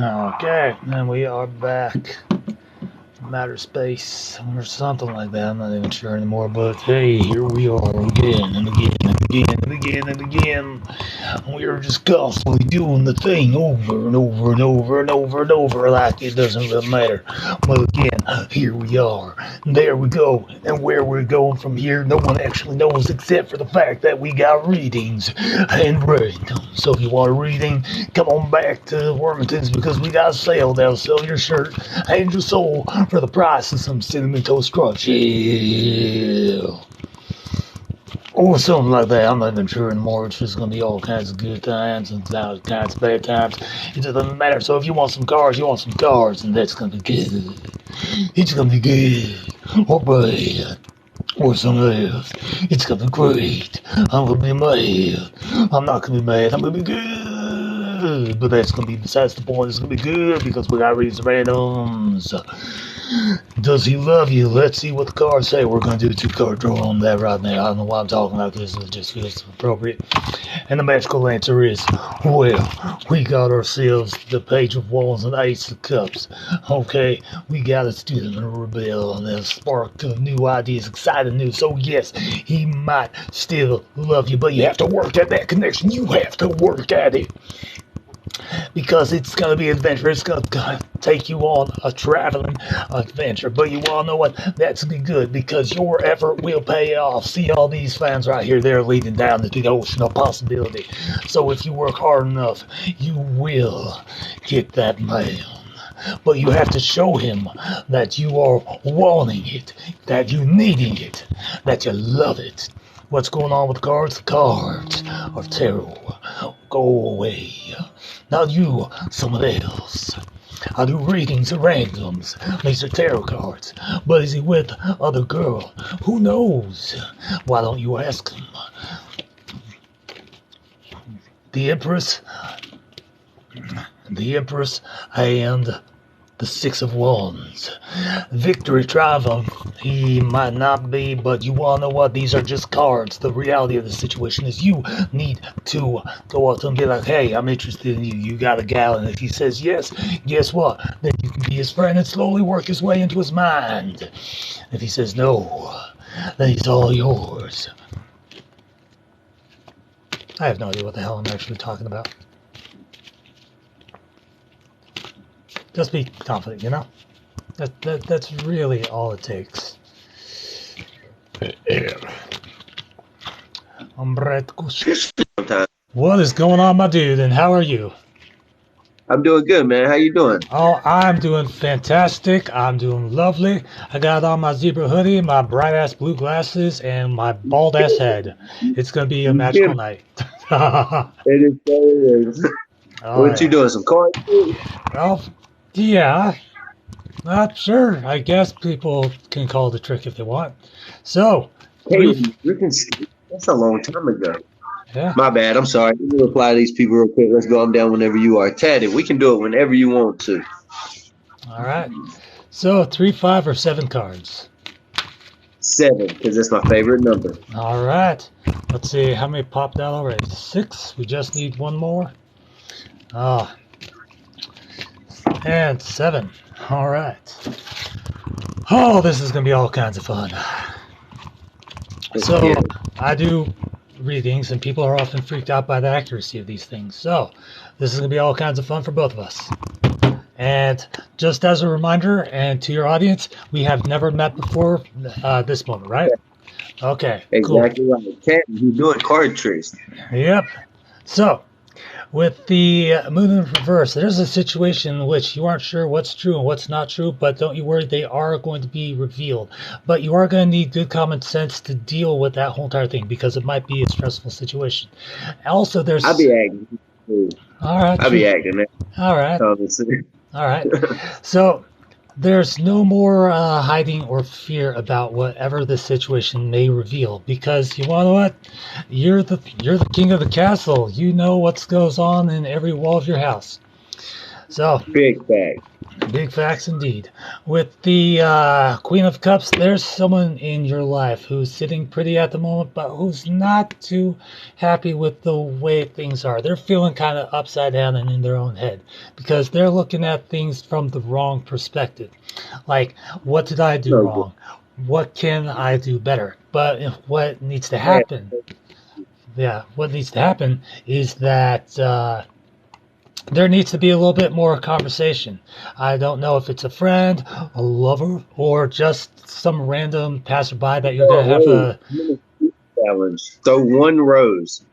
Okay, and we are back. Matter space or something like that. I'm not even sure anymore. But hey, here we are again and again and again and again and again. We are just constantly doing the thing over and over and over and over and over like it doesn't really matter. But again, here we are. And there we go. And where we're going from here, no one actually knows except for the fact that we got readings and reading. So if you want a reading, come on back to Wormington's because we got a sale. They'll sell your shirt and your soul for the price of some cinnamon toast crunch. Yeah. Or something like that. I'm not even sure anymore. It's just going to be all kinds of good times and all kinds of bad times. It doesn't matter. So if you want some cars, you want some cars, and that's going to be good. It's going to be good. Or bad. Or something else. It's going to be great. I'm going to be mad. I'm not going to be mad. I'm going to be good. But that's going to be besides the point. It's going to be good because we got reads randoms. Does he love you? Let's see what the cards say. We're going to do a two-card draw on that right now. I don't know why I'm talking like this. It just feels appropriate. And the magical answer is, well, we got ourselves the Page of Wands and Ace of Cups. Okay, we got a student and a rebel and a spark of new ideas, exciting news. So yes, he might still love you, but you have to work at that connection. You have to work at it. Because it's going to be adventure. It's going to take you on a traveling adventure. But you all know what? That's going to be good because your effort will pay off. See all these fans right here? They're leading down into the ocean of possibility. So if you work hard enough, you will get that man. But you have to show him that you are wanting it, that you're needing it, that you love it. What's going on with the cards? The cards are tarot. Go away. Not you, someone else. I do readings of randoms. These are tarot cards. But is he with other girl? Who knows? Why don't you ask him? The Empress, and the Six of Wands. Victory, triumph, he might not be, but you all know what? These are just cards. The reality of the situation is you need to go up to him and be like, hey, I'm interested in you. You got a gal. And if he says yes, guess what? Then you can be his friend and slowly work his way into his mind. If he says no, then he's all yours. I have no idea what the hell I'm actually talking about. Just be confident, you know? That's really all it takes. What is going on, my dude, and how are you? I'm doing good, man. How you doing? Oh, I'm doing fantastic. I'm doing lovely. I got on my zebra hoodie, my bright-ass blue glasses, and my bald-ass head. It's going to be a magical night. It is. What you doing? Some cards? Well, yeah. Not sure. I guess people can call it a trick if they want. So, that's a long time ago. Yeah. My bad. I'm sorry. Let me reply to these people real quick. Let's go. I'm down whenever you are. Taddy, we can do it whenever you want to. All right. So 3, 5, or 7 cards? 7, because that's my favorite number. All right. Let's see how many popped out already. 6. We just need one more. And 7. All right. Oh, this is going to be all kinds of fun. So I do readings, and people are often freaked out by the accuracy of these things. So this is going to be all kinds of fun for both of us. And just as a reminder, and to your audience, we have never met before this moment, right? Okay, exactly cool. Right. Cat, you're doing card tricks. Yep. So, with the moon in reverse, there's a situation in which you aren't sure what's true and what's not true, but don't you worry, they are going to be revealed. But you are going to need good common sense to deal with that whole entire thing because it might be a stressful situation. Also, there's... I'll be acting. All right. I'll be acting, man. All right. All right. So there's no more hiding or fear about whatever the situation may reveal, because you want to know what? You're the king of the castle. You know what goes on in every wall of your house. So big bag. Big facts indeed. With the Queen of Cups, there's someone in your life who's sitting pretty at the moment, but who's not too happy with the way things are. They're feeling kind of upside down and in their own head because they're looking at things from the wrong perspective. Like, what did I do No good. wrong? What can I do better? But what needs to Yeah. happen, what needs to happen is that there needs to be a little bit more conversation. I don't know if it's a friend, a lover, or just some random passerby that you're going to have Oh, a, challenge. Throw one rose.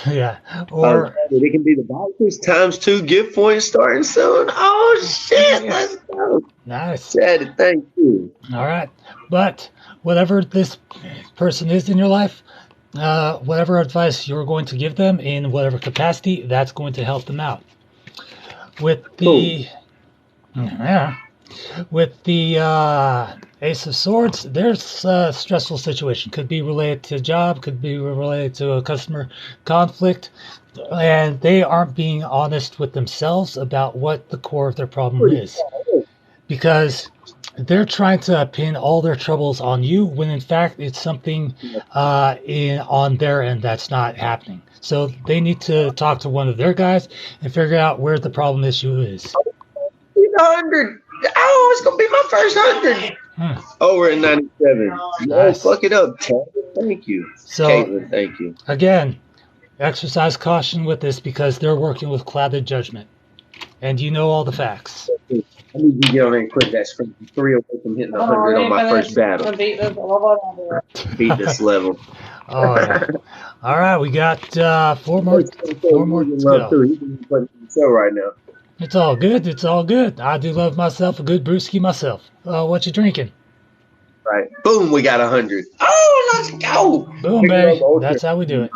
yeah, or, It can be the vouchers times 2 gift points starting soon. Oh shit, yeah, let's go. nice. Chad, thank you. All right. But whatever this person is in your life, whatever advice you're going to give them in whatever capacity, that's going to help them out. With Cool. the, yeah, with the Ace of Swords, there's a stressful situation. Could be related to a job, could be related to a customer conflict, and they aren't being honest with themselves about what the core of their problem Pretty is. solid. Because they're trying to pin all their troubles on you when in fact it's something on their end that's not happening. So they need to talk to one of their guys and figure out where the problem issue is. 100. Oh, it's gonna be my first 100. Over at 97. No, Nice. fuck it up, Chad. Thank you. So Caitlin, thank you. again, exercise caution with this because they're working with clouded judgment. And you know all the facts. I need you to get on there and click that screen. 3 away from hitting 100 on my first battle. Beat this level. Oh yeah. All right, we got four more to go. He's been putting the show right now. It's all good. It's all good. I do love myself a good brewski myself. What you drinking? Right. Boom, we got 100. Oh, let's go. Boom, baby. That's how we do it.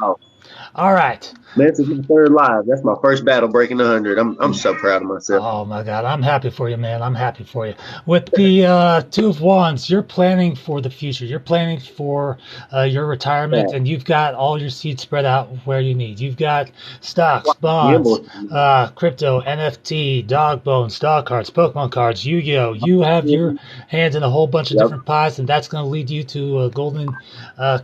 All right. Man, this is my third live. That's my first battle breaking 100. I'm so proud of myself. Oh my God, I'm happy for you, man. I'm happy for you. With the Two of Wands, you're planning for the future. You're planning for your retirement, and you've got all your seeds spread out where you need. You've got stocks, bonds, crypto, NFT, dog bones, dog cards, Pokemon cards, Yu-Gi-Oh. You have your hands in a whole bunch of different pies, and that's going to lead you to a golden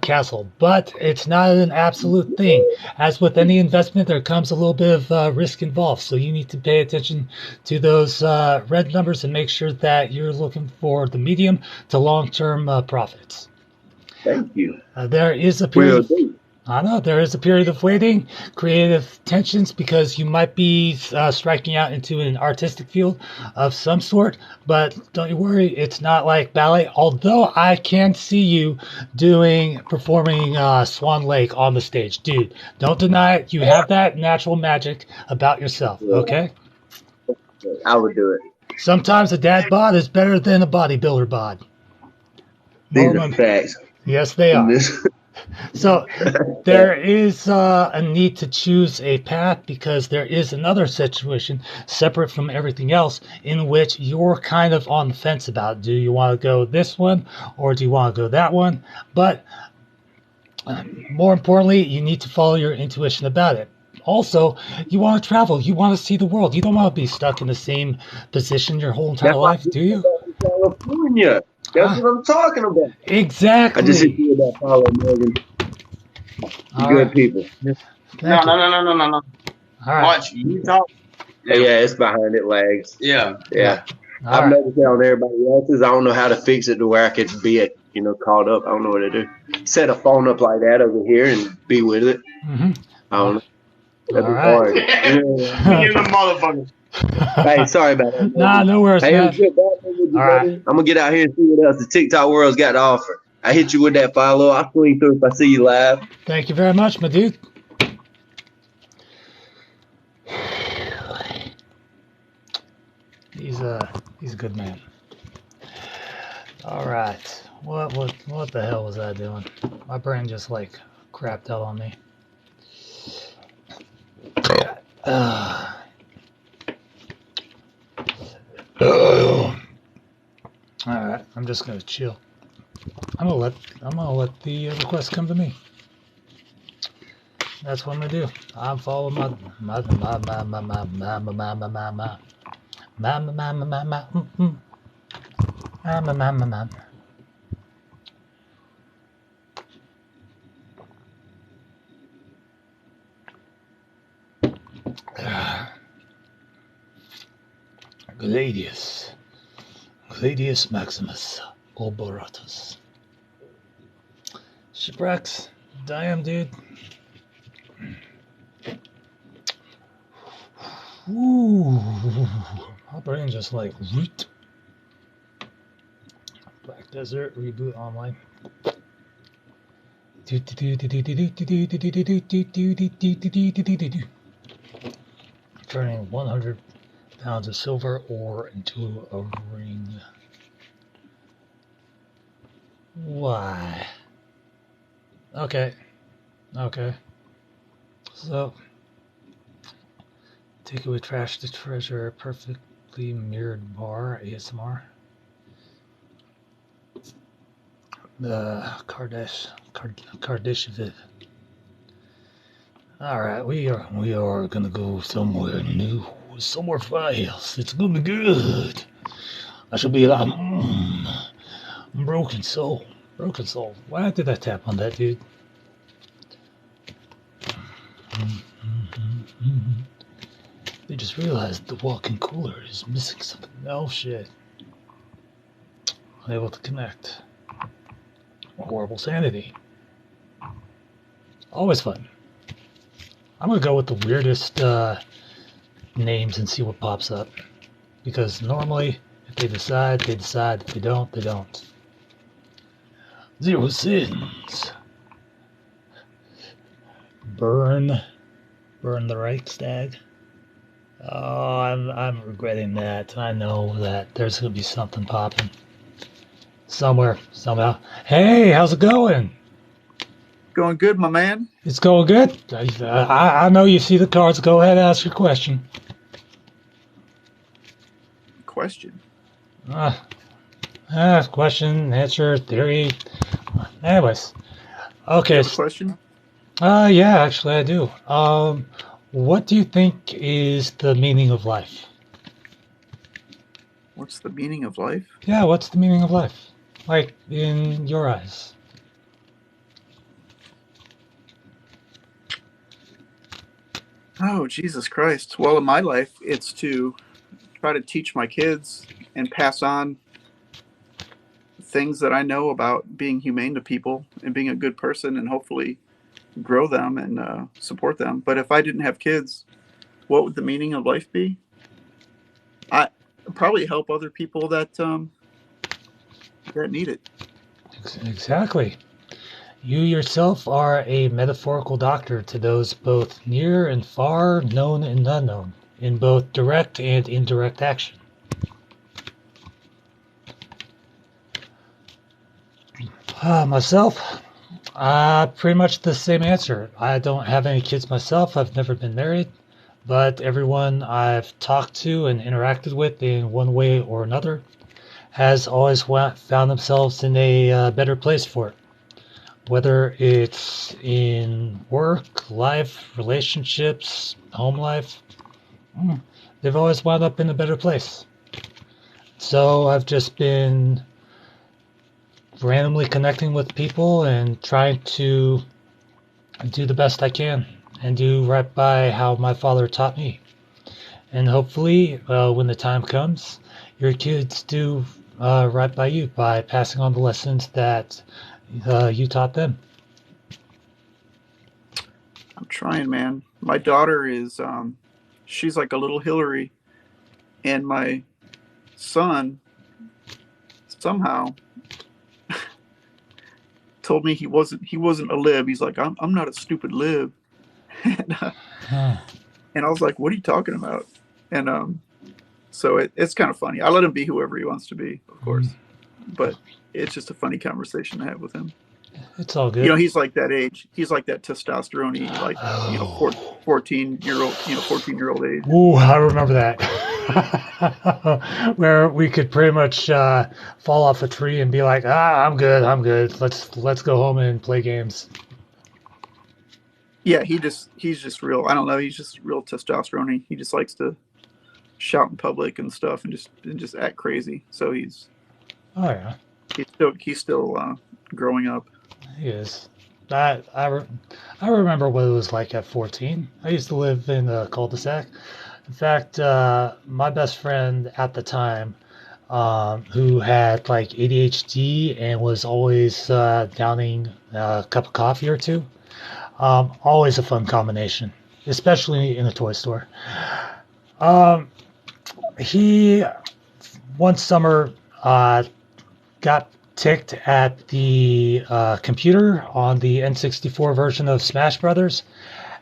castle. But it's not an absolute thing. As with any investment, there comes a little bit of risk involved. So you need to pay attention to those red numbers and make sure that you're looking for the medium to long-term profits. Thank you. There is a period. I know there is a period of waiting, creative tensions, because you might be striking out into an artistic field of some sort. But don't you worry, it's not like ballet. Although I can see you performing Swan Lake on the stage, dude. Don't deny it. You have that natural magic about yourself. Okay. I would do it. Sometimes a dad bod is better than a bodybuilder bod. These are facts. Yes, they are. So there is a need to choose a path, because there is another situation separate from everything else in which you're kind of on the fence about. Do you want to go this one or do you want to go that one? But more importantly, you need to follow your intuition about it. Also, you want to travel. You want to see the world. You don't want to be stuck in the same position your whole entire life, do you? California. That's what I'm talking about. Exactly. I just hit you with that follow, Morgan. Good people. No. All right. Watch, you talk. Yeah, it's behind it lags. Yeah. I've noticed that on everybody else's. I don't know how to fix it to where I could be caught up. I don't know what to do. Set a phone up like that over here and be with it. Mm-hmm. I don't know. That'd be hard. The motherfucker. Hey, sorry about that. Nah, no worries, man. All right. I'm going to get out here and see what else the TikTok world's got to offer. I hit you with that follow. I'll swing through if I see you live. Thank you very much, my dude. He's a good man. All right. What the hell was I doing? My brain just crapped out on me. All right, I'm just gonna chill. I'm gonna let the request come to me. That's what I'm gonna do. I'm following Mama, mama, mama. Mm-mm. Mama, mama, mama. Gladius. Gladius Maximus. Oboratus. Shipwrecks. Damn, dude. Ooh. My brain just like root. Black Desert Reboot Online. Turning 100 pounds of silver ore into a ring. Why? Okay. So, take away trash to treasure, perfectly mirrored bar, ASMR. The Kardashian. Alright, we are gonna go somewhere new, somewhere files. It's gonna be good. I should be like, broken soul. Why did I tap on that, dude? They just realized the walk-in cooler is missing something. No shit. Unable to connect. Horrible sanity. Always fun. I'm gonna go with the weirdest names and see what pops up. Because normally, if they decide, they decide. If they don't, they don't. Zero sins. Burn the Reichstag. Oh, I'm regretting that. I know that there's gonna be something popping somewhere, somehow. Hey, how's it going? Going good, my man. It's going good. I know you see the cards. Go ahead, ask your question. Question. Question, answer, theory. Anyways, okay. You have a question? Yeah, actually, I do. What do you think is the meaning of life? What's the meaning of life? Yeah, what's the meaning of life? Like, in your eyes. Oh, Jesus Christ. Well, in my life, it's to try to teach my kids and pass on things that I know about being humane to people and being a good person and hopefully grow them and support them. But if I didn't have kids, what would the meaning of life be? I probably help other people that need it. Exactly. You yourself are a metaphorical doctor to those both near and far, known and unknown, in both direct and indirect action. Myself, pretty much the same answer. I don't have any kids myself. I've never been married, but everyone I've talked to and interacted with in one way or another has always found themselves in a better place for it. Whether it's in work, life, relationships, home life, they've always wound up in a better place. So I've just been randomly connecting with people and trying to do the best I can and do right by how my father taught me. And hopefully, when the time comes, your kids do right by you by passing on the lessons that you taught them. I'm trying, man. My daughter is, she's like a little Hillary, and my son somehow told me he wasn't a lib. He's like, I'm not a stupid lib, and I was like, what are you talking about? And so it's kind of funny. I let him be whoever he wants to be, of course, but it's just a funny conversation to have with him. It's all good. You know, he's like that age. He's like that testosterone-y, like 14-year-old age. Ooh, I remember that. Where we could pretty much fall off a tree and be like, I'm good. Let's go home and play games. Yeah, he's just real. I don't know. He's just real testosterone-y. He just likes to shout in public and stuff, and just act crazy. So he's still growing up. He is. I remember what it was like at 14. I used to live in a cul-de-sac. In fact, my best friend at the time, who had like ADHD and was always downing a cup of coffee or two, always a fun combination, especially in a toy store. He one summer got ticked at the computer on the N64 version of Smash Brothers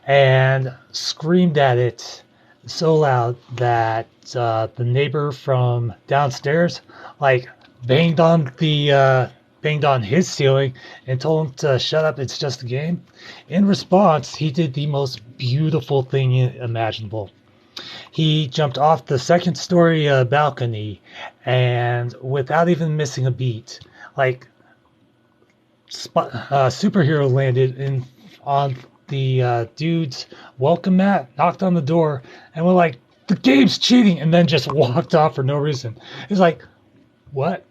and screamed at it so loud that the neighbor from downstairs like banged on his ceiling and told him to shut up, it's just a game. In response, he did the most beautiful thing imaginable. He jumped off the second story balcony and without even missing a beat, like superhero landed in on the dude's welcome mat, knocked on the door, and went like, "The game's cheating," and then just walked off for no reason. It's like, what?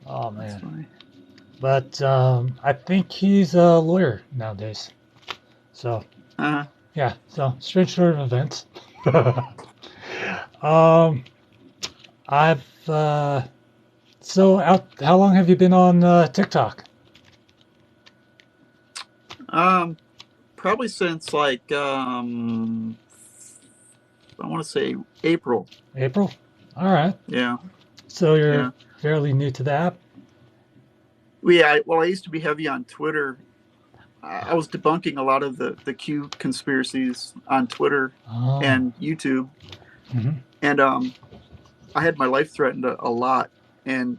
Oh man. But I think he's a lawyer nowadays. So yeah, so strange sort of events. I've so how long have you been on TikTok? Probably since like I want to say April. April? All right. Yeah. So you're fairly new to the app? Yeah, I used to be heavy on Twitter. I was debunking a lot of the Q conspiracies on Twitter and YouTube. Mm-hmm. And I had my life threatened a lot, and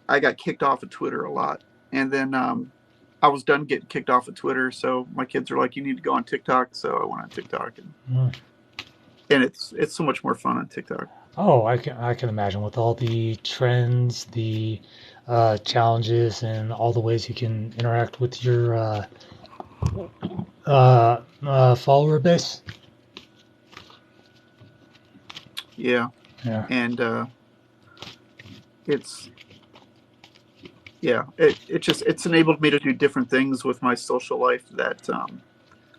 I got kicked off of Twitter a lot. And then I was done getting kicked off of Twitter, so my kids are like, "You need to go on TikTok." So I went on TikTok, and it's so much more fun on TikTok. Oh, I can imagine, with all the trends, the challenges, and all the ways you can interact with your follower base. Yeah. And it's enabled me to do different things with my social life that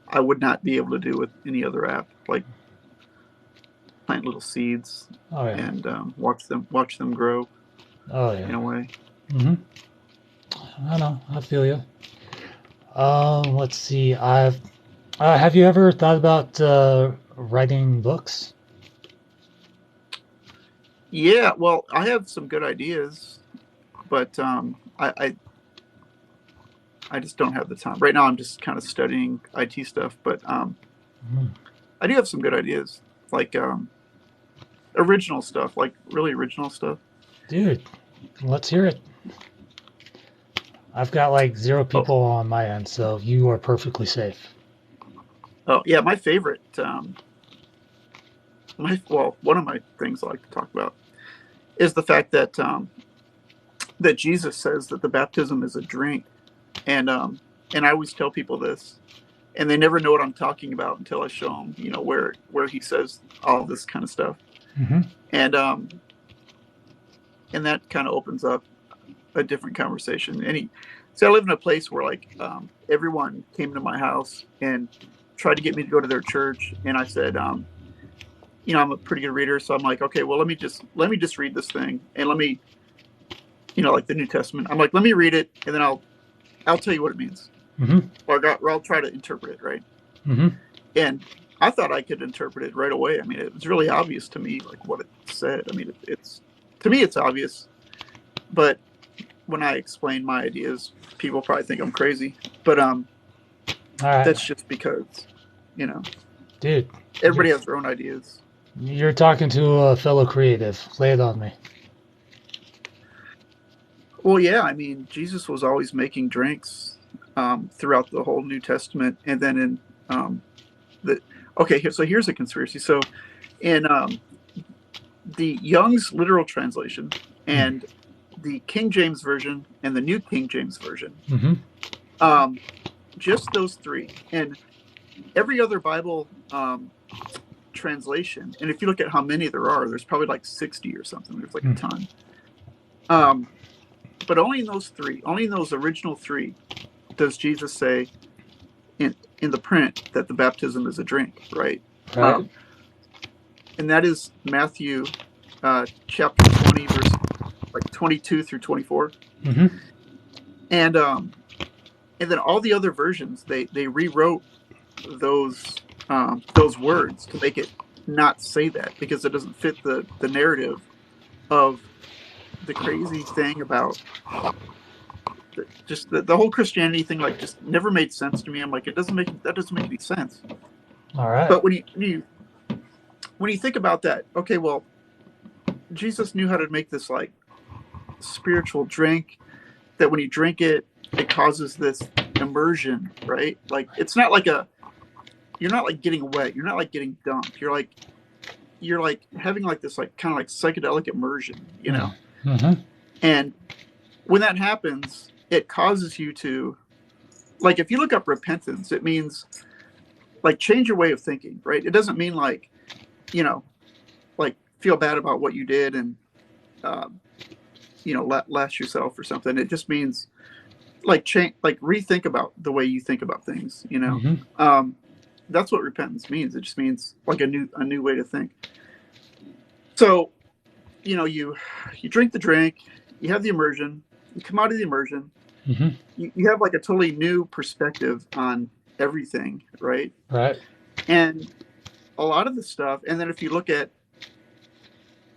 I would not be able to do with any other app, like plant little seeds and watch them grow. Oh yeah. In a way. Mm-hmm. I know. I feel you. Let's see. Have you ever thought about writing books? Yeah. Well, I have some good ideas, but I just don't have the time right now. I'm just kind of studying IT stuff, but I do have some good ideas, like original stuff, like really original stuff. Dude, let's hear it. I've got like 0 people on my end, so you are perfectly safe. Oh yeah, my favorite. One of my things I like to talk about is the fact that that Jesus says that the baptism is a drink, and I always tell people this, and they never know what I'm talking about until I show them, where he says all this kind of stuff, and that kind of opens up a different conversation. And I live in a place where like everyone came to my house and tried to get me to go to their church, and I said, I'm a pretty good reader, so I'm like, okay, well let me just read this thing, and let me, like the New Testament. I'm like, let me read it, and then I'll tell you what it means, or I'll try to interpret it, right? And I thought I could interpret it right away. I mean, it was really obvious to me, like what it said. I mean, it's to me it's obvious, but when I explain my ideas, people probably think I'm crazy. But that's just because, dude, everybody has their own ideas. You're talking to a fellow creative. Lay it on me. Well, yeah, I mean, Jesus was always making drinks throughout the whole New Testament, and then in here's a conspiracy. So in the Young's literal translation and the King James version and the New King James version, just those 3, and every other Bible translation. And if you look at how many there are, there's probably like 60 or something. There's like a ton. But only in those original three, does Jesus say in the print that the baptism is a drink, right? Right. And that is Matthew chapter 20, verse like 22 through 24. Mm-hmm. And then all the other versions, they rewrote those words to make it not say that, because it doesn't fit the narrative of the crazy thing about just the whole Christianity thing. Like, just never made sense to me. I'm like, that doesn't make any sense. All right. But when you think about that, okay, well, Jesus knew how to make this like spiritual drink that when you drink it, it causes this immersion, right? Like, it's not like you're not like getting wet, you're not like getting dumped, you're like having like this like kind of like psychedelic immersion, you know. Mm-hmm. And when that happens, it causes you to, like, if you look up repentance, it means like change your way of thinking, right? It doesn't mean like, you know, like feel bad about what you did and you know, lash yourself or something. It just means like change, like rethink about the way you think about things, you know. Mm-hmm. That's what repentance means. It just means like a new way to think. So, you know, you drink the drink, you have the immersion, you come out of the immersion, Mm-hmm. you have like a totally new perspective on everything, right? Right. And a lot of the stuff, and then if you look at,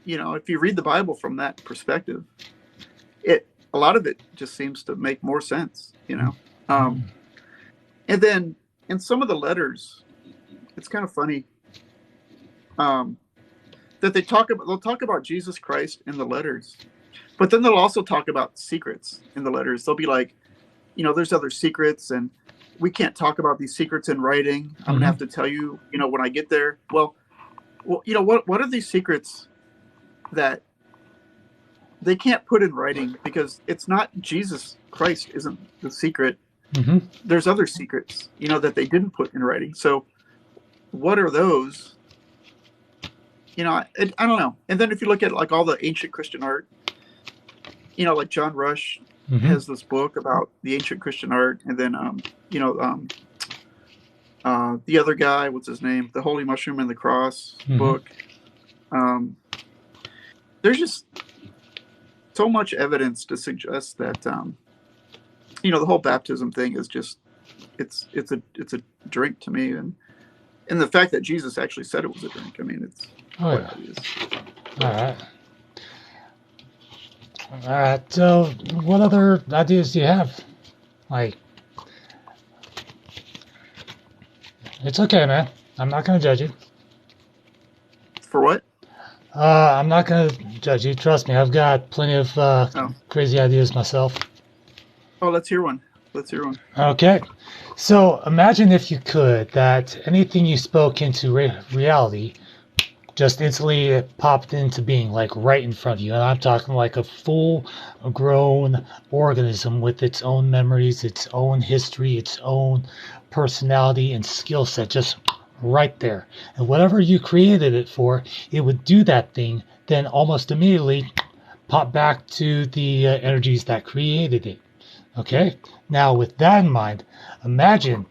you know, if you read the Bible from that perspective, a lot of it just seems to make more sense, you know. And then in some of the letters, it's kind of funny that they'll talk about Jesus Christ in the letters, but then they'll also talk about secrets in the letters. They'll be like, you know, there's other secrets, and we can't talk about these secrets in writing. I'm gonna have to tell you, you know, when I get there. Well, you know, what are these secrets that they can't put in writing, because it's not Jesus Christ isn't the secret. Mm-hmm. There's other secrets, you know, that they didn't put in writing. So what are those? You know, I don't know. And then if you look at like all the ancient Christian art, you know, like John Rush has this book about the ancient Christian art. And then, you know, the other guy, what's his name? The Holy Mushroom and the Cross book. There's just so much evidence to suggest that, you know, the whole baptism thing is just, it's a drink to me. And the fact that Jesus actually said it was a drink, I mean, it's quite obvious. All right. All right. So what other ideas do you have? Like, it's okay, man. I'm not going to judge you. For what? I'm not going to judge you. Trust me. I've got plenty of crazy ideas myself. Oh, let's hear one. Okay. So imagine, if you could, that anything you spoke into reality just instantly popped into being, like right in front of you. And I'm talking like a full-grown organism with its own memories, its own history, its own personality and skill set, just right there. And whatever you created it for, it would do that thing, then almost immediately pop back to the energies that created it. Okay? Now, with that in mind, imagine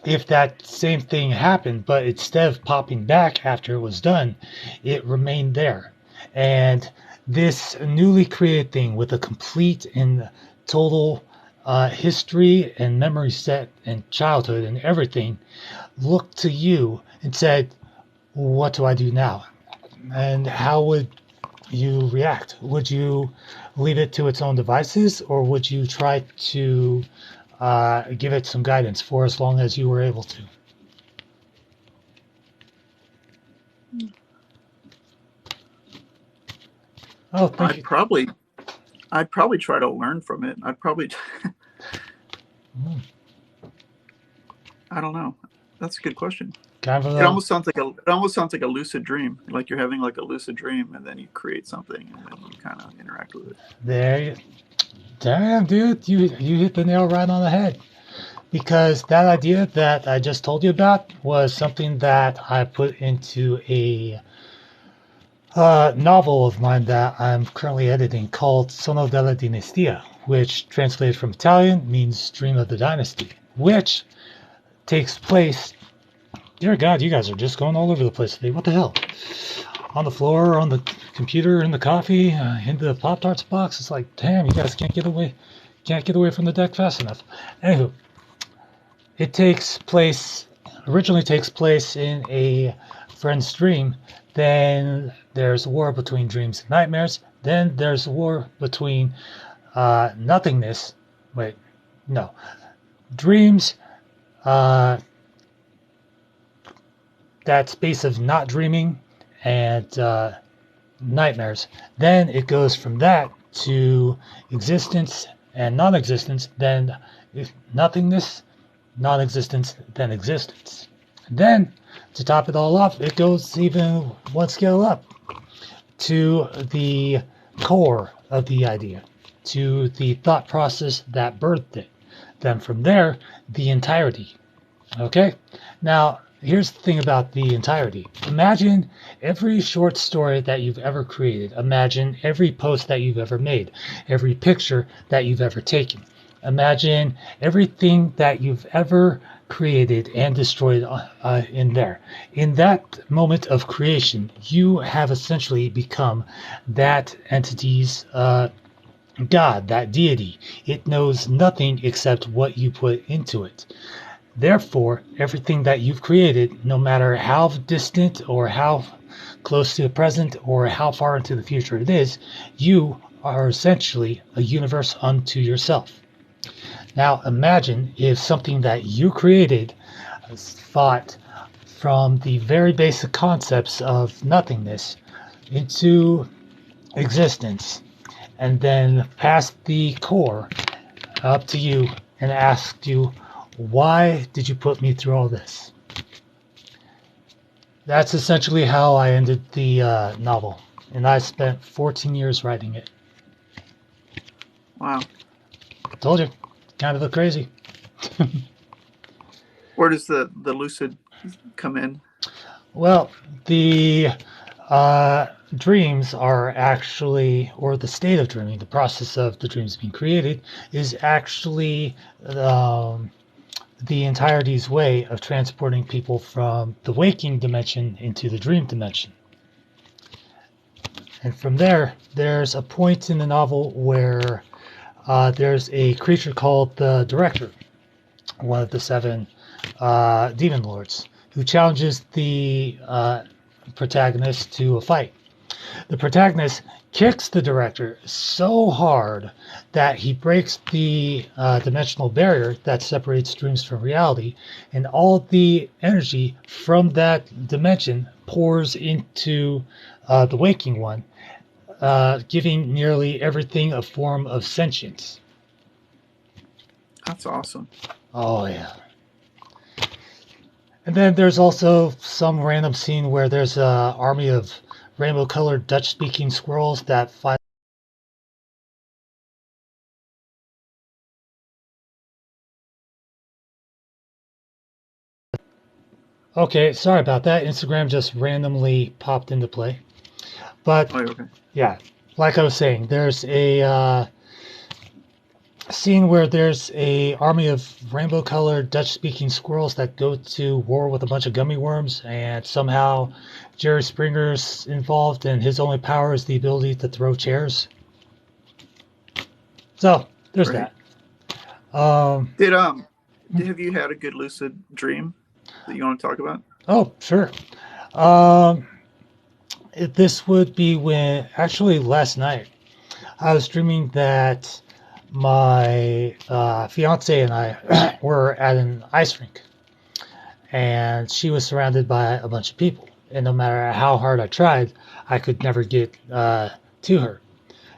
if that same thing happened, but instead of popping back after it was done, it remained there. And this newly created thing with a complete and total history and memory set and childhood and everything looked to you and said, what do I do now? And how would you react? Would you leave it to its own devices, or would you try to give it some guidance for as long as you were able to? Oh, thank you. I'd probably try to learn from it. I'd probably I don't know. That's a good question. It almost sounds like a lucid dream. Like you're having like a lucid dream, and then you create something, and then you kind of interact with it. Damn, dude, you hit the nail right on the head. because that idea that I just told you about was something that I put into a novel of mine that I'm currently editing called Sono della Dinastia, which translated from Italian means Dream of the Dynasty, which takes place. Dear God, you guys are just going all over the place today. What the hell? On the floor, on the computer, in the coffee, into the Pop Tarts box. It's like, damn, you guys can't get away from the deck fast enough. Anywho, it originally takes place in a friend's dream. Then there's a war between dreams and nightmares. Then there's a war between nothingness. Wait, no. Dreams, that space of not dreaming, and nightmares. Then it goes from that to existence and non-existence, then nothingness, non-existence, then existence. Then, to top it all off, it goes even one scale up to the core of the idea, to the thought process that birthed it. Then from there, the entirety. Okay? Now, here's the thing about the entirety. Imagine every short story that you've ever created. Imagine every post that you've ever made, every picture that you've ever taken. Imagine everything that you've ever created and destroyed in there. In that moment of creation, you have essentially become that entity's God, that deity. It knows nothing except what you put into it. Therefore, everything that you've created, no matter how distant or how close to the present or how far into the future it is, you are essentially a universe unto yourself. Now, imagine if something that you created thought from the very basic concepts of nothingness into existence, and then past the core up to you and asked you, why did you put me through all this? That's essentially how I ended the novel, and I spent 14 years writing it. Wow. Told you, kind of look crazy. Where does the lucid come in? Well, the dreams are actually, or the state of dreaming, the process of the dreams being created, is actually the entirety's way of transporting people from the waking dimension into the dream dimension. And from there, there's a point in the novel where there's a creature called the Director, one of the seven demon lords, who challenges the protagonist to a fight. The protagonist kicks the Director so hard that he breaks the dimensional barrier that separates dreams from reality, and all the energy from that dimension pours into the waking one, giving nearly everything a form of sentience. That's awesome. Oh, yeah. And then there's also some random scene where there's an army of rainbow-colored Dutch-speaking squirrels that fight. Okay, sorry about that. Instagram just randomly popped into play. But, okay. Yeah, like I was saying, there's a scene where there's a army of rainbow-colored Dutch-speaking squirrels that go to war with a bunch of gummy worms, and somehow Jerry Springer's involved, and his only power is the ability to throw chairs. So there's Right. that. Have you had a good lucid dream that you want to talk about? Oh, sure. This would be when, actually last night, I was dreaming that my fiance and I were at an ice rink, and she was surrounded by a bunch of people, and no matter how hard I tried, I could never get to her.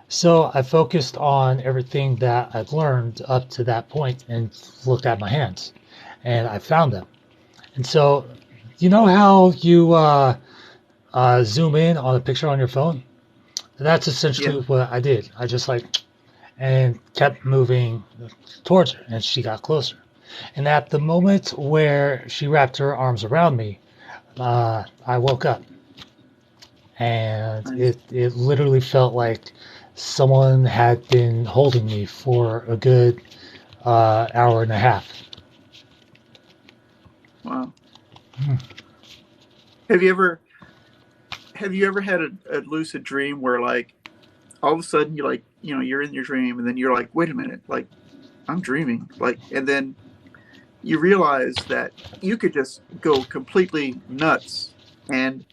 So I focused on everything that I've learned up to that point and looked at my hands, and I found them. And so, you know how you zoom in on a picture on your phone? That's essentially what I did. I just and kept moving towards her, and she got closer. And at the moment where she wrapped her arms around me, I woke up. And Nice. it literally felt like someone had been holding me for a good hour and a half. Wow. Hmm. Have you ever had a lucid dream where like all of a sudden you like you're in your dream and then you're like, wait a minute, like I'm dreaming, like, and then you realize that you could just go completely nuts and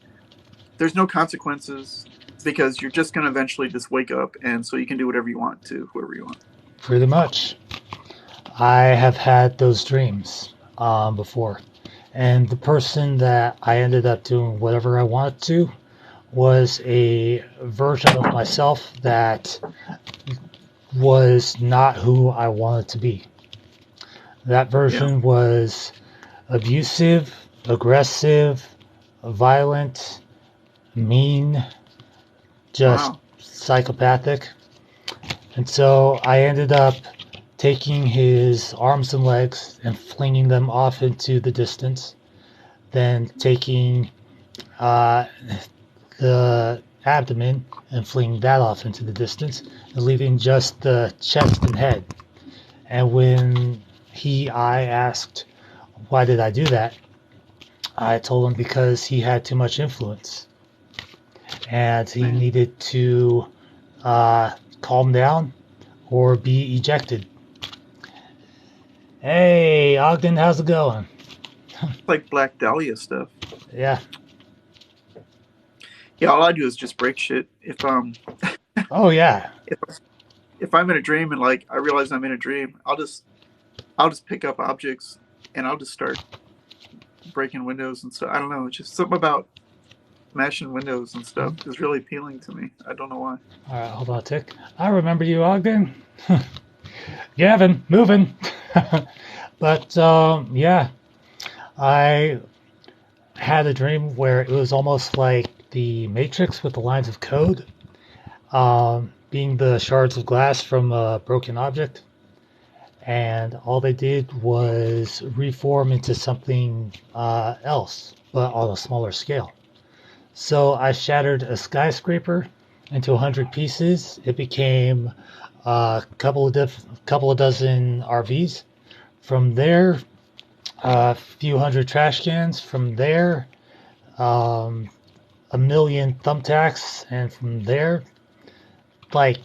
there's no consequences because you're just going to eventually just wake up and so you can do whatever you want to whoever you want. Pretty much. I have had those dreams before. And the person that I ended up doing whatever I wanted to was a version of myself that was not who I wanted to be. That Yeah. version was abusive, aggressive, violent, mean, just Wow. psychopathic. And so I ended up taking his arms and legs and flinging them off into the distance, then taking uh, the abdomen and flinging that off into the distance, and leaving just the chest and head. And when I asked, why did I do that? I told him because he had too much influence and he Man. needed to calm down or be ejected. Hey, Ogden, how's it going? Like Black Dahlia stuff. Yeah. Yeah, all I do is just break shit. Oh, yeah. If if I'm in a dream and like I realize I'm in a dream, I'll just pick up objects and I'll just start breaking windows and stuff. I don't know, it's just something about smashing windows and stuff is really appealing to me. I don't know why. All right, hold on a tick. I remember you, Ogden. Gavin, moving. But yeah, I had a dream where it was almost like the Matrix with the lines of code, being the shards of glass from a broken object. And all they did was reform into something else, but on a smaller scale. So I shattered a skyscraper into 100 pieces. It became a couple of dozen RVs. From there, a few hundred trash cans. From there, um, a million thumbtacks, and from there, like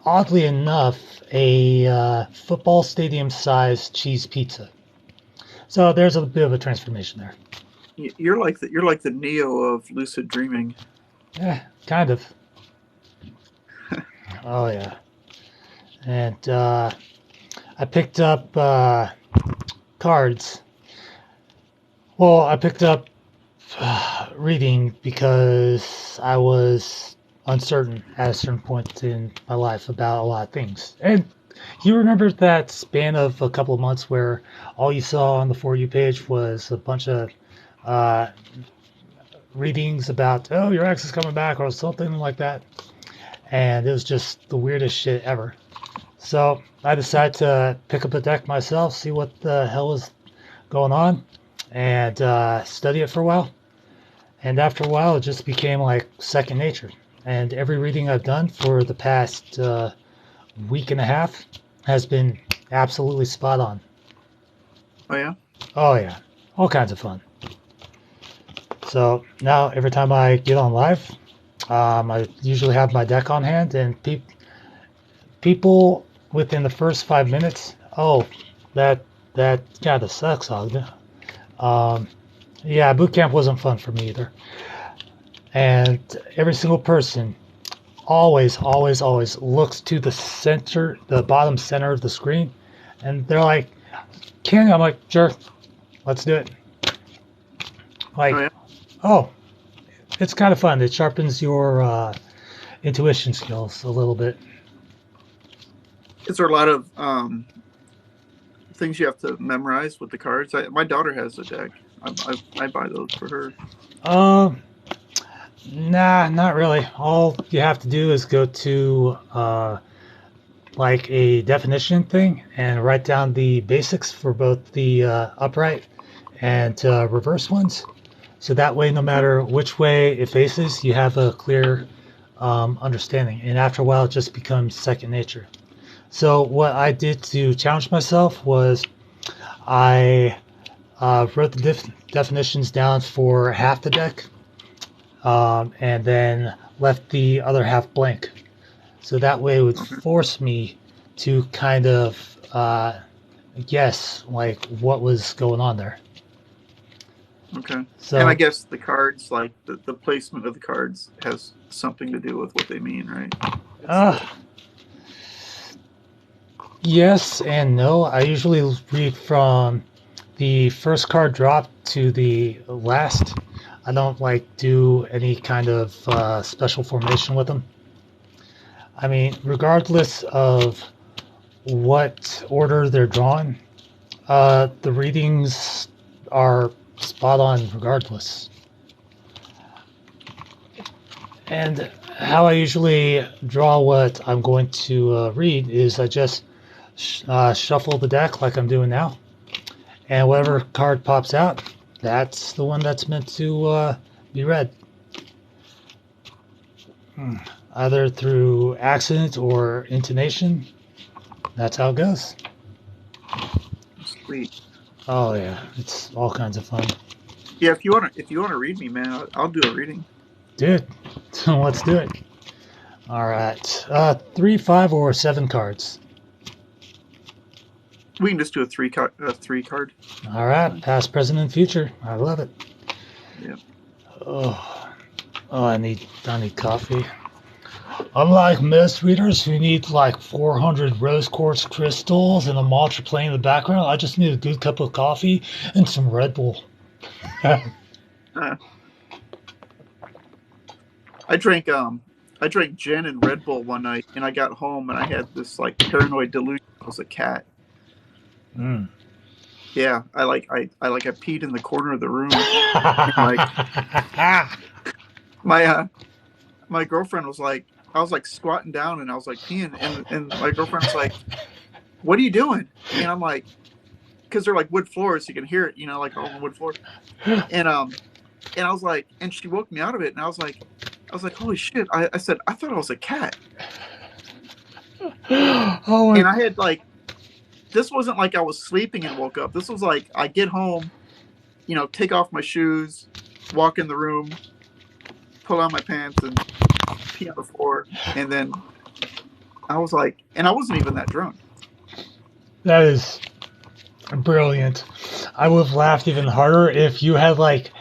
oddly enough, a football stadium-sized cheese pizza. So there's a bit of a transformation there. You're like the Neo of lucid dreaming. Yeah, kind of. Oh yeah, and I picked up cards. Well, I picked up reading because I was uncertain at a certain point in my life about a lot of things. And you remember that span of a couple of months where all you saw on the For You page was a bunch of uh, readings about, oh, your ex is coming back or something like that. And it was just the weirdest shit ever. So I decided to pick up a deck myself, see what the hell was going on, and study it for a while. And after a while, it just became like second nature. And every reading I've done for the past week and a half has been absolutely spot on. Oh yeah. Oh, yeah. All kinds of fun. So now every time I get on live, I usually have my deck on hand, and people within the first 5 minutes, oh, that kind of sucks, Ogden. Yeah, boot camp wasn't fun for me either. And every single person always, always, always looks to the center, the bottom center of the screen, and they're like, "Ken," I'm like, "Sure, let's do it." Oh Like, yeah. oh, it's kind of fun. It sharpens your intuition skills a little bit. Is there a lot of things you have to memorize with the cards? My daughter has a deck. I buy those for her. Um, nah, not really. All you have to do is go to like a definition thing and write down the basics for both the upright and reverse ones. So that way, no matter which way it faces, you have a clear understanding. And after a while, it just becomes second nature. So what I did to challenge myself was I wrote the definitions down for half the deck, and then left the other half blank. So that way it would force me to kind of guess like what was going on there. Okay. So, and I guess the cards, like the placement of the cards, has something to do with what they mean, right? Yes and no. I usually read from the first card drop to the last. I don't like do any kind of special formation with them. I mean, regardless of what order they're drawn, the readings are spot on regardless. And how I usually draw what I'm going to read is I just shuffle the deck like I'm doing now, and whatever card pops out, that's the one that's meant to be read. Either through accident or intonation. That's how it goes. Sweet. Oh yeah, it's all kinds of fun. Yeah, if you wanna read me, man, I'll do a reading. Dude, let's do it. All right, 3, 5, or 7 cards. We can just do a three card. All right, past, present, and future. I love it. Yeah. Oh, I need coffee. Unlike most readers who need like 400 rose quartz crystals and a mantra playing in the background, I just need a good cup of coffee and some Red Bull. I drank gin and Red Bull one night, and I got home and I had this like paranoid delusion I was a cat. Yeah, I peed in the corner of the room. My girlfriend was like, I was like squatting down and I was like peeing, and my girlfriend was like, "What are you doing?" And I'm like, because they're like wood floors, so you can hear it, like on the wood floor. And I was like, and she woke me out of it, and I was like, holy shit! I said, I thought I was a cat. And I had like, this wasn't like I was sleeping and woke up. This was like I get home, take off my shoes, walk in the room, pull out my pants, and pee on the floor. And then I was like, and I wasn't even that drunk. That is brilliant. I would have laughed even harder if you had like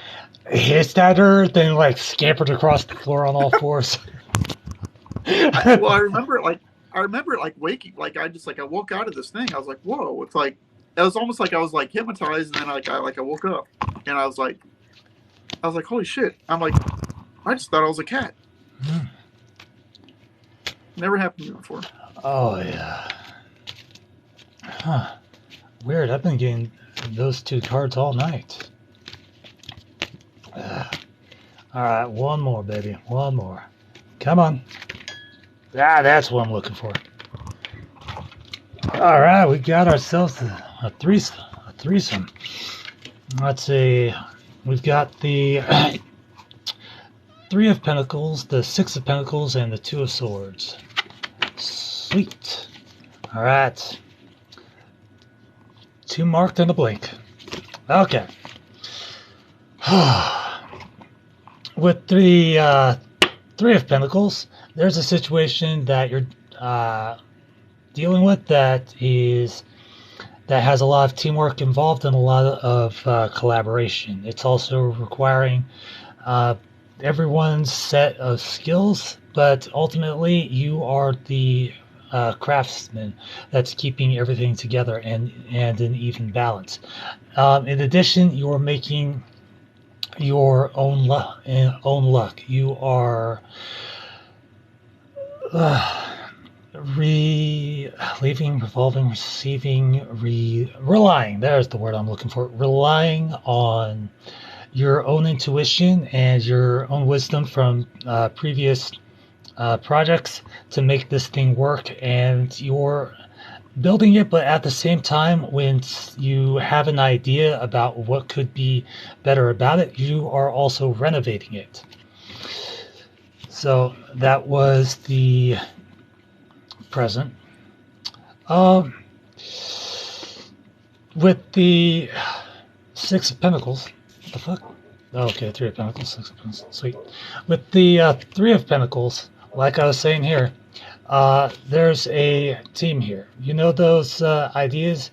hissed at her, then like scampered across the floor on all fours. I remember it like waking, like I woke out of this thing. I was like, whoa! It's like it was almost like I was like hypnotized, and then I woke up, and I was like, holy shit! I'm like, I just thought I was a cat. Never happened to me before. Oh yeah. Huh. Weird. I've been getting those 2 cards all night. All right, one more, baby. One more. Come on. That's what I'm looking for. All right, we got ourselves a threesome. Let's see. We've got the 3 of Pentacles, the 6 of Pentacles, and the 2 of Swords. Sweet. All right. 2 marked and a blink. Okay. With the 3 of Pentacles, there's a situation that you're dealing with that has a lot of teamwork involved and a lot of collaboration. It's also requiring everyone's set of skills, but ultimately you are the craftsman that's keeping everything together and in even balance. In addition, you're making your own luck. You are leaving, revolving, receiving, relying. There's the word I'm looking for. Relying on your own intuition and your own wisdom from previous projects to make this thing work, and you're building it, but at the same time, when you have an idea about what could be better about it, you are also renovating it. So that was the present. With the Six of Pentacles, what the fuck? Okay, Three of Pentacles, Six of Pentacles, sweet. With the Three of Pentacles, like I was saying here, there's a team here. You know those ideas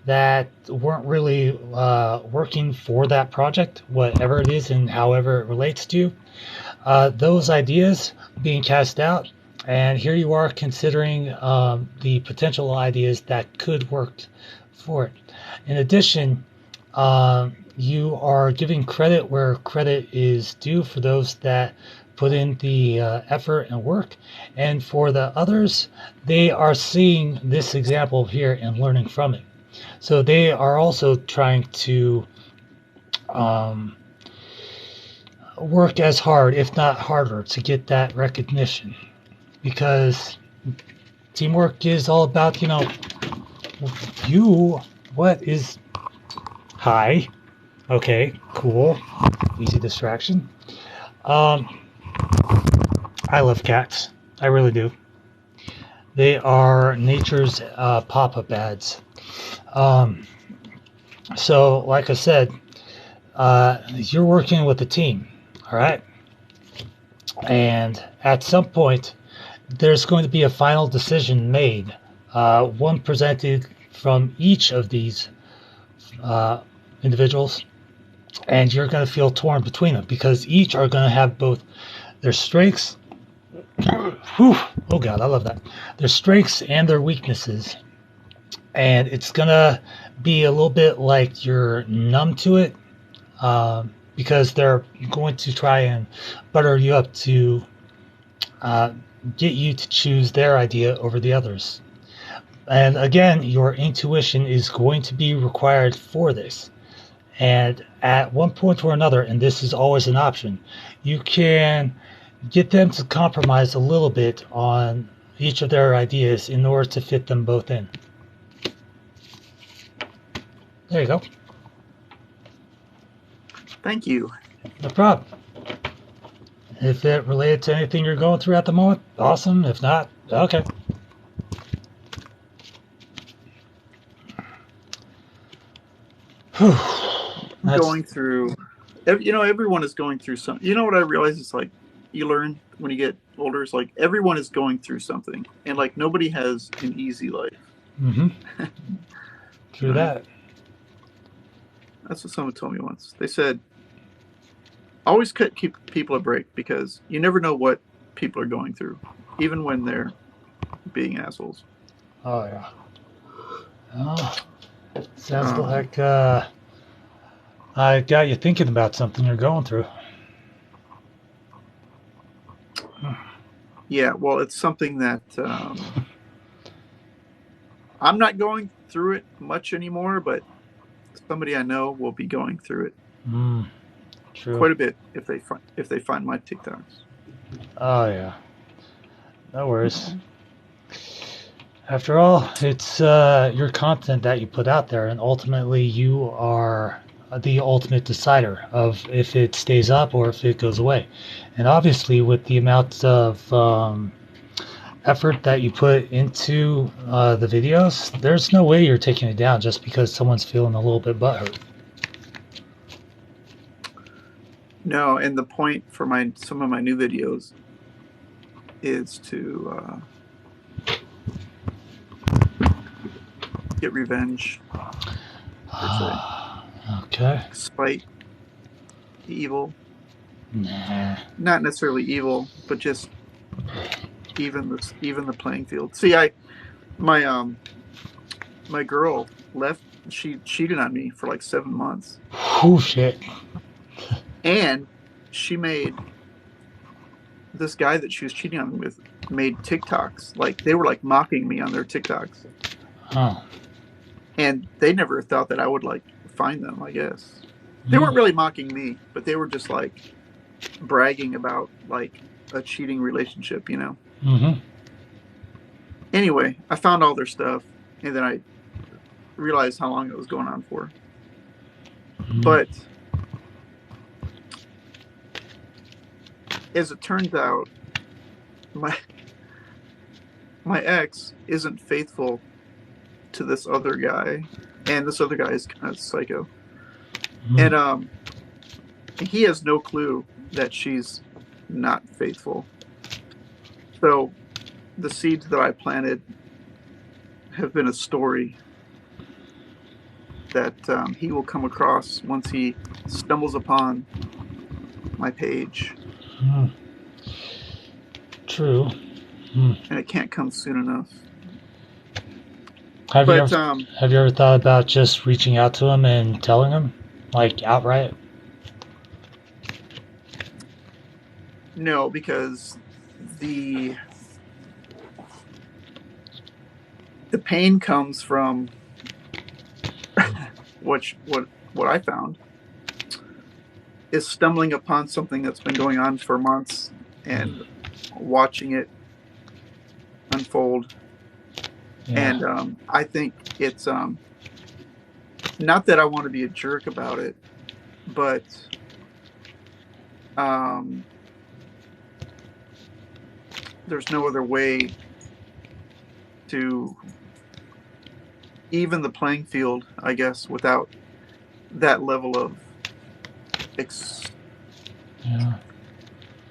that weren't really working for that project, whatever it is and however it relates to you? Those ideas being cast out, and here you are considering the potential ideas that could work for it. In addition, you are giving credit where credit is due for those that put in the effort and work, and for the others, they are seeing this example here and learning from it. So they are also trying to work as hard, if not harder, to get that recognition, because teamwork is all about, what is hi, okay, cool, easy distraction. I love cats, I really do. They are nature's pop-up ads. So like I said, you're working with a team, all right, and at some point there's going to be a final decision made, one presented from each of these individuals, and you're going to feel torn between them because each are going to have both their strengths. Whew, oh God, I love that. Their strengths and their weaknesses, and it's going to be a little bit like you're numb to it, because they're going to try and butter you up to get you to choose their idea over the others. And again, your intuition is going to be required for this. And at one point or another, and this is always an option, you can get them to compromise a little bit on each of their ideas in order to fit them both in. There you go. Thank you. No problem. If it related to anything you're going through at the moment, awesome. If not, okay. Whew. Going through, everyone is going through something. You know what I realize is, like, you learn when you get older, is like everyone is going through something, and like nobody has an easy life. Mm-hmm. True that. That's what someone told me once. They said, always keep people a break, because you never know what people are going through, even when they're being assholes. Oh yeah. Oh, sounds like I got you thinking about something you're going through. Yeah, well, it's something that I'm not going through it much anymore, but somebody I know will be going through it True. quite a bit if they find my TikToks. Oh yeah. No worries. After all, it's your content that you put out there, and ultimately you are the ultimate decider of if it stays up or if it goes away. And obviously, with the amount of effort that you put into the videos, there's no way you're taking it down just because someone's feeling a little bit butthurt. No, and the point for some of my new videos is to get revenge. Okay. Spite, evil. Nah. Not necessarily evil, but just even the playing field. See, my girl left. She cheated on me for like 7 months. Oh shit. And she made this guy that she was cheating on me with made TikToks. Like, they were like mocking me on their TikToks. Oh. And they never thought that I would like find them, I guess. They weren't really mocking me, but they were just like bragging about like a cheating relationship, you know. Mm-hmm. Anyway, I found all their stuff, and then I realized how long it was going on for. But as it turns out, my ex isn't faithful to this other guy, and this other guy is kind of psycho. Mm-hmm. And he has no clue that she's not faithful. So the seeds that I planted have been a story that he will come across once he stumbles upon my page. True. And it can't come soon enough. Have But you ever thought about just reaching out to him and telling him, like, outright? no, because the pain comes from what I found is stumbling upon something that's been going on for months and watching it unfold. Yeah. And I think it's not that I want to be a jerk about it, but there's no other way to even the playing field, I guess, without that level of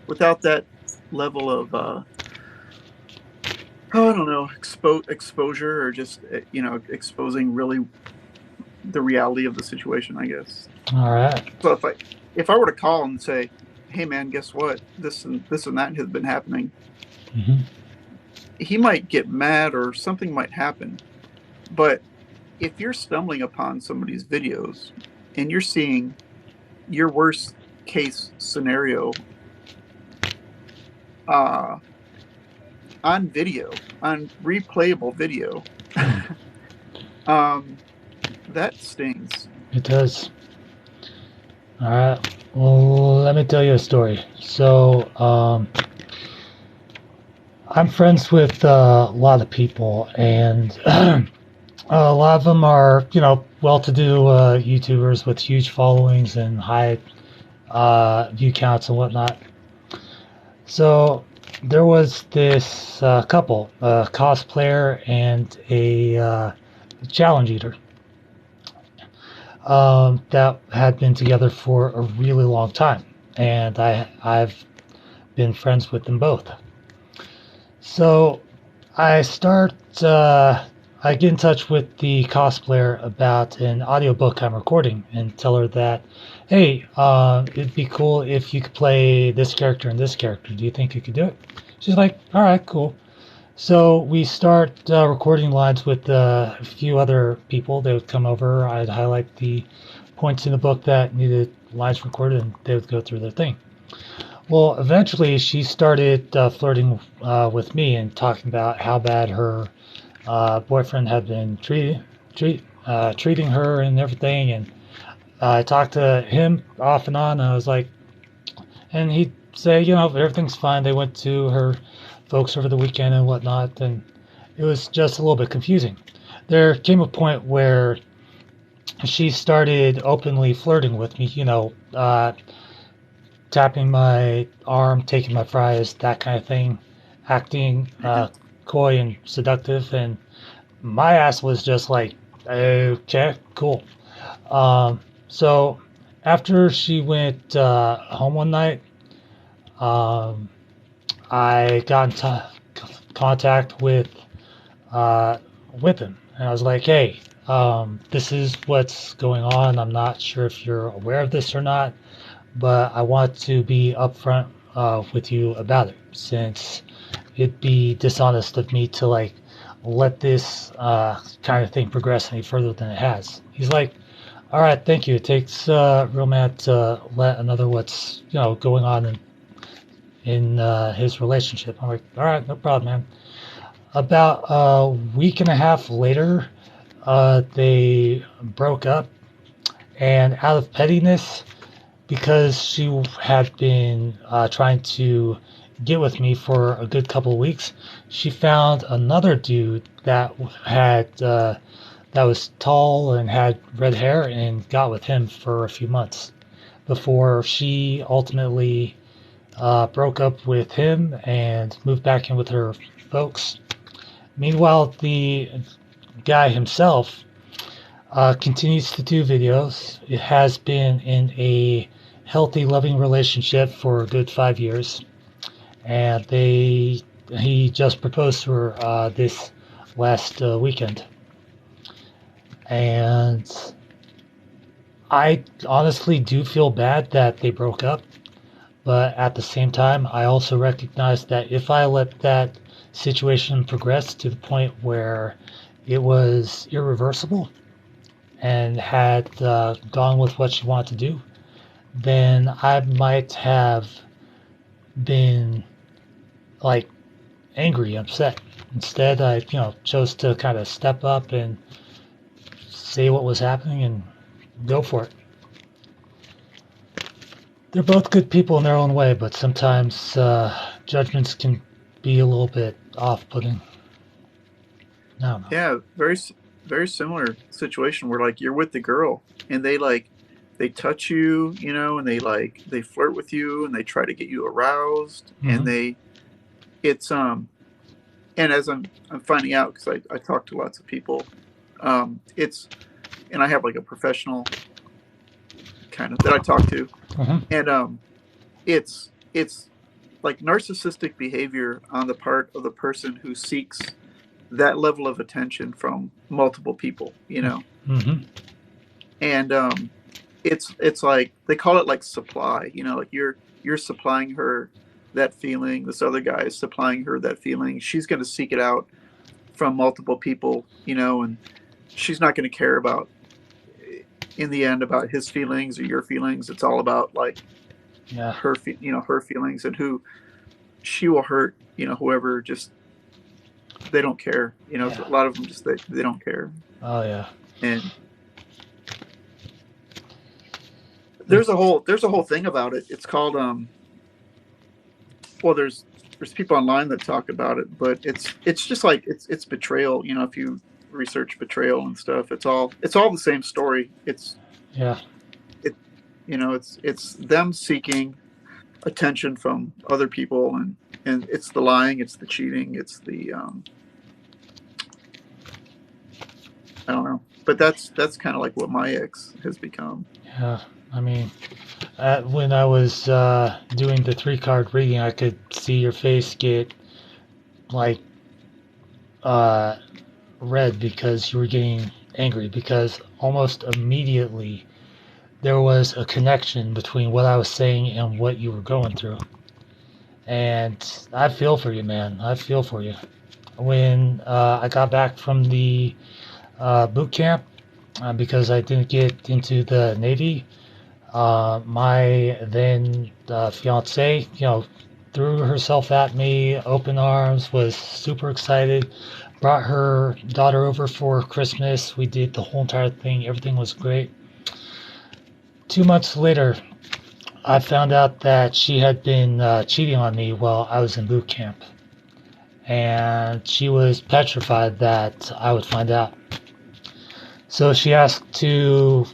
without that level of I don't know, exposure, or just exposing really the reality of the situation, I guess. All right. So if I were to call and say, "Hey man, guess what? This and that has been happening," he might get mad or something might happen. But if you're stumbling upon somebody's videos and you're seeing your worst case scenario on video, on replayable video, that stings. It does. All right. Well, let me tell you a story. So, I'm friends with a lot of people, and a lot of them are, well-to-do YouTubers with huge followings and high view counts and whatnot. So there was this couple, a cosplayer and a challenge eater, that had been together for a really long time, and I've been friends with them both. So I get in touch with the cosplayer about an audiobook I'm recording and tell her that, hey, it'd be cool if you could play this character and this character. Do you think you could do it? She's like, all right, cool. So we start recording lines with a few other people. They would come over. I'd highlight the points in the book that needed lines recorded, and they would go through their thing. Well, eventually she started flirting with me and talking about how bad her boyfriend had been treating her and everything. And I talked to him off and on. And I was like, and he'd say, everything's fine. They went to her folks over the weekend and whatnot, and it was just a little bit confusing. There came a point where she started openly flirting with me, tapping my arm, taking my fries, that kind of thing, acting coy and seductive, and my ass was just like, okay, cool. So after she went home one night, I got in contact with him, and I was like, hey, this is what's going on. I'm not sure if you're aware of this or not, but I want to be upfront with you about it, since it'd be dishonest of me to let this kind of thing progress any further than it has. He's like, all right, thank you. It takes real man to let another what's going on in his relationship. I'm like, all right, no problem, man. About a week and a half later, they broke up, and out of pettiness, because she had been trying to get with me for a good couple of weeks, she found another dude that had that was tall and had red hair and got with him for a few months before she ultimately broke up with him and moved back in with her folks. Meanwhile, the guy himself continues to do videos. It has been in a healthy, loving relationship for a good 5 years, and he just proposed to her this last weekend. And I honestly do feel bad that they broke up, but at the same time, I also recognize that if I let that situation progress to the point where it was irreversible and had gone with what she wanted to do, then I might have been like angry, upset. Instead, I chose to kind of step up and say what was happening and go for it. They're both good people in their own way, but sometimes judgments can be a little bit off-putting. I don't know. Yeah, very similar situation where like you're with the girl and they touch you, and they flirt with you and they try to get you aroused, and it's and as I'm finding out, because I talk to lots of people, and I have like a professional kind of that I talk to, and it's like narcissistic behavior on the part of the person who seeks that level of attention from multiple people, and it's like they call it like supply, like you're supplying her that feeling, this other guy is supplying her that feeling, she's going to seek it out from multiple people, and she's not going to care about in the end about his feelings or your feelings. It's all about like her feelings and who she will hurt, whoever, just they don't care, a lot of them just they don't care. Oh yeah. And there's a whole thing about it. It's called well, there's people online that talk about it, but it's just like it's betrayal. If you research betrayal and stuff, it's all the same story. It's them seeking attention from other people, and it's the lying, it's the cheating, it's the I don't know, but that's kind of like what my ex has become. Yeah, I mean, when I was doing the 3-card reading, I could see your face get like red because you were getting angry, because almost immediately there was a connection between what I was saying and what you were going through. And I feel for you, man. I feel for you. When I got back from the boot camp, because I didn't get into the Navy, my then fiance, threw herself at me, open arms, was super excited, brought her daughter over for Christmas. We did the whole entire thing. Everything was great. 2 months later, I found out that she had been cheating on me while I was in boot camp. And she was petrified that I would find out. So she asked to,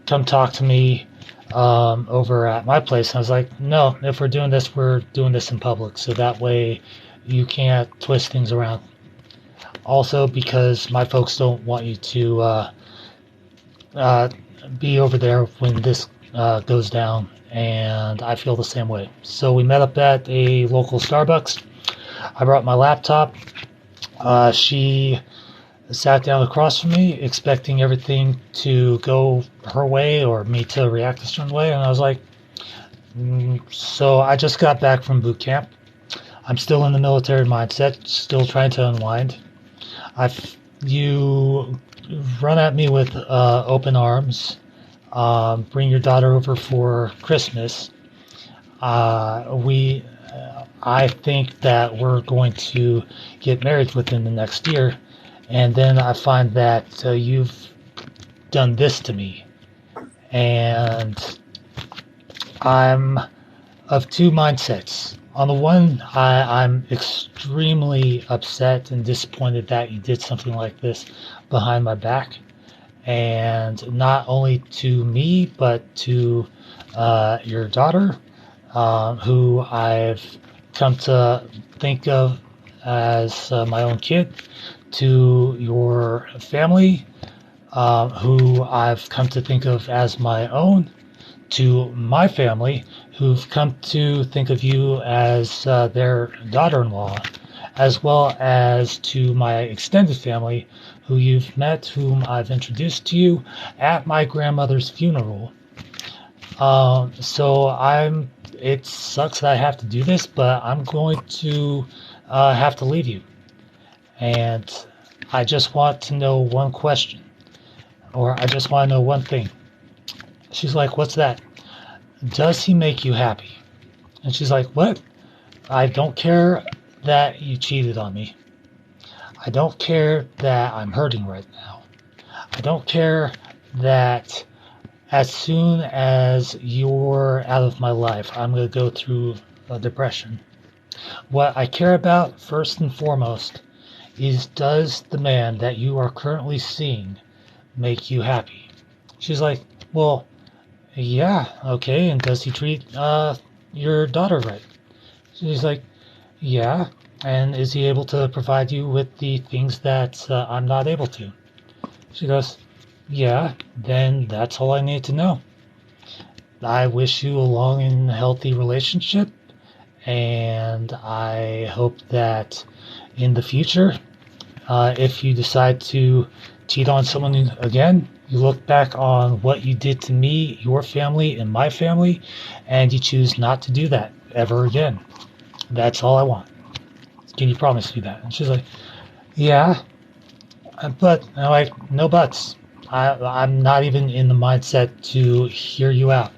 come talk to me over at my place. And I was like, no, if we're doing this in public. So that way you can't twist things around. Also, because my folks don't want you to be over there when this goes down. And I feel the same way. So we met up at a local Starbucks. I brought my laptop. She sat down across from me, expecting everything to go her way or me to react a certain way. And I was like, so I just got back from boot camp. I'm still in the military mindset, still trying to unwind. You run at me with open arms. Bring your daughter over for Christmas. I think that we're going to get married within the next year. And then I find that you've done this to me. And I'm of two mindsets. On the one, I'm extremely upset and disappointed that you did something like this behind my back. And not only to me, but to your daughter, who I've come to think of as my own kid, to your family, who I've come to think of as my own, to my family, who've come to think of you as their daughter-in-law, as well as to my extended family, who you've met, whom I've introduced to you at my grandmother's funeral. It sucks that I have to do this, but I'm going to have to leave you. And I just want to know one question, or I just want to know one thing. She's like, what's that? Does he make you happy? And she's like, what? I don't care that you cheated on me. I don't care that I'm hurting right now. I don't care that as soon as you're out of my life, I'm going to go through a depression. What I care about first and foremost is, does the man that you are currently seeing make you happy? She's like, well, yeah, okay, and does he treat your daughter right? She's like, yeah, and is he able to provide you with the things that I'm not able to? She goes, yeah, then that's all I need to know. I wish you a long and healthy relationship, and I hope that in the future, if you decide to cheat on someone again, you look back on what you did to me, your family, and my family, and you choose not to do that ever again. That's all I want. Can you promise me that? And she's like, yeah, but I'm like, no buts. I'm not even in the mindset to hear you out.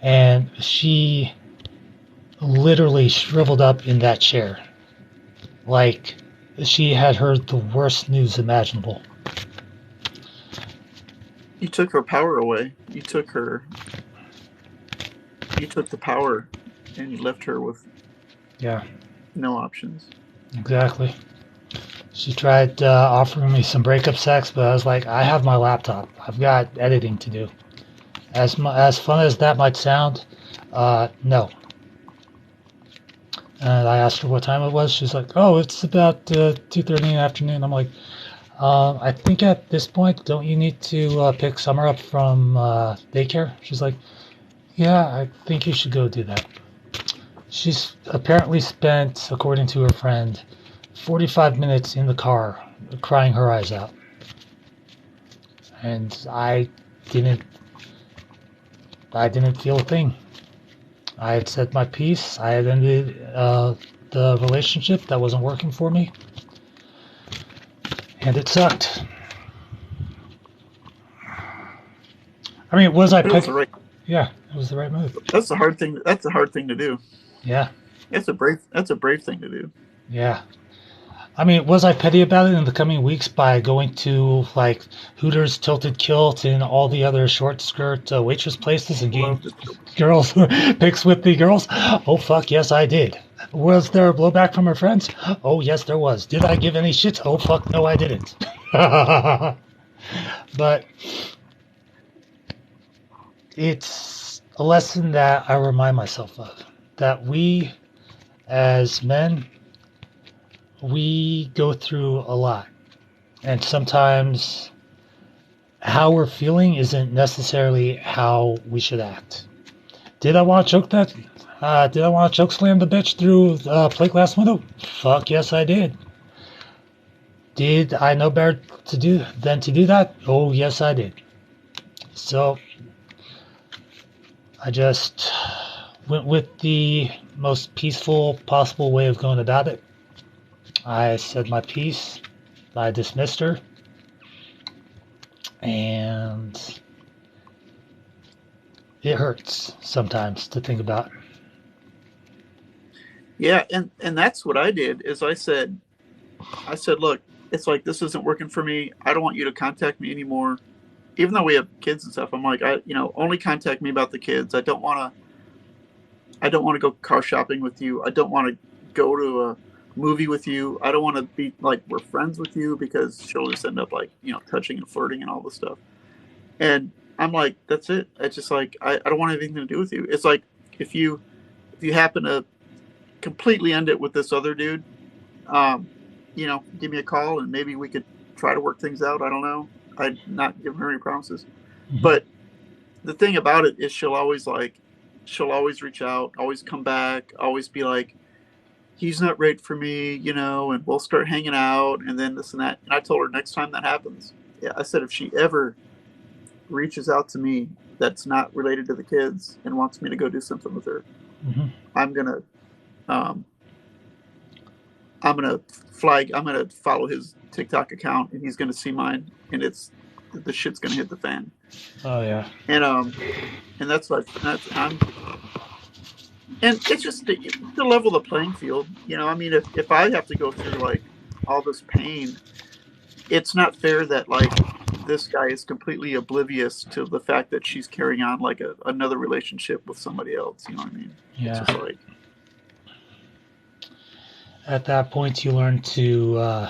And she literally shriveled up in that chair, like she had heard the worst news imaginable. You took her power away. You took the power, and you left her with no options. Exactly. She tried offering me some breakup sex, but I was like, I have my laptop. I've got editing to do. As fun as that might sound, no. And I asked her what time it was. She's like, oh, it's about 2:30 in the afternoon. I'm like, I think at this point, don't you need to pick Summer up from daycare? She's like, yeah, I think you should go do that. She's apparently spent, according to her friend, 45 minutes in the car crying her eyes out. And I didn't feel a thing. I had said my piece. I had ended the relationship that wasn't working for me. And it sucked. I mean, was I petty? Yeah, it was the right move. That's the hard thing. That's a hard thing to do. Yeah. That's a brave thing to do. Yeah. I mean, was I petty about it in the coming weeks by going to like Hooters, Tilted Kilt, and all the other short skirt waitress places and getting girls pics with the girls? Oh fuck, yes I did. Was there a blowback from her friends? Oh yes, there was. Did I give any shits? Oh fuck, no, I didn't. But it's a lesson that I remind myself of, that we as men, we go through a lot, and sometimes how we're feeling isn't necessarily how we should act. Did I want to choke that? Did I want to choke slam the bitch through the plate glass window? Fuck yes, I did. Did I know better than to do that? Oh yes, I did. So I just went with the most peaceful possible way of going about it. I said my piece. I dismissed her. And it hurts sometimes to think about. Yeah, and that's what I did. Is I said, look, it's like, this isn't working for me. I don't want you to contact me anymore. Even though we have kids and stuff, I'm like, only contact me about the kids. I don't want I don't want to go car shopping with you. I don't want to go to a movie with you. I don't want to be like we're friends with you, because she'll just end up like, touching and flirting and all this stuff. And I'm like, that's it. It's just like I don't want anything to do with you. It's like if you happen to completely end it with this other dude, give me a call and maybe we could try to work things out. I don't know. I'd not give her any promises. Mhm. But the thing about it is she'll always reach out, always come back, always be like, he's not right for me, and we'll start hanging out and then this and that. And I told her next time that happens, I said, if she ever reaches out to me that's not related to the kids and wants me to go do something with her, Mhm. I'm gonna follow his TikTok account and he's gonna see mine, and the shit's gonna hit the fan. Oh yeah. And that's and it's just to level the playing field. I mean, if I have to go through like all this pain, it's not fair that like this guy is completely oblivious to the fact that she's carrying on like another relationship with somebody else. You know what I mean? Yeah. It's just like, at that point, you learn to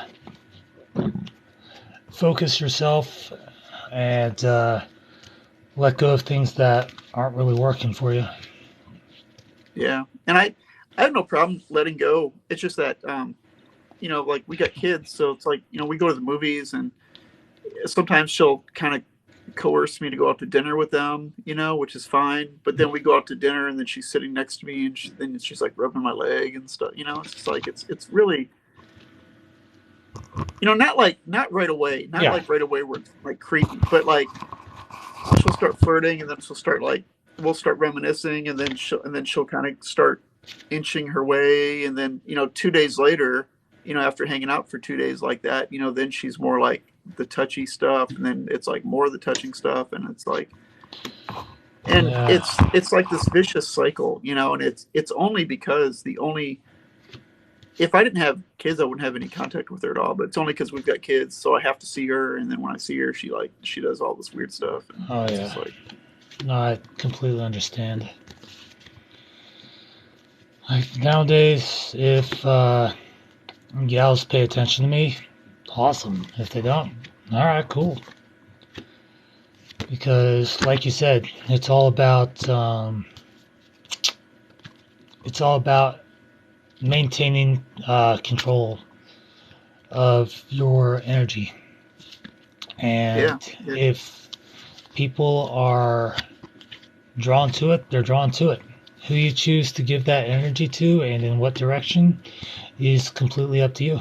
focus yourself and let go of things that aren't really working for you. yeah. And I have no problem letting go. It's just that, like we got kids, so it's like, we go to the movies and sometimes she'll kind of coerce me to go out to dinner with them, which is fine. But then we go out to dinner and then she's sitting next to me and then she's like rubbing my leg and stuff. It's just like, it's really, not right away, like right away where it's like creepy, but like she'll start flirting and then she'll start like, we'll start reminiscing and then she'll kind of start inching her way. And then, 2 days later, after hanging out for 2 days like that, then she's more like the touchy stuff. And then it's like more of the touching stuff. And it's like, and it's like this vicious cycle, and it's only because if I didn't have kids, I wouldn't have any contact with her at all. But it's only because we've got kids, so I have to see her. And then when I see her, she does all this weird stuff. And oh yeah. Just like, no, I completely understand. Like nowadays, if gals pay attention to me, awesome. If they don't, all right, cool. Because, like you said, it's all about maintaining control of your energy. And if people are drawn to it, they're drawn to it. Who you choose to give that energy to and in what direction is completely up to you.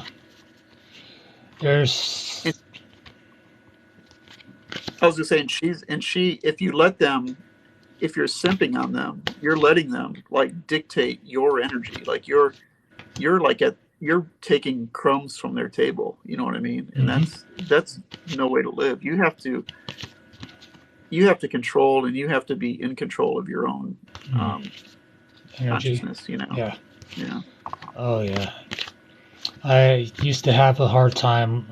I was just saying, if you let them, if you're simping on them, you're letting them like dictate your energy. Like you're taking crumbs from their table. You know what I mean? And that's no way to live. You have to control, and you have to be in control of your own energy. Consciousness. Yeah. Yeah. Oh yeah. I used to have a hard time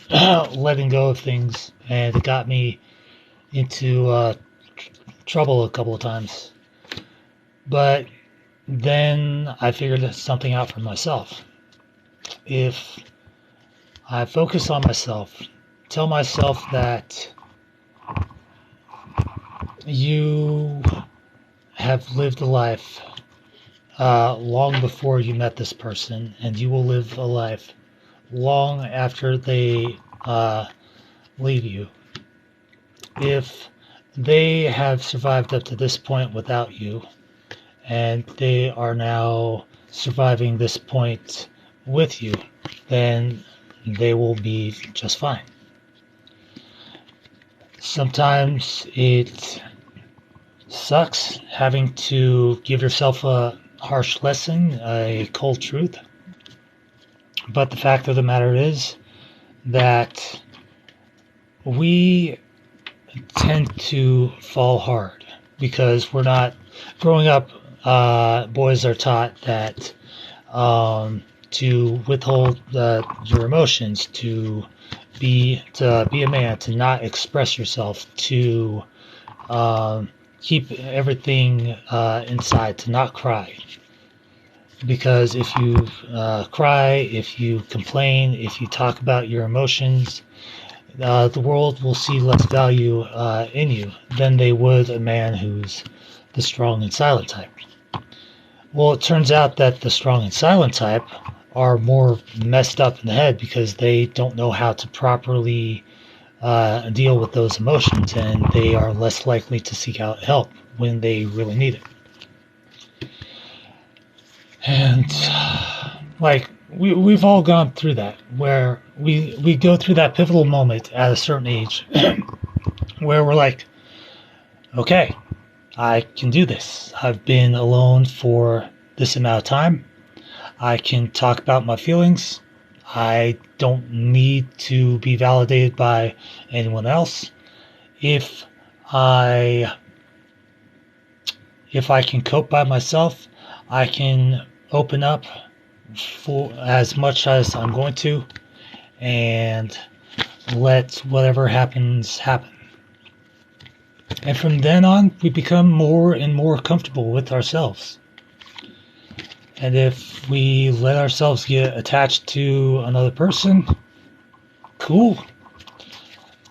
letting go of things, and it got me into trouble a couple of times. But then I figured something out for myself. If I focus on myself, tell myself that you have lived a life long before you met this person, and you will live a life long after they leave you. If they have survived up to this point without you, and they are now surviving this point with you, then they will be just fine. Sometimes it sucks having to give yourself a harsh lesson, a cold truth. But the fact of the matter is that we tend to fall hard because we're not growing up. Boys are taught that to withhold your emotions, to be a man, to not express yourself, to keep everything inside, to not cry. Because if you cry, if you complain, if you talk about your emotions, the world will see less value in you than they would a man who's the strong and silent type. Well, it turns out that the strong and silent type are more messed up in the head because they don't know how to properly deal with those emotions, and they are less likely to seek out help when they really need it. And like we've all gone through that, where we go through that pivotal moment at a certain age where we're like, okay, I can do this. I've been alone for this amount of time. I can talk about my feelings. I don't need to be validated by anyone else. If I can cope by myself, I can open up for as much as I'm going to, and let whatever happens happen. And from then on, we become more and more comfortable with ourselves. And if we let ourselves get attached to another person, cool.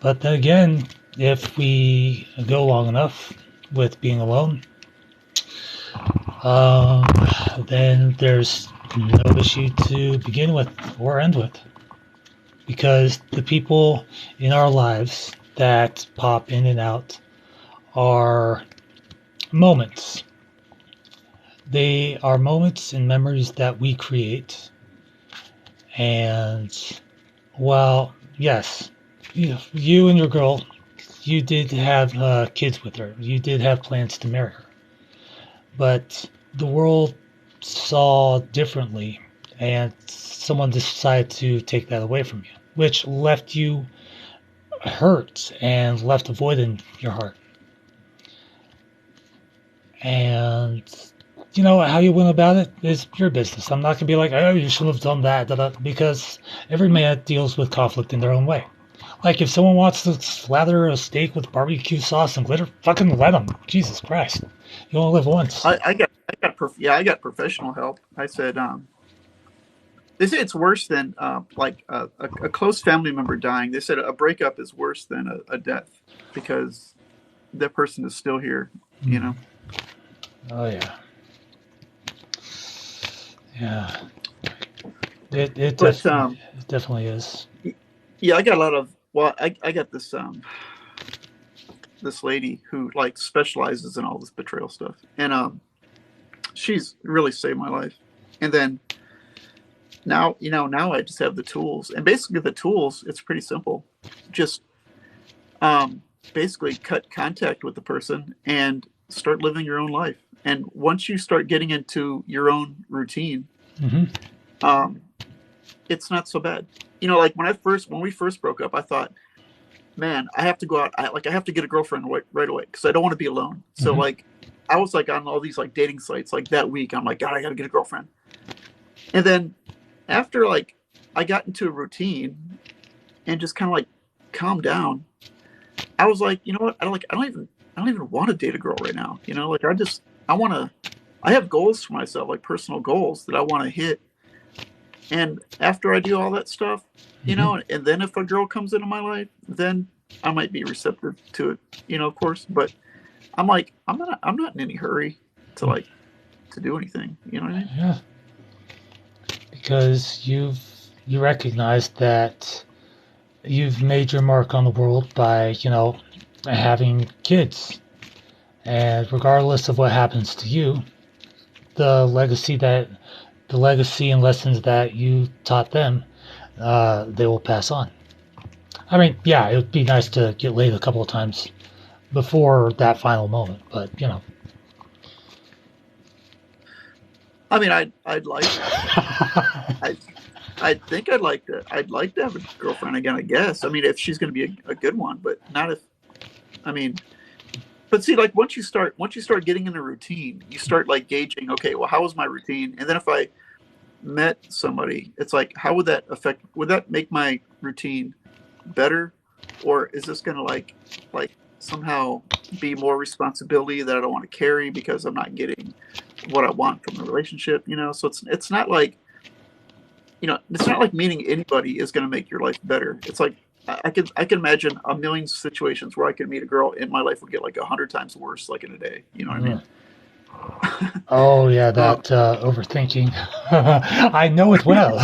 But then again, if we go long enough with being alone, then there's no issue to begin with or end with. Because the people in our lives that pop in and out are moments. They are moments and memories that we create. And, well, yes, you and your girl, you did have kids with her. You did have plans to marry her. But the world saw differently, and someone decided to take that away from you, which left you hurt and left a void in your heart. And you know how you went about it is your business. I'm not gonna be like, oh, you should have done that, because every man deals with conflict in their own way. Like if someone wants to slather a steak with barbecue sauce and glitter, fucking let them. Jesus Christ, you only live once. I got professional help. I said, they say it's worse than like a close family member dying. They said a breakup is worse than a death because that person is still here. You know. Oh yeah. Yeah. It definitely is. Yeah, I got a lot of. Well, I got this this lady who like specializes in all this betrayal stuff, and she's really saved my life. And then now I just have the tools, and basically the tools, it's pretty simple. Just basically cut contact with the person and start living your own life. And once you start getting into your own routine, it's not so bad. You know, like when we first broke up, I thought, man, I have to go out. I have to get a girlfriend right away because I don't want to be alone. So like, I was like on all these like dating sites like that week. I'm like, God, I got to get a girlfriend. And then after like I got into a routine and just kind of like calmed down, I was like, you know what? I don't even want to date a girl right now. You know, like I have goals for myself, like personal goals that I want to hit. And after I do all that stuff, you know, and then if a girl comes into my life, then I might be receptive to it, you know, of course. But I'm like, I'm not in any hurry to do anything. You know what I mean? Yeah. Because you recognize that you've made your mark on the world by, having kids. And regardless of what happens to you, the legacy and lessons that you taught them, they will pass on. I mean, yeah, it would be nice to get laid a couple of times before that final moment, but I mean, I'd like, I think I'd like to have a girlfriend again, I guess. I mean, if she's going to be a good one, but not if, I mean, but see, like once you start getting in a routine, you start like gauging, okay, well, how was my routine? And then if I met somebody, it's like, how would that make my routine better? Or is this going to like somehow be more responsibility that I don't want to carry because I'm not getting what I want from the relationship, so it's not like, it's not like meeting anybody is going to make your life better. It's like I can imagine a million situations where I could meet a girl and my life would get like 100 times worse, like in a day. You know what I mean? Oh yeah, that overthinking. I know it well.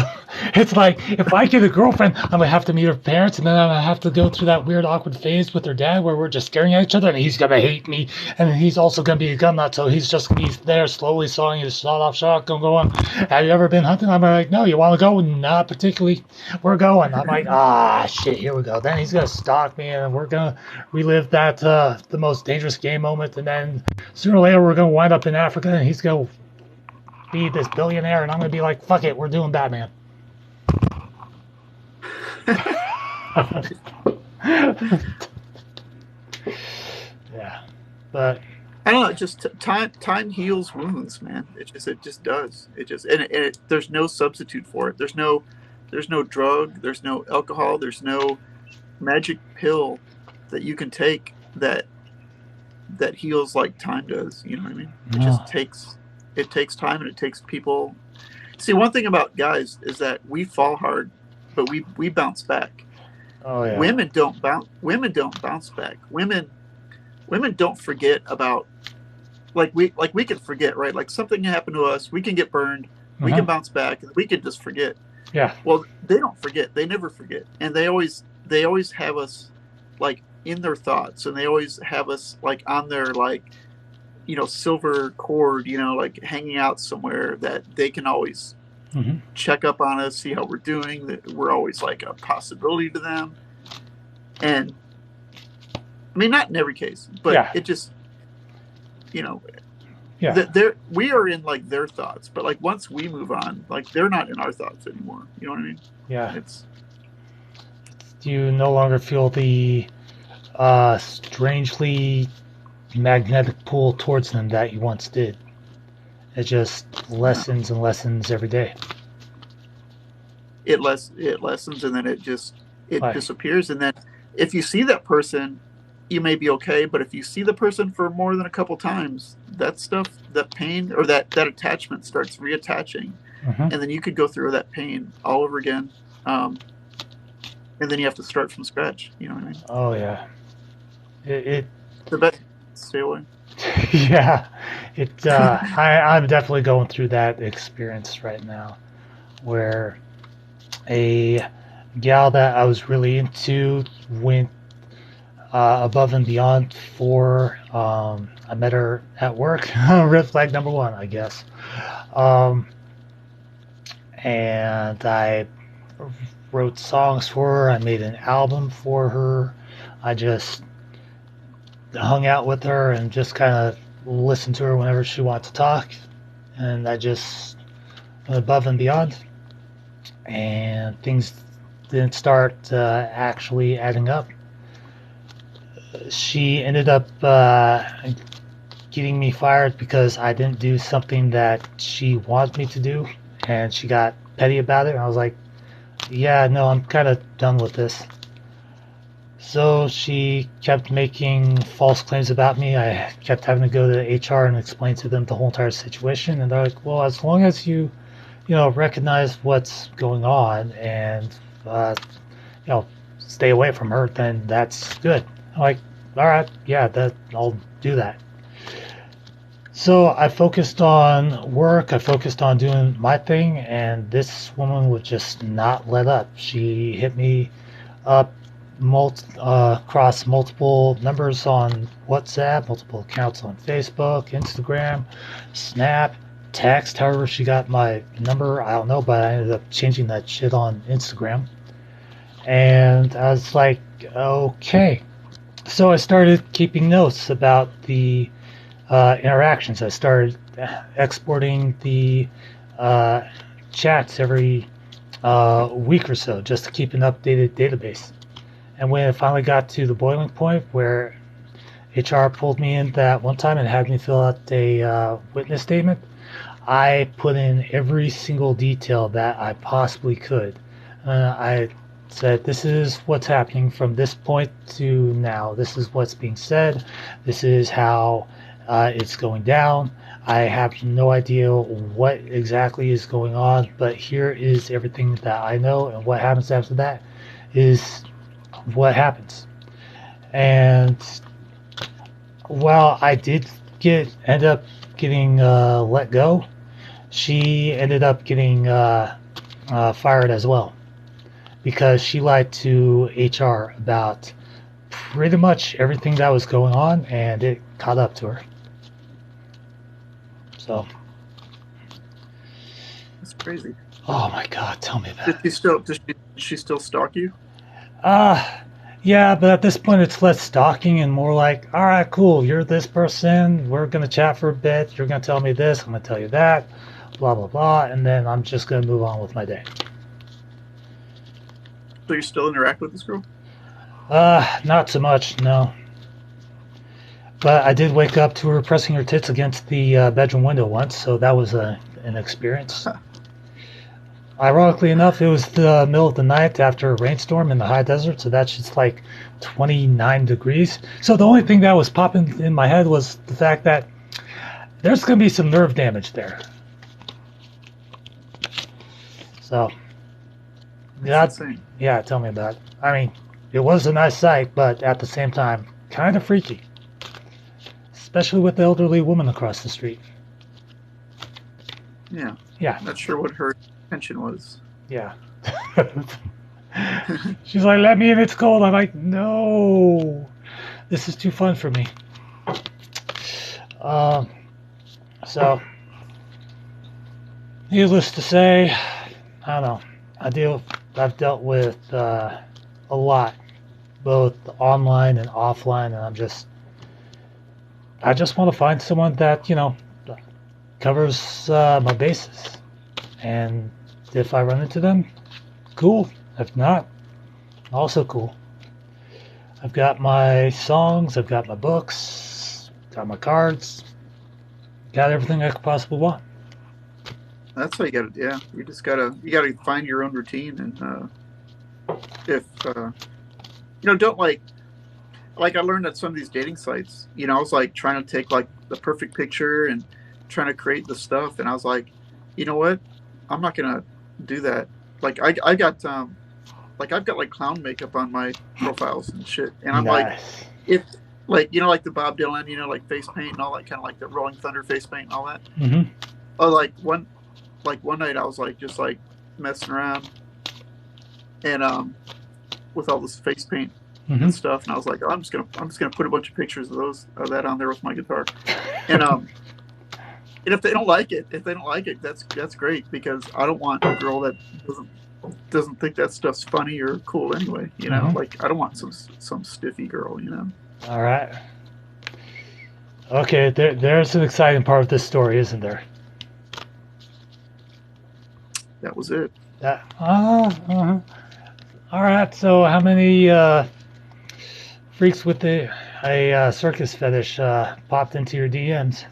It's like if I get a girlfriend, I'm gonna have to meet her parents, and then I'm gonna have to go through that weird, awkward phase with her dad, where we're just staring at each other, and he's gonna hate me, and then he's also gonna be a gun nut, so he's just gonna be there slowly sawing his sawed-off shotgun, going, "Have you ever been hunting?" I'm like, "No, you want to go?" Not particularly. We're going. I'm like, "Ah, shit, here we go." Then he's gonna stalk me, and we're gonna relive that the most dangerous game moment, and then sooner or later we're gonna wind up in Africa, and he's gonna be this billionaire, and I'm gonna be like, "Fuck it, we're doing Batman." Yeah, but I don't know. Just time heals wounds, man. It just does. And there's no substitute for it. There's no drug. There's no alcohol. There's no magic pill that you can take that heals like time does. You know what I mean? It just takes time, and it takes people. See, one thing about guys is that we fall hard, but we bounce back. oh yeah, Women don't bounce. Women don't bounce back. Women don't forget about, like we can forget, right? Like something happened to us, we can get burned, we can bounce back, and we can just forget. yeah. Well, they don't forget. They never forget, and they always have us like in their thoughts, and they always have us like on their like silver cord, like hanging out somewhere that they can always check up on us, see how we're doing. That we're always like a possibility to them, and I mean, not in every case, but it just, we are in like their thoughts, but like once we move on, like they're not in our thoughts anymore. You know what I mean? Yeah. You no longer feel the strangely magnetic pull towards them that you once did. It just lessens and lessens every day. It lessens, and then it disappears. And then if you see that person, you may be okay, but if you see the person for more than a couple times, that stuff, that pain or that attachment starts reattaching, and then you could go through that pain all over again, and then you have to start from scratch. You know what I mean? Oh yeah. It the best. Stay away. Yeah, I'm definitely going through that experience right now, where a gal that I was really into went above and beyond for. I met her at work. Red flag number one, I guess. And I wrote songs for her. I made an album for her. I just hung out with her and just kind of listened to her whenever she wanted to talk. And I just went above and beyond. And things didn't start actually adding up. She ended up getting me fired because I didn't do something that she wanted me to do. And she got petty about it. And I was like, yeah, no, I'm kind of done with this. So she kept making false claims about me. I kept having to go to HR and explain to them the whole entire situation. And they're like, well, as long as you recognize what's going on and, stay away from her, then that's good. I'm like, all right, yeah, I'll do that. So I focused on work. I focused on doing my thing, and this woman would just not let up. She hit me up across multiple numbers on WhatsApp, multiple accounts on Facebook, Instagram, Snap, text. However she got my number, I don't know, but I ended up changing that shit on Instagram. And I was like, okay. So I started keeping notes about the interactions. I started exporting the chats every week or so just to keep an updated database. And when it finally got to the boiling point where HR pulled me in that one time and had me fill out a witness statement, I put in every single detail that I possibly could. I said, this is what's happening from this point to now. This is what's being said. This is how it's going down. I have no idea what exactly is going on, but here is everything that I know, and what happens after that is what happens. And while I did end up getting let go, she ended up getting fired as well, because she lied to HR about pretty much everything that was going on, and it caught up to her. So, That's crazy. oh my God, tell me about it. Does she still stalk you? Yeah, but at this point it's less stalking and more like, all right, cool, you're this person, we're going to chat for a bit, you're going to tell me this, I'm going to tell you that, blah, blah, blah, and then I'm just going to move on with my day. So you still interact with this girl? Not so much, no. But I did wake up to her pressing her tits against the bedroom window once, so that was an experience. Ironically enough, it was the middle of the night after a rainstorm in the high desert, so that's just like 29 degrees. So the only thing that was popping in my head was the fact that there's going to be some nerve damage there. So, yeah, tell me about it. I mean, it was a nice sight, but at the same time, kind of freaky. Especially with the elderly woman across the street. Yeah. Yeah. Not sure what her intention was. Yeah. She's like, let me in, it's cold. I'm like, no. This is too fun for me. So, needless to say, I don't know. I've dealt with a lot, both online and offline, and I just want to find someone that, covers my bases. And if I run into them, cool. If not, also cool. I've got my songs, I've got my books, got my cards, got everything I could possibly want. That's what you gotta, yeah. You gotta find your own routine, and don't like I learned at some of these dating sites, I was like trying to take like the perfect picture and trying to create the stuff, and I was like, you know what? I'm not gonna do that. Like I got I've got like clown makeup on my profiles and shit, and I'm Nice. like, if like like the Bob Dylan, like face paint and all that, kind of like the Rolling Thunder face paint and all that. Mm-hmm. Oh, like one night I was like just like messing around, and with all this face paint and stuff, and I was like, I'm just gonna put a bunch of pictures of that on there with my guitar, and if they don't like it, that's great, because I don't want a girl that doesn't think that stuff's funny or cool anyway. Like I don't want some stiffy girl. All right. Okay, there's an exciting part of this story, isn't there? That was it. All right. So, how many freaks with a circus fetish popped into your DMs?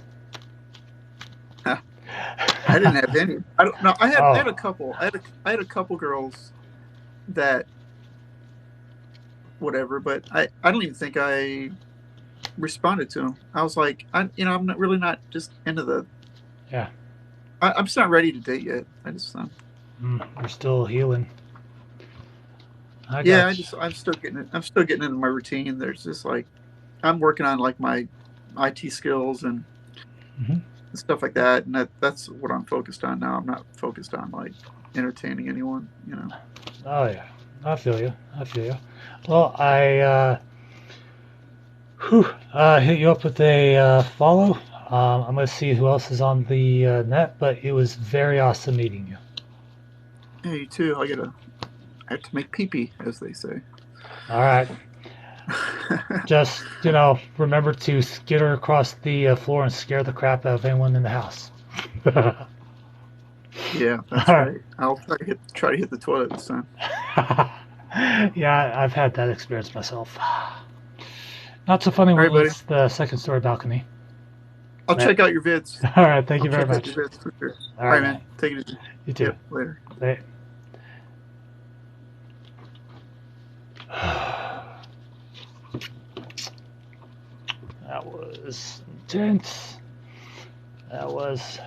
I didn't have any. I don't know. I had a couple. I had a couple girls that whatever, but I don't even think I responded to them. I was like, I'm not really not just into the. Yeah. I'm just not ready to date yet. I just. You're still healing. I'm still getting into my routine. There's just like, I'm working on like my IT skills and stuff like that, and that's what I'm focused on now. I'm not focused on like entertaining anyone. Oh yeah, I feel you. Well, I hit you up with a follow. I'm gonna see who else is on the net, but it was very awesome meeting you. Yeah, you too. I have to make pee-pee, as they say. All right. Just, remember to skitter across the floor and scare the crap out of anyone in the house. Yeah, that's right. I'll try to hit the toilet this time. Yeah, I've had that experience myself. Not so funny when it was the second story balcony. I'll check out your vids. All right, thank you very much. Your vids for sure. All right, man. Take it easy. You too. Yep, later. Bye. That was intense. That was.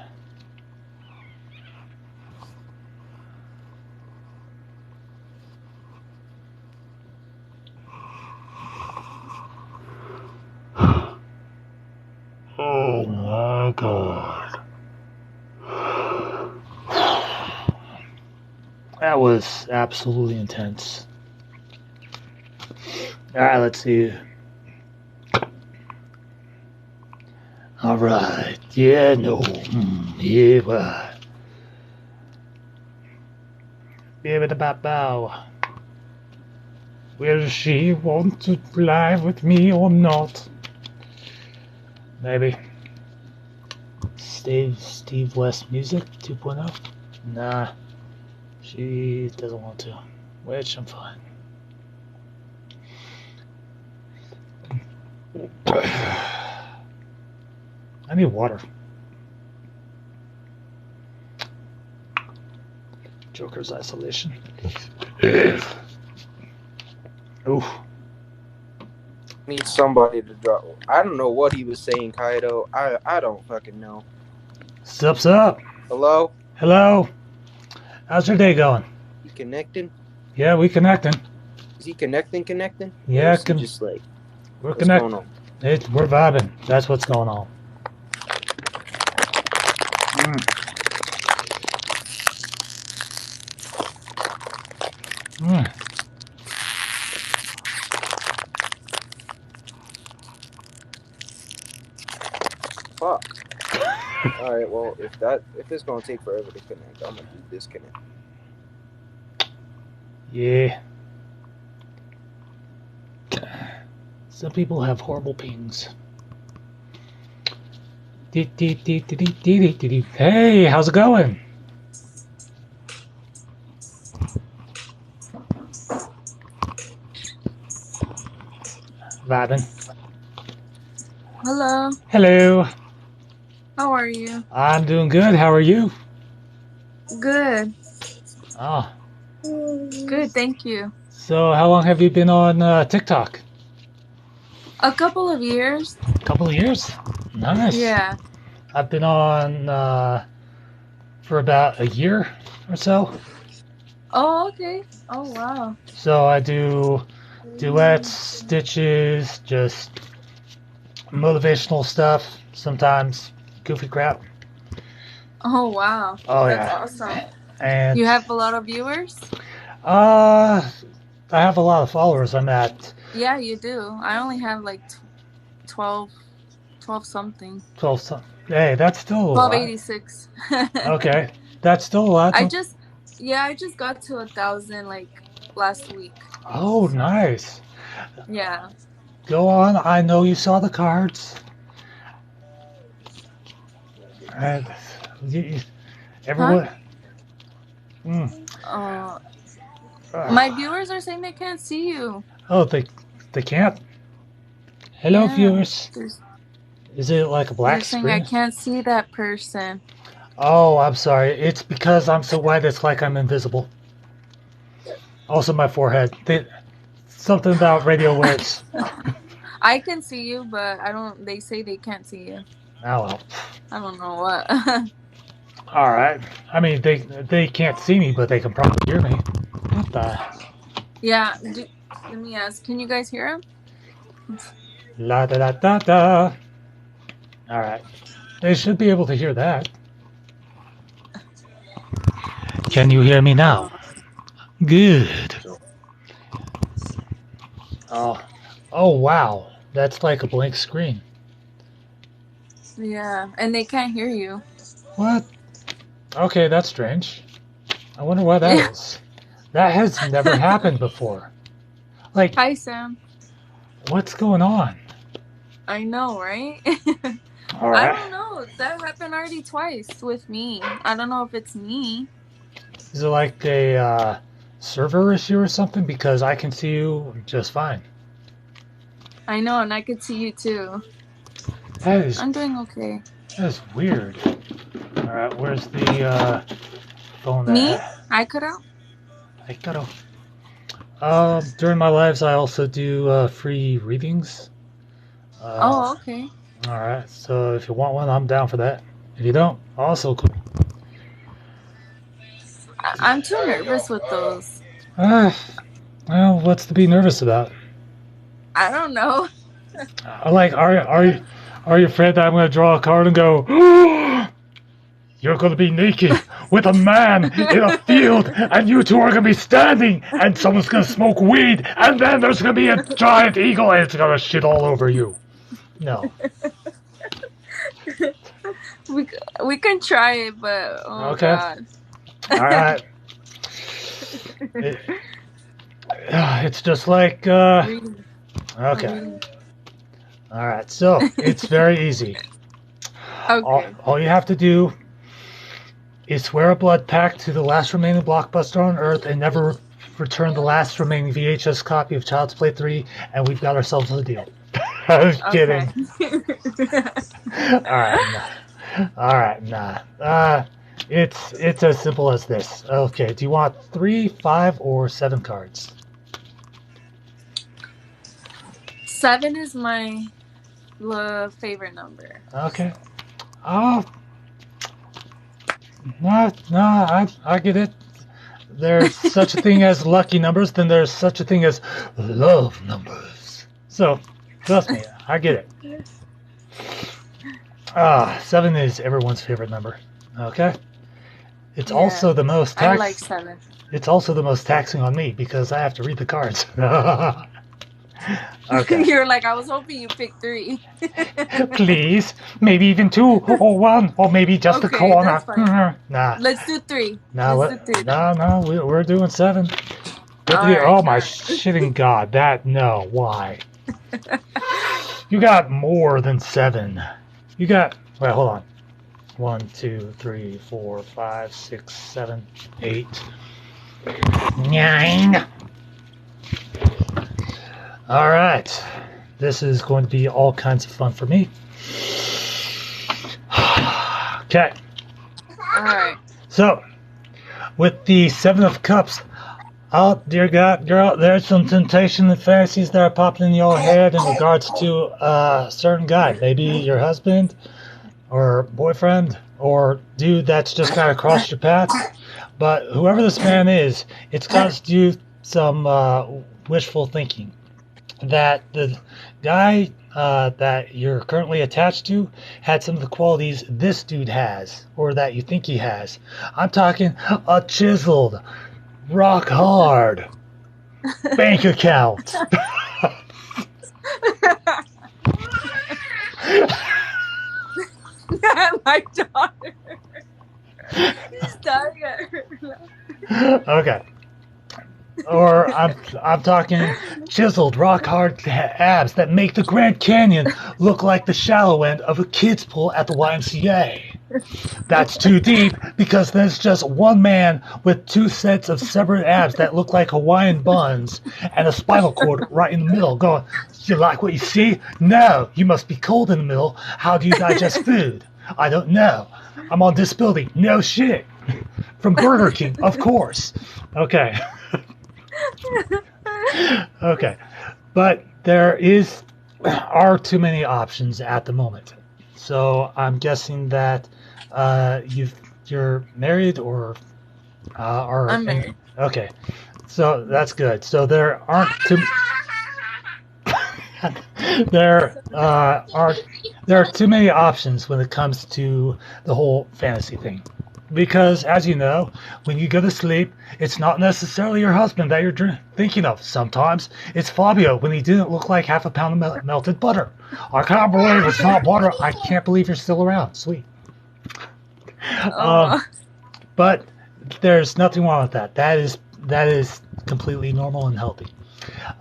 Oh my God. That was absolutely intense. Alright, let's see. Alright, yeah, no. Yeah, well. Bow. Will she want to fly with me or not? Maybe. Steve West Music 2.0? Nah, she doesn't want to. Which I'm fine. I need water. Joker's isolation. Oof. Need somebody to drop. I don't know what he was saying, Kaido. I don't fucking know. Sup? Hello? Hello? How's your day going? You connecting? Yeah, we connecting. Is he connecting? Yeah, or is he just like, we're what's connecting. going on? We're vibing. That's what's going on. Fuck. Alright, well, if it's gonna take forever to connect, I'm gonna do disconnect. Yeah. Some people have horrible pings. Hey, how's it going? Vibing. Hello. Hello. How are you? I'm doing good. How are you? Good. Oh. Good, thank you. So, how long have you been on TikTok? A couple of years. A couple of years? Nice. Yeah. I've been on for about a year or so. Oh, okay. Oh, wow. So I do duets, stitches, just motivational stuff, sometimes goofy crap. Oh, wow. Oh, That's yeah. awesome. And You have a lot of viewers? I have a lot of followers. I'm at Yeah, you do. I only have like 12 something. 12. Hey, that's still a lot. 1286. Okay, that's still a lot. I just got to 1,000 like last week. Oh, nice. Yeah. Go on. I know you saw the cards. And everyone. Huh? My viewers are saying they can't see you. Oh, they can't. Hello, Yeah. viewers. Is it like a black They're saying screen? I can't see that person. Oh, I'm sorry. It's because I'm so white. It's like I'm invisible. Also, my forehead. Something about radio waves. I can see you, but I don't. They say they can't see you. Oh well. I don't know what. All right. I mean, they can't see me, but they can probably hear me. What the? Yeah. Let me ask. Can you guys hear him? La da da da da. All right. They should be able to hear that. Can you hear me now? Good. Oh wow. That's like a blank screen. Yeah, and they can't hear you. What? Okay, that's strange. I wonder why that is. That has never happened before. Like, hi, Sam. What's going on? I know, right? All right. I don't know. That happened already twice with me. I don't know if it's me. Is it like a server issue or something? Because I can see you just fine. I know, and I could see you too. I'm doing okay. That is weird. All right, where's the phone? Me? I cut out. I cut off. During my lives, I also do free readings. Oh, okay. All right. So if you want one, I'm down for that. If you don't, also cool. I'm too nervous with those. Well, what's to be nervous about? I don't know. Like, are you afraid that I'm going to draw a card and go, you're going to be naked with a man in a field, and you two are going to be standing, and someone's going to smoke weed, and then there's going to be a giant eagle, and it's going to shit all over you? No. we can try it, but oh Okay. god. All right. It's just like Reading. okay. All right. So it's very easy. Okay. All you have to do is swear a blood pact to the last remaining blockbuster on Earth and never return the last remaining VHS copy of Child's Play 3, and we've got ourselves a deal. I was kidding. All right, nah. It's as simple as this. Okay, do you want 3, 5, or 7 cards? 7 is my favorite number. Okay. Oh, no, I get it. There's such a thing as lucky numbers, then there's such a thing as love numbers. So, trust me, I get it. 7 is everyone's favorite number. Okay. It's also the most I like 7. It's also the most taxing on me because I have to read the cards. Okay. You're like, I was hoping you picked 3. Please, maybe even 2 or 1 or maybe just a corner. Nah. Let's do 3. No, we're doing 7. Right, oh my shitting god! Why? You got more than 7. You got. Wait, hold on. 1, 2, 3, 4, 5, 6, 7, 8, 9. All right. This is going to be all kinds of fun for me. Okay. All right. So, with the 7 of Cups, oh dear God, girl, there's some temptation and fantasies that are popping in your head in regards to a certain guy. Maybe your husband or boyfriend or dude that's just kind of crossed your path. But whoever this man is, it's caused you some wishful thinking. That the guy that you're currently attached to had some of the qualities this dude has, or that you think he has. I'm talking a chiseled, rock hard bank account. My daughter. She's dying at her. Okay. Or I'm talking chiseled, rock hard abs that make the Grand Canyon look like the shallow end of a kid's pool at the YMCA. That's too deep because there's just one man with 2 sets of separate abs that look like Hawaiian buns and a spinal cord right in the middle going, you like what you see? No, you must be cold in the middle. How do you digest food? I don't know. I'm on disability. No shit. From Burger King, of course. Okay. Okay, but there are too many options at the moment. So I'm guessing that you're married or are. I'm married. Okay, so that's good. So there aren't too. There are too many options when it comes to the whole fantasy thing. Because, as you know, when you go to sleep, it's not necessarily your husband that you're thinking of. Sometimes it's Fabio when he didn't look like half a pound of melted butter. I can't believe it's not butter. I can't believe you're still around. Sweet. But there's nothing wrong with that. That is completely normal and healthy.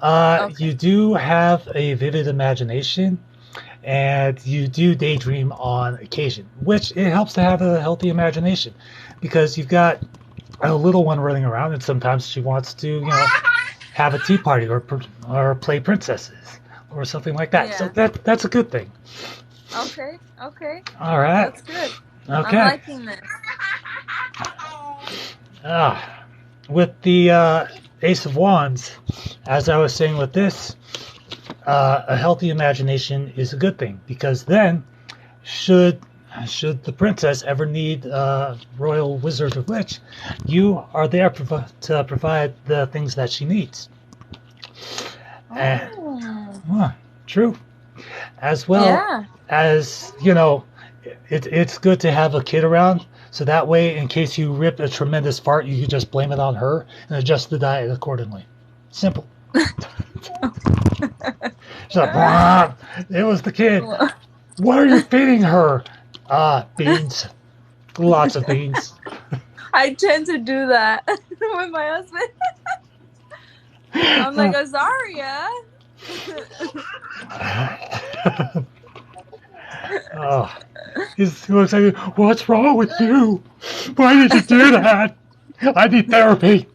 Okay. You do have a vivid imagination. And you do daydream on occasion, which it helps to have a healthy imagination because you've got a little one running around and sometimes she wants to, have a tea party or play princesses or something like that. Yeah. So that's a good thing. Okay. All right. That's good. Okay. I'm liking this. With the Ace of Wands, as I was saying with this, a healthy imagination is a good thing, because then should the princess ever need royal wizard or witch, you are there to provide the things that she needs. True. As well as, it's good to have a kid around, so that way, in case you rip a tremendous fart, you can just blame it on her and adjust the diet accordingly. Simple. She's like, it was the kid. What are you feeding her? Beans. Lots of beans. I tend to do that with my husband. I'm like, Azaria. Oh, he looks like, what's wrong with you? Why did you do that? I need therapy.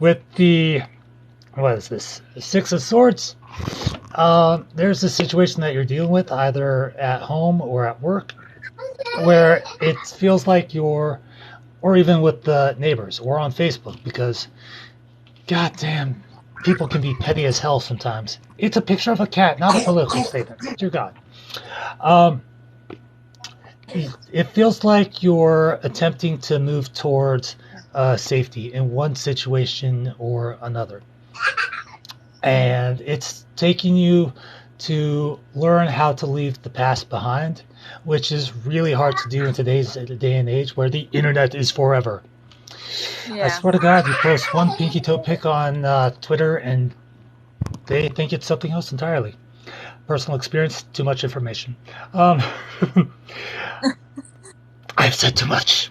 With the, what is this? Six of Swords. There's a situation that you're dealing with, either at home or at work, where it feels like or even with the neighbors or on Facebook, because goddamn, people can be petty as hell sometimes. It's a picture of a cat, not a political statement. Dear God. It feels like you're attempting to move towards safety in one situation or another. And it's taking you to learn how to leave the past behind, which is really hard to do in today's day and age where the internet is forever. Yeah. I swear to God, you post one pinky toe pic on Twitter and they think it's something else entirely. Personal experience, too much information. I've said too much.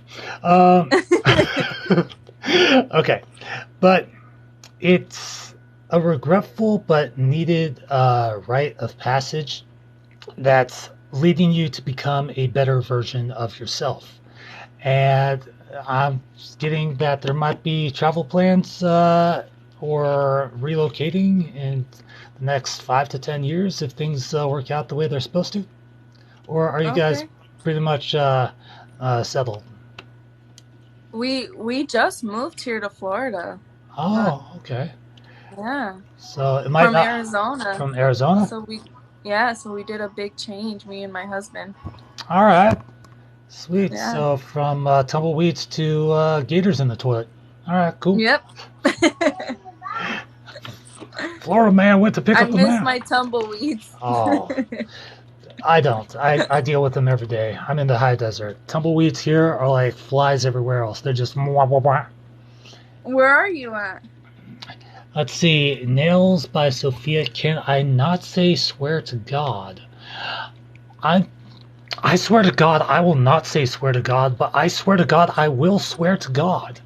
Okay, but it's a regretful but needed rite of passage that's leading you to become a better version of yourself. And I'm getting that there might be travel plans or relocating in the next 5 to 10 years if things work out the way they're supposed to. Or are you guys pretty much settled? We just moved here to Florida. Oh, okay. Yeah. So it might from Arizona. From Arizona. So we did a big change, me and my husband. All right. Sweet. Yeah. So from tumbleweeds to gators in the toilet. All right, cool. Yep. Florida man went to pick up the mail. I miss my tumbleweeds. Oh, I don't. I deal with them every day. I'm in the high desert. Tumbleweeds here are like flies everywhere else. They're just mwah, mwah, mwah. Where are you at? Let's see. Nails by Sophia. Can I not say swear to God? I swear to God, I will not say swear to God, but I swear to God, I will swear to God.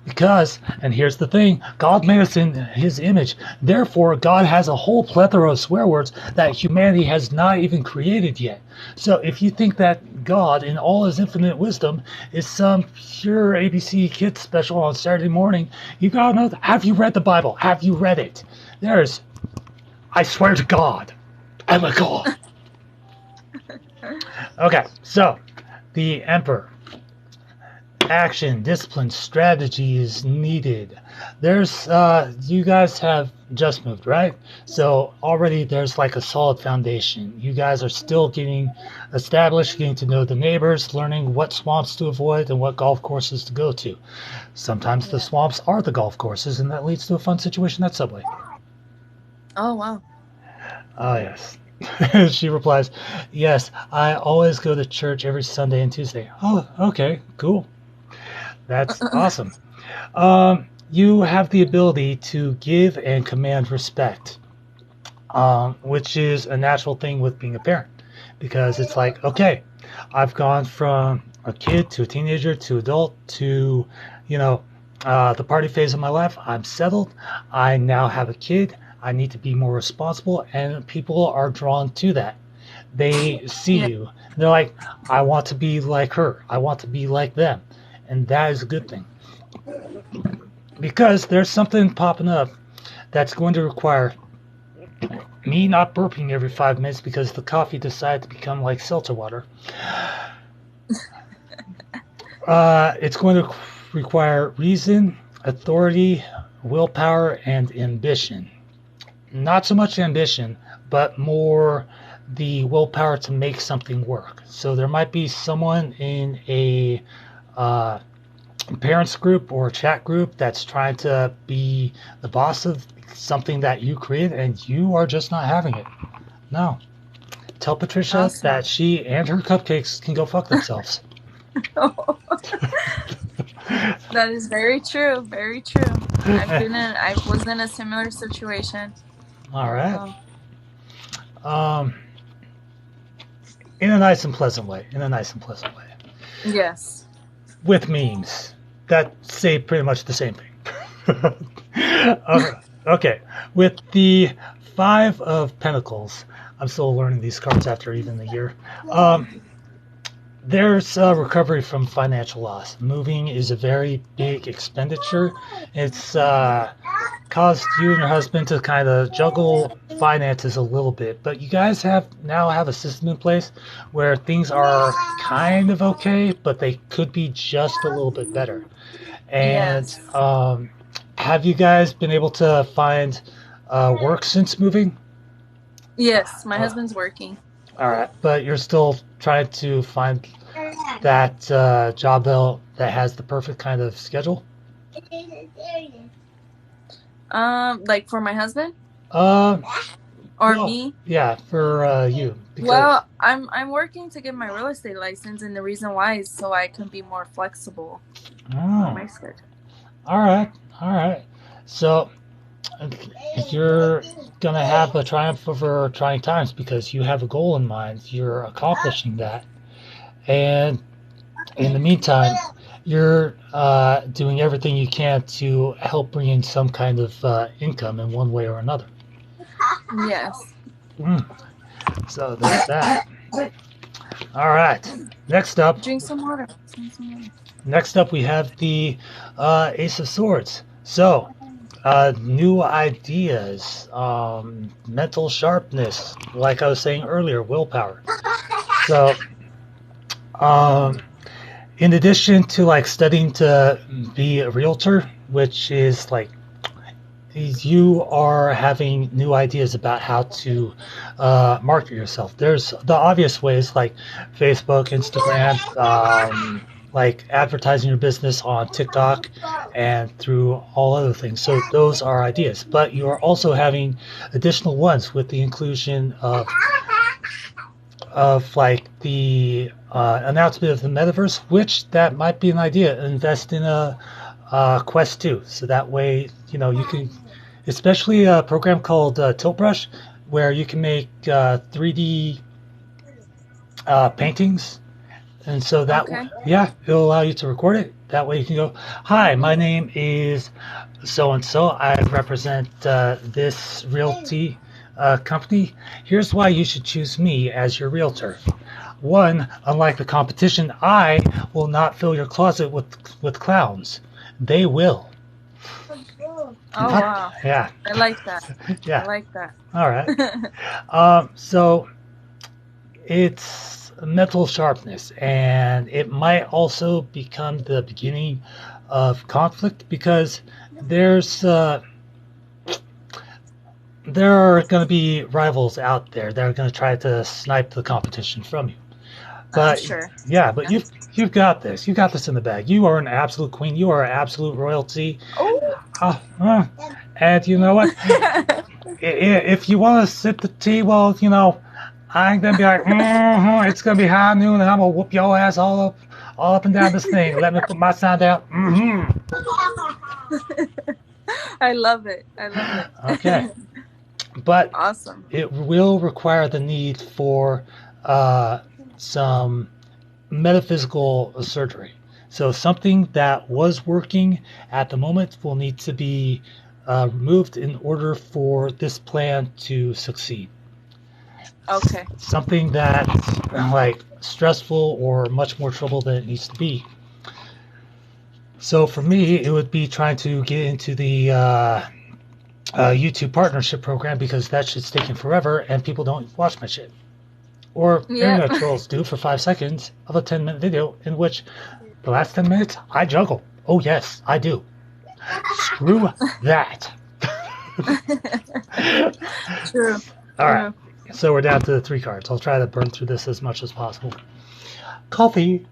Because, and here's the thing, God made us in his image. Therefore, God has a whole plethora of swear words that humanity has not even created yet. So if you think that God, in all his infinite wisdom, is some pure ABC Kids special on Saturday morning, you gotta know, have you read the Bible? Have you read it? There's, I swear to God, I'm a God. Okay, so, the Emperor. Action, discipline, strategy is needed. There's, you guys have just moved, right? So already there's like a solid foundation. You guys are still getting established, getting to know the neighbors, learning what swamps to avoid and what golf courses to go to. Sometimes the swamps are the golf courses, and that leads to a fun situation at Subway. Oh, wow. Oh, yes. She replies, yes, I always go to church every Sunday and Tuesday. Oh, okay, cool. That's awesome. You have the ability to give and command respect, which is a natural thing with being a parent, because it's like, okay, I've gone from a kid to a teenager to adult to, the party phase of my life. I'm settled. I now have a kid. I need to be more responsible, and people are drawn to that. They see you. They're like, I want to be like her. I want to be like them. And that is a good thing. Because there's something popping up that's going to require me not burping every 5 minutes because the coffee decided to become like seltzer water. It's going to require reason, authority, willpower, and ambition. Not so much ambition, but more the willpower to make something work. So there might be someone in a parents group or chat group that's trying to be the boss of something that you created, and you are just not having it. No. Tell Patricia Awesome. that she and her cupcakes can go fuck themselves. That is very true. Very true. I was in a similar situation. All right. In a nice and pleasant way. Yes. With memes that say pretty much the same thing. Okay. With the Five of Pentacles, I'm still learning these cards after even a year. There's recovery from financial loss. Moving is a very big expenditure. It's caused you and your husband to kind of juggle finances a little bit, but you guys now have a system in place where things are kind of okay, but they could be just a little bit better. And yes. Have you guys been able to find work since moving? Yes, my husband's working. All right, but you're still trying to find that job that has the perfect kind of schedule? Like for my husband? Or me? Yeah, for you. Well, I'm working to get my real estate license, and the reason why is so I can be more flexible on my schedule. All right. So you're gonna have a triumph over trying times because you have a goal in mind. You're accomplishing that, and in the meantime, you're doing everything you can to help bring in some kind of income in one way or another. Yes. So there's that. All right. Next up. Drink some water. Next up, we have the Ace of Swords. So, new ideas, mental sharpness, like I was saying earlier, willpower. So, in addition to like studying to be a realtor, which is like you are having new ideas about how to market yourself. There's the obvious ways like Facebook, Instagram, like advertising your business on TikTok and through all other things. So those are ideas, but you are also having additional ones with the inclusion of like the announcement of the metaverse, which that might be an idea. Invest in a Quest 2, so that way you can, especially a program called Tilt Brush, where you can make 3D paintings. And so that, it'll allow you to record it. That way you can go, hi, my name is so-and-so. I represent this realty company. Here's why you should choose me as your realtor. One, unlike the competition, I will not fill your closet with clowns. They will. Oh, wow. Yeah. I like that. Yeah. I like that. All right. So it's mental sharpness, and it might also become the beginning of conflict because there are going to be rivals out there that are going to try to snipe the competition from you. But sure. Yeah, but you've got this. You got this in the bag. You are an absolute queen. You are absolute royalty. Oh. And you know what? If you want to sip the tea, well, I'm gonna be like, it's gonna be high noon, and I'm gonna whoop your ass all up and down this thing. Let me put my sound out. I love it. Okay, but awesome. It will require the need for some metaphysical surgery. So something that was working at the moment will need to be removed in order for this plan to succeed. Okay. Something that's like stressful or much more trouble than it needs to be. So for me, it would be trying to get into the YouTube partnership program because that shit's taking forever and people don't watch my shit. Or internet trolls do for 5 seconds of a 10-minute video in which The last 10 minutes, I juggle. Oh, yes, I do. Screw that. True. All right. So we're down to the 3 cards. I'll try to burn through this as much as possible. Coffee.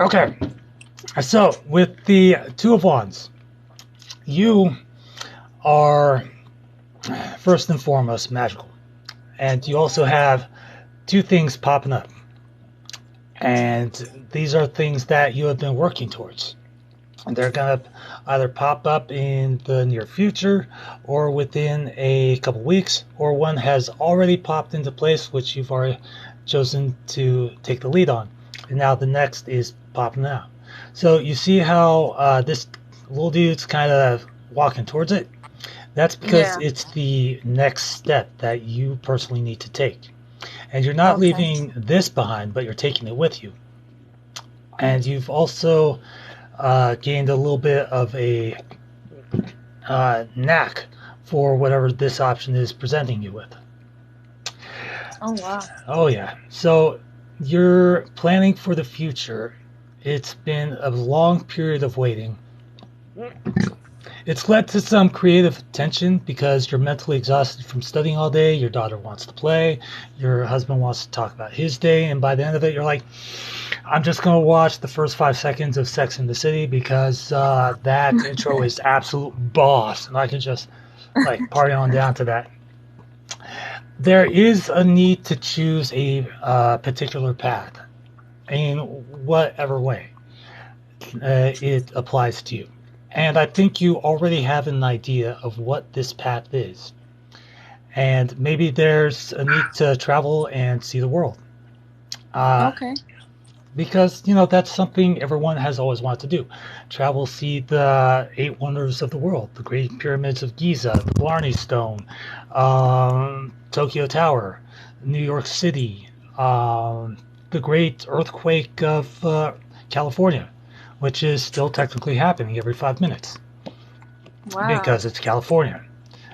Okay. So with the 2 of Wands, you are first and foremost magical. And you also have 2 things popping up. And these are things that you have been working towards. And they're going to either pop up in the near future or within a couple weeks, or one has already popped into place, which you've already chosen to take the lead on. And now the next is popping out. So you see how this little dude's kind of walking towards it? That's because it's the next step that you personally need to take. And you're not leaving this behind, but you're taking it with you. And you've also gained a little bit of a knack for whatever this option is presenting you with. Oh, wow. Oh, yeah. So you're planning for the future. It's been a long period of waiting. It's led to some creative tension because you're mentally exhausted from studying all day. Your daughter wants to play. Your husband wants to talk about his day. And by the end of it, you're like, I'm just going to watch the first 5 seconds of Sex in the City because that intro is absolute boss. And I can just like party on down to that. There is a need to choose a particular path in whatever way it applies to you. And I think you already have an idea of what this path is. And maybe there's a need to travel and see the world. Because, that's something everyone has always wanted to do. Travel, see the 8 wonders of the world. The Great Pyramids of Giza, the Blarney Stone, Tokyo Tower, New York City, the Great Earthquake of California, which is still technically happening every 5 minutes. Wow. Because it's California.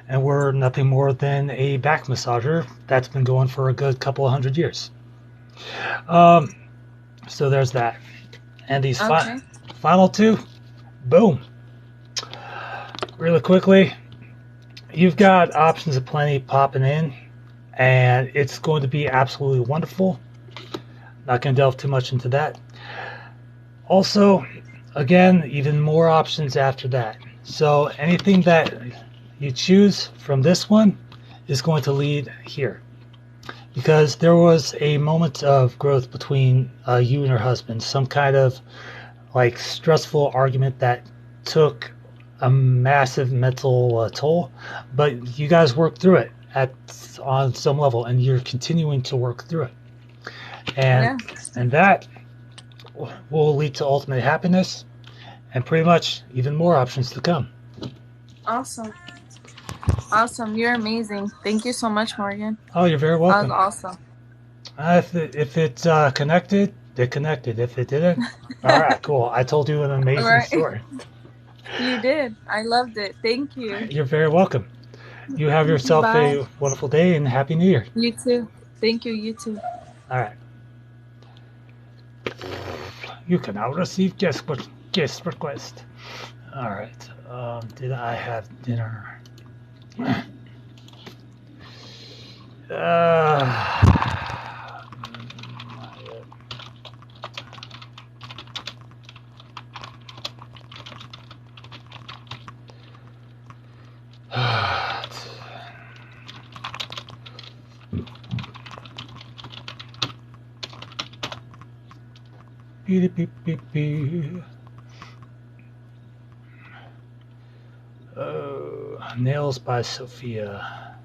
And we're nothing more than a back massager that's been going for a good couple of 100 years. So there's that. And these final 2, boom. Really quickly, you've got options aplenty popping in, and it's going to be absolutely wonderful. Not going to delve too much into that. Also, again, even more options after that. So anything that you choose from this one is going to lead here. Because there was a moment of growth between you and your husband, some kind of like stressful argument that took a massive mental toll, but you guys worked through it on some level, and you're continuing to work through it, and that will lead to ultimate happiness, and pretty much even more options to come. Awesome. You're amazing. Thank you so much, Morgan. Oh, you're very welcome. That was awesome. If it's connected, it connected. If it didn't, all right, cool. I told you an amazing story. You did. I loved it. Thank you. You're very welcome. You have yourself a wonderful day and Happy New Year. You too. Thank you. You too. All right. You can now receive guest request. All right. Did I have dinner? Nails by Sophia.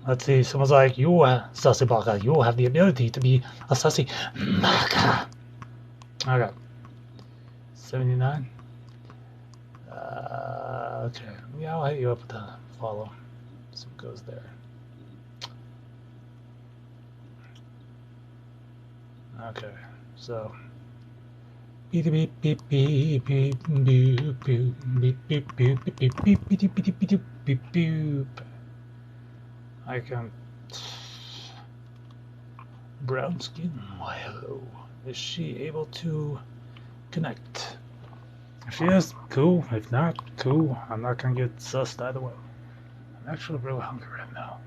Let's see. Someone's like, you, Sussy Baka, you have the ability to be a Sussy Baka. Okay. 79. Okay. Yeah, I'll hit you up with a follow. So it goes there. Okay. So. I can brown skin. Why hello. Is she able to connect? If she is, cool. If not, cool. I'm not gonna get sussed either way. I'm actually real hungry right now.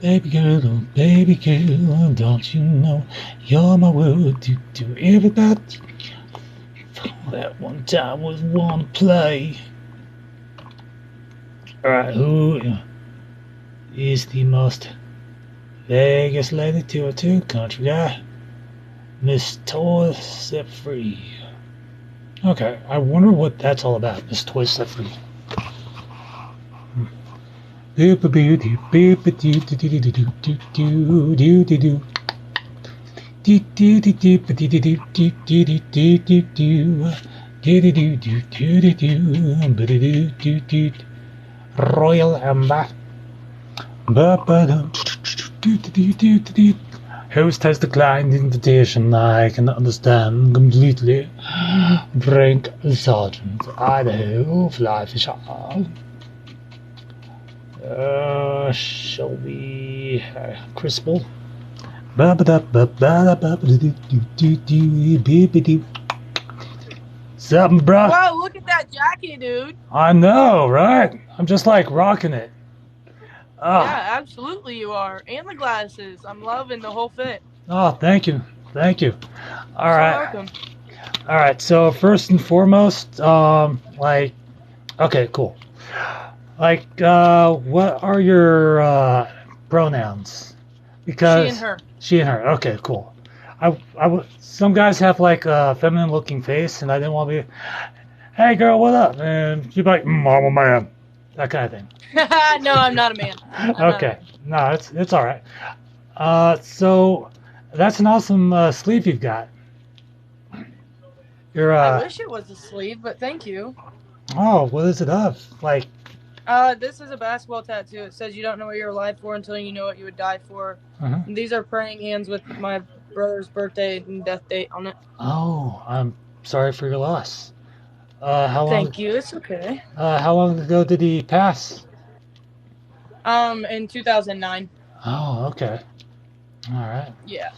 Baby girl, don't you know you're my world to everybody? That one time was wanna play. Alright, who is the most Vegas lady to a two country guy? Miss Toy Set Free. Okay, I wonder what that's all about, Miss Toy Set Free. Royal Amber. Host has declined invitation. I can understand completely. Frank Sergeant, Idaho, Fly Fisher. Shelby Crispel. Something, bruh. Wow, look at that jacket, dude. I know, right? I'm just like rocking it. Yeah, absolutely you are. And the glasses. I'm loving the whole fit. Oh, thank you. Thank you. All right. You're welcome. All right. So first and foremost, okay, cool. Like, what are your pronouns? Because she and her. She and her. Okay, cool. Some guys have like a feminine-looking face, and I didn't want to be, hey girl, what up? And she'd be like, I'm a man. That kind of thing. No, I'm not a man. Okay. No, it's all right. So that's an awesome sleeve you've got. I wish it was a sleeve, but thank you. Oh, what is it of? Like. This is a basketball tattoo. It says you don't know what you're alive for until you know what you would die for. And these are praying hands with my brother's birthday and death date on it. Oh, I'm sorry for your loss. How long? Thank you. It's okay. How long ago did he pass? In 2009. Oh, okay. All right. Yeah.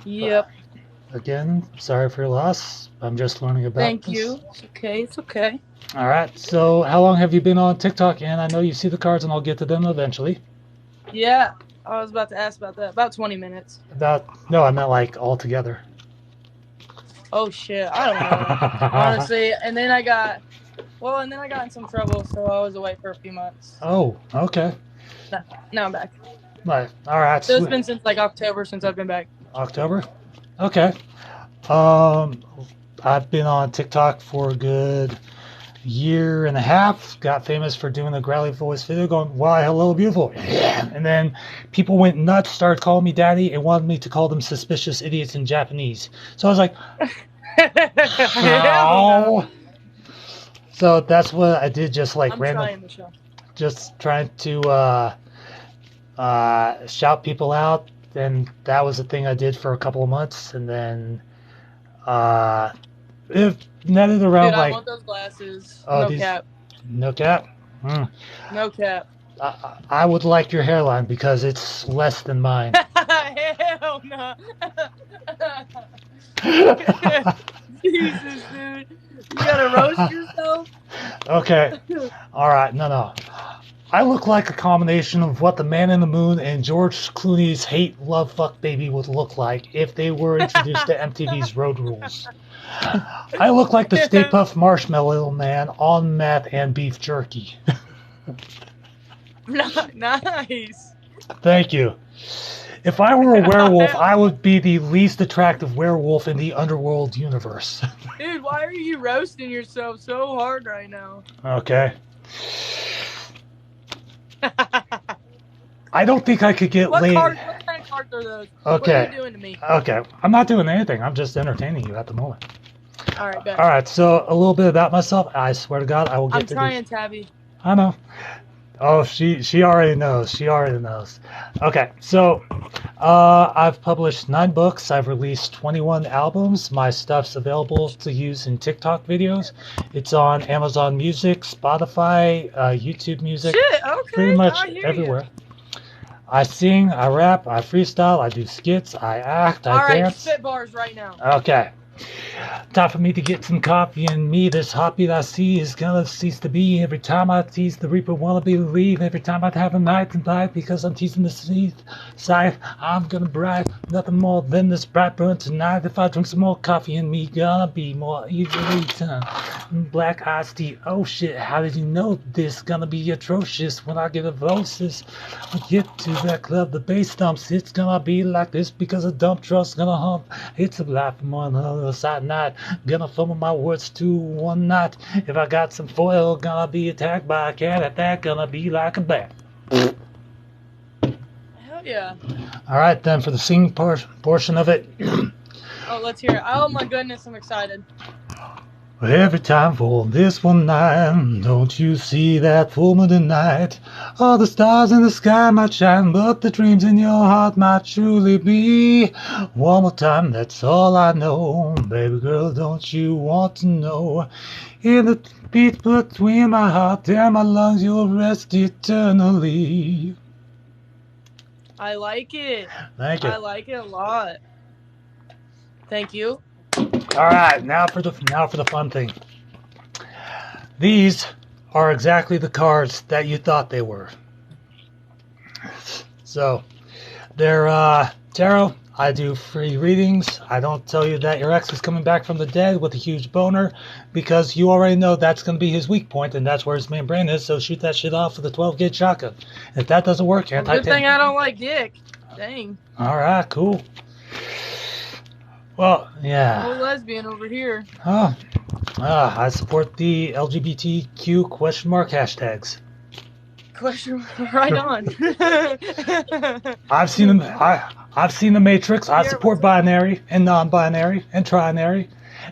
Yep. Again, sorry for your loss. I'm just learning about Thank this. you. It's okay. It's okay. All right. So, how long have you been on TikTok? And I know you see the cards, and I'll get to them eventually. Yeah, I was about to ask about that. About 20 minutes. No, I meant like all together. Oh shit, I don't know. Honestly, and then I got in some trouble, so I was away for a few months. Oh, okay. Now I'm back. Right. All right. So it's been since like October since I've been back. October? Okay. I've been on TikTok for a good year and a half. Got famous for doing a growly voice video going, why, hello, beautiful. Yeah. And then people went nuts, started calling me daddy, and wanted me to call them suspicious idiots in Japanese. So I was like, oh. So that's what I did, just like random. Just trying to shout people out. And that was the thing I did for a couple of months. And then if netted around. Dude, like, I want those glasses. Oh, no cap. No cap? No cap. I would like your hairline because it's less than mine. Hell no. Jesus, dude. You gotta roast yourself? Okay. All right. No. I look like a combination of what the Man in the Moon and George Clooney's Hate, Love, Fuck Baby would look like if they were introduced to MTV's Road Rules. I look like the Stay Puft Marshmallow Man on meth and beef jerky. Nice. Thank you. If I were a werewolf, I would be the least attractive werewolf in the underworld universe. Dude, why are you roasting yourself so hard right now? Okay. I don't think I could get laid. What kind of cards are those? Okay. What are you doing to me? Okay. I'm not doing anything. I'm just entertaining you at the moment. All right, bet. All right. So a little bit about myself. I swear to God, I will get to I'm trying, Tabby. I know. Oh, she already knows. She already knows. Okay, so I've published 9 books. I've released 21 albums. My stuff's available to use in TikTok videos. It's on Amazon Music, Spotify, YouTube Music, Shit, okay. pretty much I hear everywhere. I sing, I rap, I freestyle, I do skits, I act, I Alright, dance. spit bars right now. Okay. Time for me to get some coffee, and me, this hobby that I see is gonna cease to be. Every time I tease the reaper, wanna be the leave. Every time I have a night and night, because I'm teasing the side, I'm gonna bright. Nothing more than this bright burn tonight. If I drink some more coffee, and me gonna be more easily turned. Black iced tea. Oh shit, how did you know this? Gonna be atrocious when I get a voices. I get to that club, the bass dumps. It's gonna be like this because a dump truck's gonna hump. It's a life from one other side night. Gonna fumble my words to one night. If I got some foil, gonna be attacked by a cat at that. Gonna be like a bat. Hell yeah. Alright then, for the singing portion of it. Oh, let's hear it. Oh my goodness, I'm excited. Every time for this one night, don't you see that full moon tonight? All the stars in the sky might shine, but the dreams in your heart might truly be. One more time, that's all I know. Baby girl, don't you want to know? In the beat between my heart and my lungs, you'll rest eternally. I like it. Thank you. I like it a lot. Thank you. All right, now for the fun thing. These are exactly the cards that you thought they were. So, they're tarot. I do free readings. I don't tell you that your ex is coming back from the dead with a huge boner, because you already know that's going to be his weak point, and that's where his main brain is. So shoot that shit off with a 12-gauge shotgun. If that doesn't work, Good thing I don't like dick. Dang. All right, cool. Well, yeah. Whole lesbian over here. Oh, I support the LGBTQ question mark hashtags. Question right on. I've seen them. I've seen the Matrix. I support binary and non-binary and trinary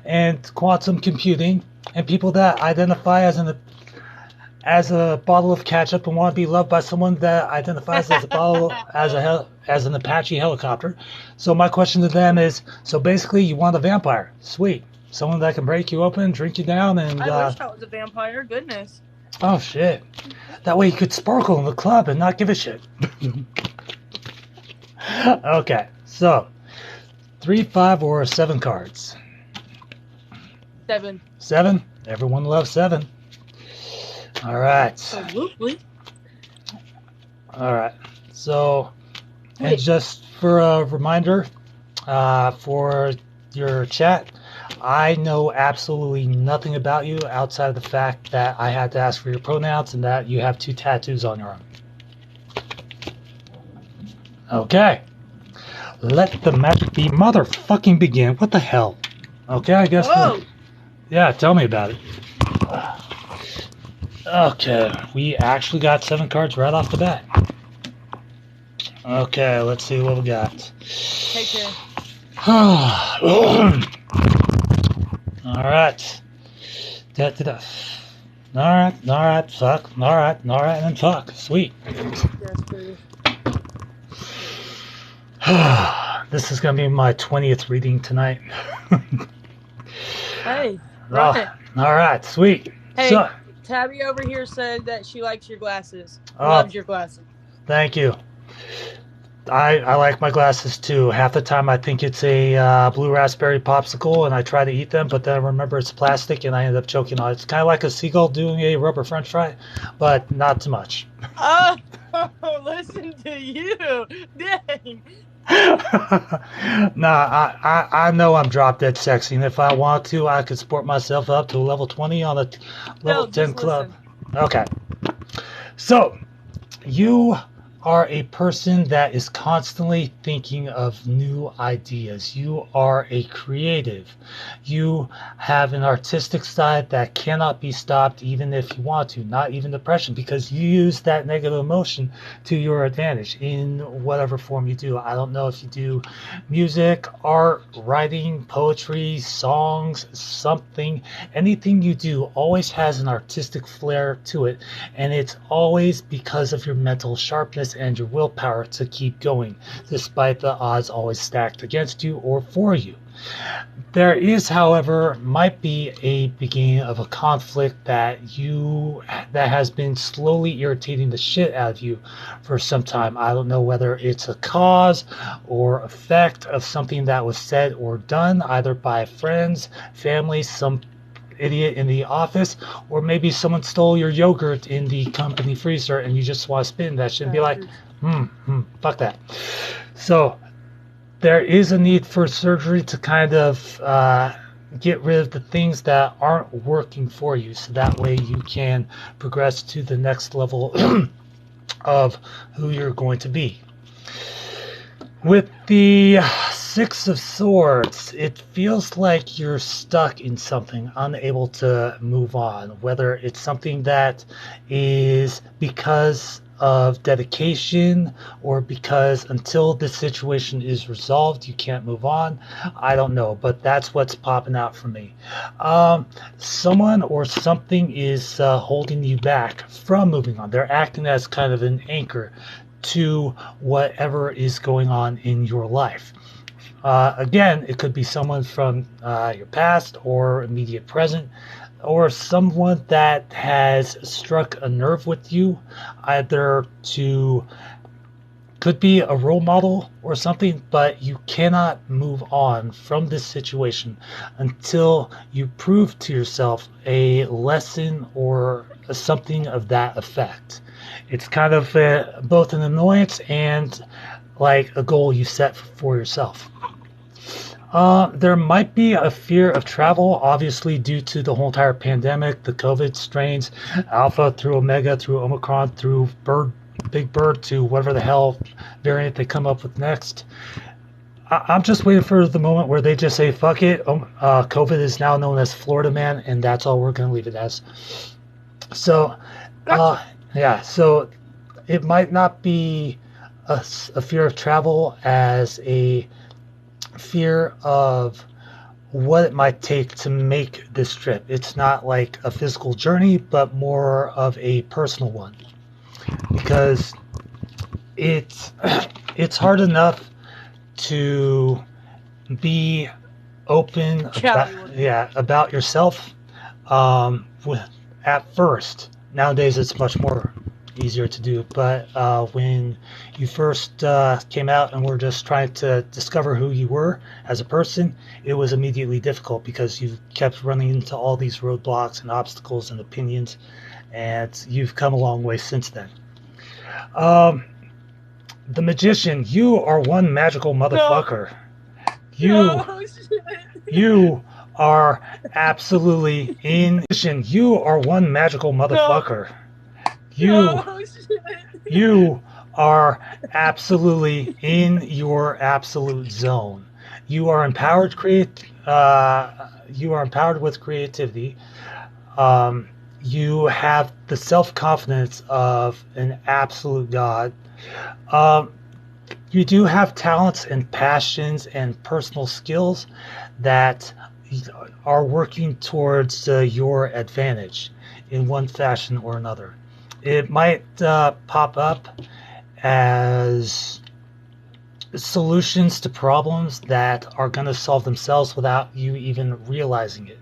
and quantum computing and people that identify as a bottle of ketchup and want to be loved by someone that identifies as a bottle as an Apache helicopter. So my question to them is: so basically, you want a vampire? Sweet, someone that can break you open, drink you down, and. I wish I was a vampire. Goodness. Oh shit! That way you could sparkle in the club and not give a shit. Okay, so 3, 5, or 7 cards. 7. 7. Everyone loves 7. All right. Absolutely. All right. So, and just for a reminder, for your chat, I know absolutely nothing about you outside of the fact that I had to ask for your pronouns and that you have 2 tattoos on your arm. Okay. Let the magic be motherfucking begin. What the hell? Okay, I guess. Yeah, tell me about it. Okay, we actually got 7 cards right off the bat. Okay, let's see what we got. Take care. Alright. Alright, fuck. Alright, and then fuck. Sweet. This is gonna be my 20th reading tonight. Hey, run it. Alright, sweet. Hey, so, Tabby over here said that she likes your glasses. Oh. Loves your glasses. Thank you. I like my glasses too. Half the time I think it's a blue raspberry popsicle and I try to eat them, but then I remember it's plastic and I end up choking on it. It's kind of like a seagull doing a rubber french fry, but not too much. Oh, listen to you. Dang. Nah, I know I'm drop dead sexy, and if I want to, I could sport myself up to a level 20 on a level 10 club. Listen. Okay. So, you are a person that is constantly thinking of new ideas. You are a creative. You have an artistic side that cannot be stopped even if you want to, not even depression, because you use that negative emotion to your advantage in whatever form you do. I don't know if you do music, art, writing, poetry, songs, something. Anything you do always has an artistic flair to it, and it's always because of your mental sharpness and your willpower to keep going, despite the odds always stacked against you or for you. There is, however, might be a beginning of a conflict that has been slowly irritating the shit out of you for some time. I don't know whether it's a cause or effect of something that was said or done, either by friends, family, some idiot in the office, or maybe someone stole your yogurt in the company freezer and you just want to spit in that shit and be like, fuck that. So there is a need for surgery to kind of get rid of the things that aren't working for you, so that way you can progress to the next level of who you're going to be. With the Six of Swords, it feels like you're stuck in something, unable to move on, whether it's something that is because of dedication or because until this situation is resolved you can't move on. I don't know, but that's what's popping out for me. Someone or something is holding you back from moving on. They're acting as kind of an anchor to whatever is going on in your life. Again, it could be someone from your past or immediate present, or someone that has struck a nerve with you, either to could be a role model or something, but you cannot move on from this situation until you prove to yourself a lesson or something of that effect. It's kind of both an annoyance and like a goal you set for yourself. There might be a fear of travel, obviously due to the whole entire pandemic, the COVID strains, Alpha through Omega, through Omicron, through Big Bird to whatever the hell variant they come up with next. I'm just waiting for the moment where they just say, fuck it, COVID is now known as Florida Man, and that's all we're going to leave it as. So, so it might not be a fear of travel as a fear of what it might take to make this trip. It's not like a physical journey, but more of a personal one, because it's hard enough to be open about yourself at first. Nowadays it's much more easier to do, but when you first came out and were just trying to discover who you were as a person, it was immediately difficult because you kept running into all these roadblocks and obstacles and opinions, and you've come a long way since then. The Magician, you are one magical motherfucker. You are absolutely you are one magical motherfucker. You are absolutely in your absolute zone. You are empowered with creativity. You have the self-confidence of an absolute god. You do have talents and passions and personal skills that are working towards your advantage in one fashion or another. It might pop up as solutions to problems that are going to solve themselves without you even realizing it.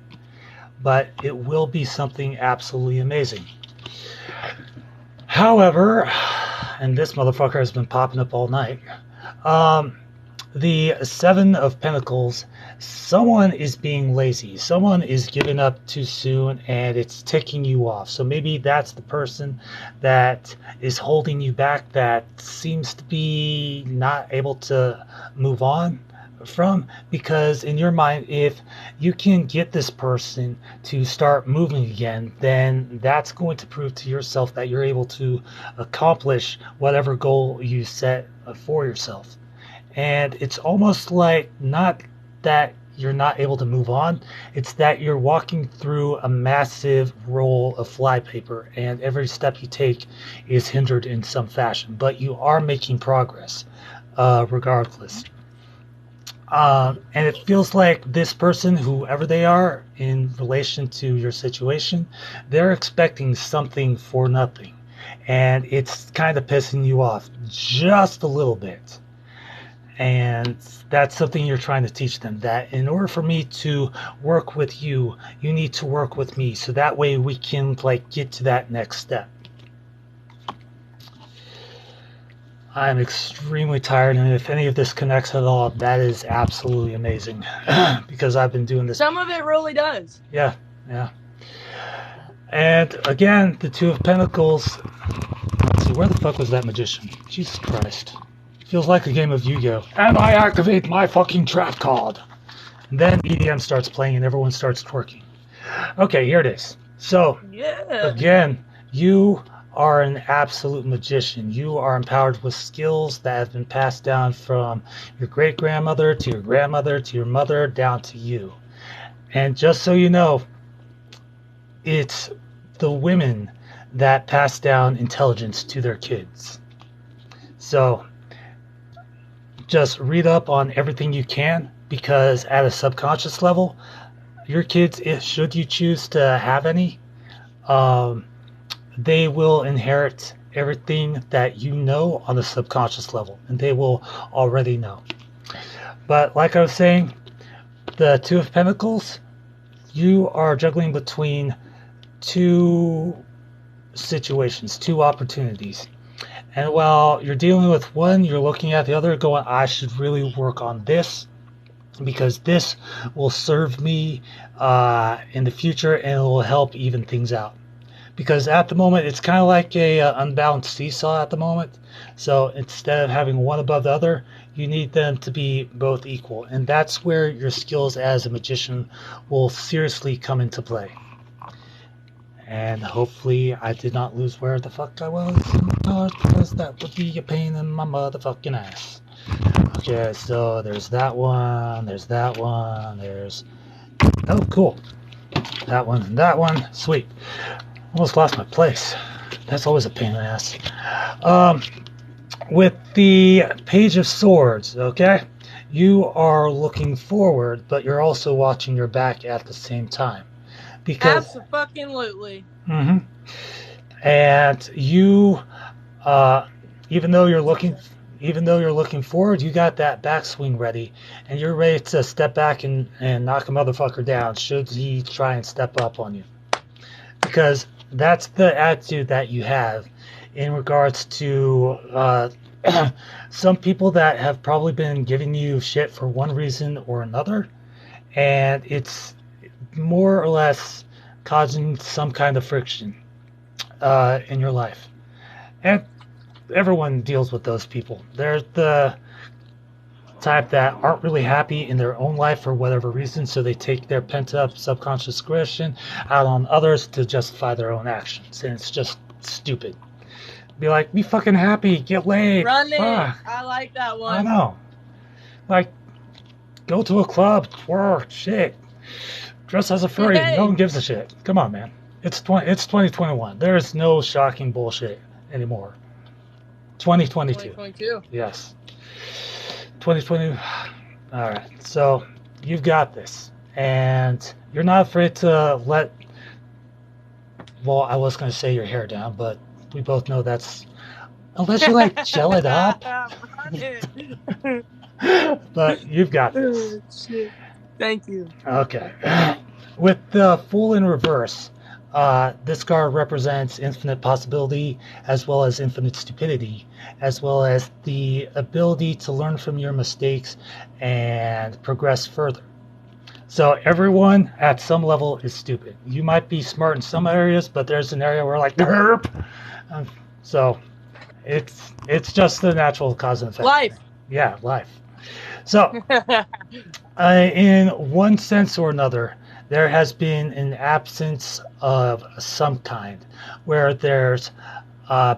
But it will be something absolutely amazing. However, and this motherfucker has been popping up all night, the Seven of Pentacles, someone is being lazy. Someone is giving up too soon and it's ticking you off. So maybe that's the person that is holding you back, that seems to be not able to move on from, because in your mind, if you can get this person to start moving again, then that's going to prove to yourself that you're able to accomplish whatever goal you set for yourself. And it's almost like not that you're not able to move on, it's that you're walking through a massive roll of flypaper, and every step you take is hindered in some fashion, but you are making progress regardless. And it feels like this person, whoever they are, in relation to your situation, they're expecting something for nothing. And it's kind of pissing you off just a little bit. And that's something you're trying to teach them, that in order for me to work with you, you need to work with me. So that way we can get to that next step. I'm extremely tired, and if any of this connects at all, that is absolutely amazing. Because I've been doing this. Some of it really does. Yeah. And again, the Two of Pentacles. Let's see, where the fuck was that magician? Jesus Christ. Feels like a game of Yu-Gi-Oh! And I activate my fucking trap card. And then EDM starts playing and everyone starts twerking. Okay, here it is. So, again, you are an absolute magician. You are empowered with skills that have been passed down from your great-grandmother to your grandmother to your mother down to you. And just so you know, it's the women that pass down intelligence to their kids. So just read up on everything you can, because at a subconscious level, your kids, should you choose to have any, they will inherit everything that you know on the subconscious level, and they will already know. But like I was saying, the Two of Pentacles, you are juggling between two situations, two opportunities. And while you're dealing with one, you're looking at the other going, I should really work on this, because this will serve me in the future, and it will help even things out. Because at the moment, it's kind of like a unbalanced seesaw at the moment. So instead of having one above the other, you need them to be both equal. And that's where your skills as a magician will seriously come into play. And hopefully I did not lose where the fuck I was, because that would be a pain in my motherfucking ass. Okay, so there's that one, there's that one, there's... Oh, cool. That one and that one. Sweet. Almost lost my place. That's always a pain in the ass. With the Page of Swords, okay? You are looking forward, but you're also watching your back at the same time. Because Absolutely. And you, even though you're looking forward, you got that backswing ready, and you're ready to step back and knock a motherfucker down should he try and step up on you. Because that's the attitude that you have in regards to some people that have probably been giving you shit for one reason or another, and it's more or less causing some kind of friction in your life. And everyone deals with those people. They're the type that aren't really happy in their own life for whatever reason, so they take their pent-up subconscious aggression out on others to justify their own actions, and it's just stupid. Be like, be fucking happy, get laid. Run it. Fuck. I like that one. I know. Like, go to a club, twerk, shit. Dress as a furry. Hey. No one gives a shit. Come on, man. It's 2021. There is no shocking bullshit anymore. 2022. Yes. 2020. All right. So you've got this, and you're not afraid to let. Well, I was going to say your hair down, but we both know that's unless you gel it up. But you've got this. Thank you. Okay. With the Fool in reverse, this card represents infinite possibility as well as infinite stupidity, as well as the ability to learn from your mistakes and progress further. So everyone at some level is stupid. You might be smart in some areas, but there's an area where derp. So it's just the natural cause and effect. Life. Yeah, life. So, in one sense or another, there has been an absence of some kind where there's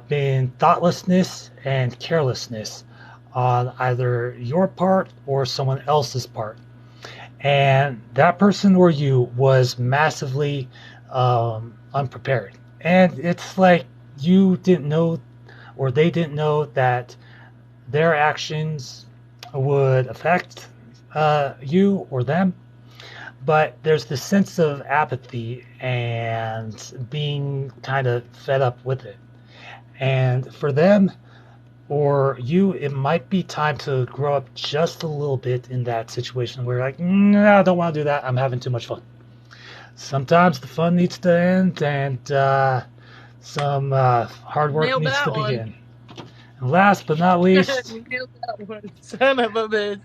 been thoughtlessness and carelessness on either your part or someone else's part. And that person or you was massively unprepared. And it's like you didn't know, or they didn't know, that their actions would affect you or them. But there's this sense of apathy and being kind of fed up with it. And for them or you, it might be time to grow up just a little bit in that situation where you're like, no, I don't want to do that. I'm having too much fun. Sometimes the fun needs to end, and some hard work Nailed needs that to one. begin. And last but not least, Nailed that one. Son of a bitch.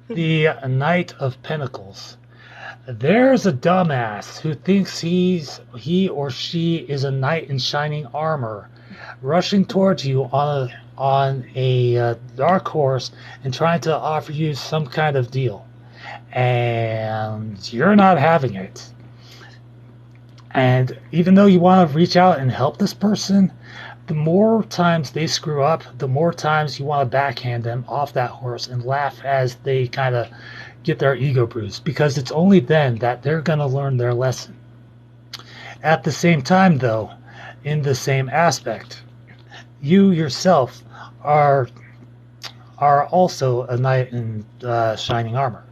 the Knight of Pentacles. There's a dumbass who thinks he or she is a knight in shining armor, rushing towards you on a dark horse and trying to offer you some kind of deal, and you're not having it. And even though you want to reach out and help this person, the more times they screw up, the more times you want to backhand them off that horse and laugh as they kind of get their ego bruised, because it's only then that they're going to learn their lesson. At the same time, though, in the same aspect, you yourself are also a knight in shining armor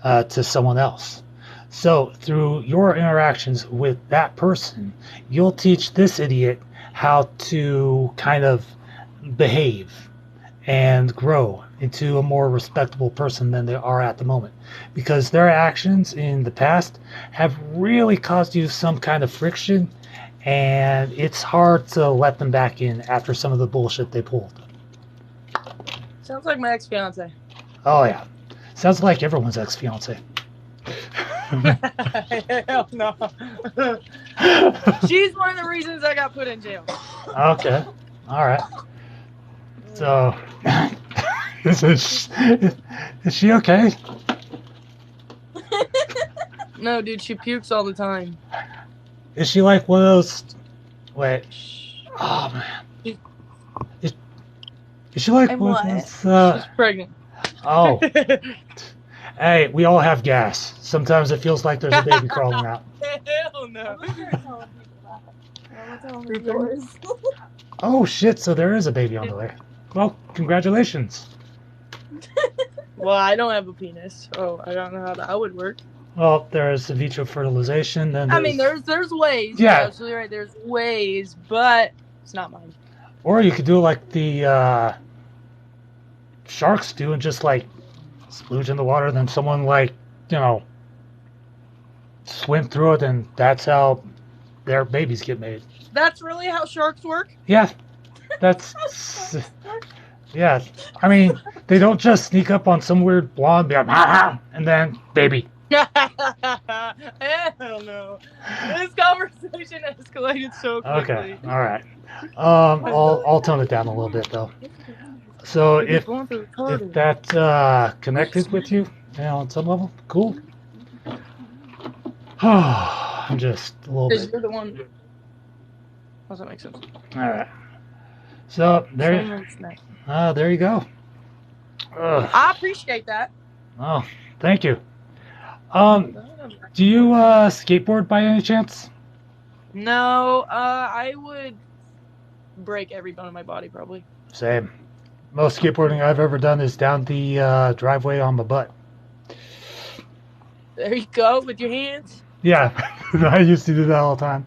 to someone else. So through your interactions with that person, you'll teach this idiot how to kind of behave and grow into a more respectable person than they are at the moment, because their actions in the past have really caused you some kind of friction, and it's hard to let them back in after some of the bullshit they pulled. Sounds like my ex-fiance. Oh yeah, sounds like everyone's ex-fiance. Hell no. She's one of the reasons I got put in jail. Okay, all right. So, is she okay? No, dude, she pukes all the time. Is she like one of those? Wait. Oh man. Is she like And one what? of those? She's pregnant. Oh. Hey, we all have gas. Sometimes it feels like there's a baby crawling out. Hell no. Oh shit! So there is a baby on the way. Well, congratulations. Well, I don't have a penis, so I don't know how that would work. Well, there's in vitro fertilization. Then I mean, there's ways. Yeah. You're absolutely right. There's ways, but it's not mine. Or you could do like the sharks do and just like splooge in the water, then someone like, swim through it, and that's how their babies get made. That's really how sharks work? Yeah. That's yeah. I mean, they don't just sneak up on some weird blonde, be like, ha, and then baby. Hell no. This conversation escalated so quickly. Okay, all right. I'll tone it down a little bit though. So if that connected with you, on some level, cool. I'm just a little bit. You're the one. Does that make sense? All right. So there you go. I appreciate that. Oh, thank you. Do you skateboard by any chance? No, I would break every bone in my body probably. Same. Most skateboarding I've ever done is down the driveway on my butt. There you go, with your hands. Yeah, I used to do that all the time.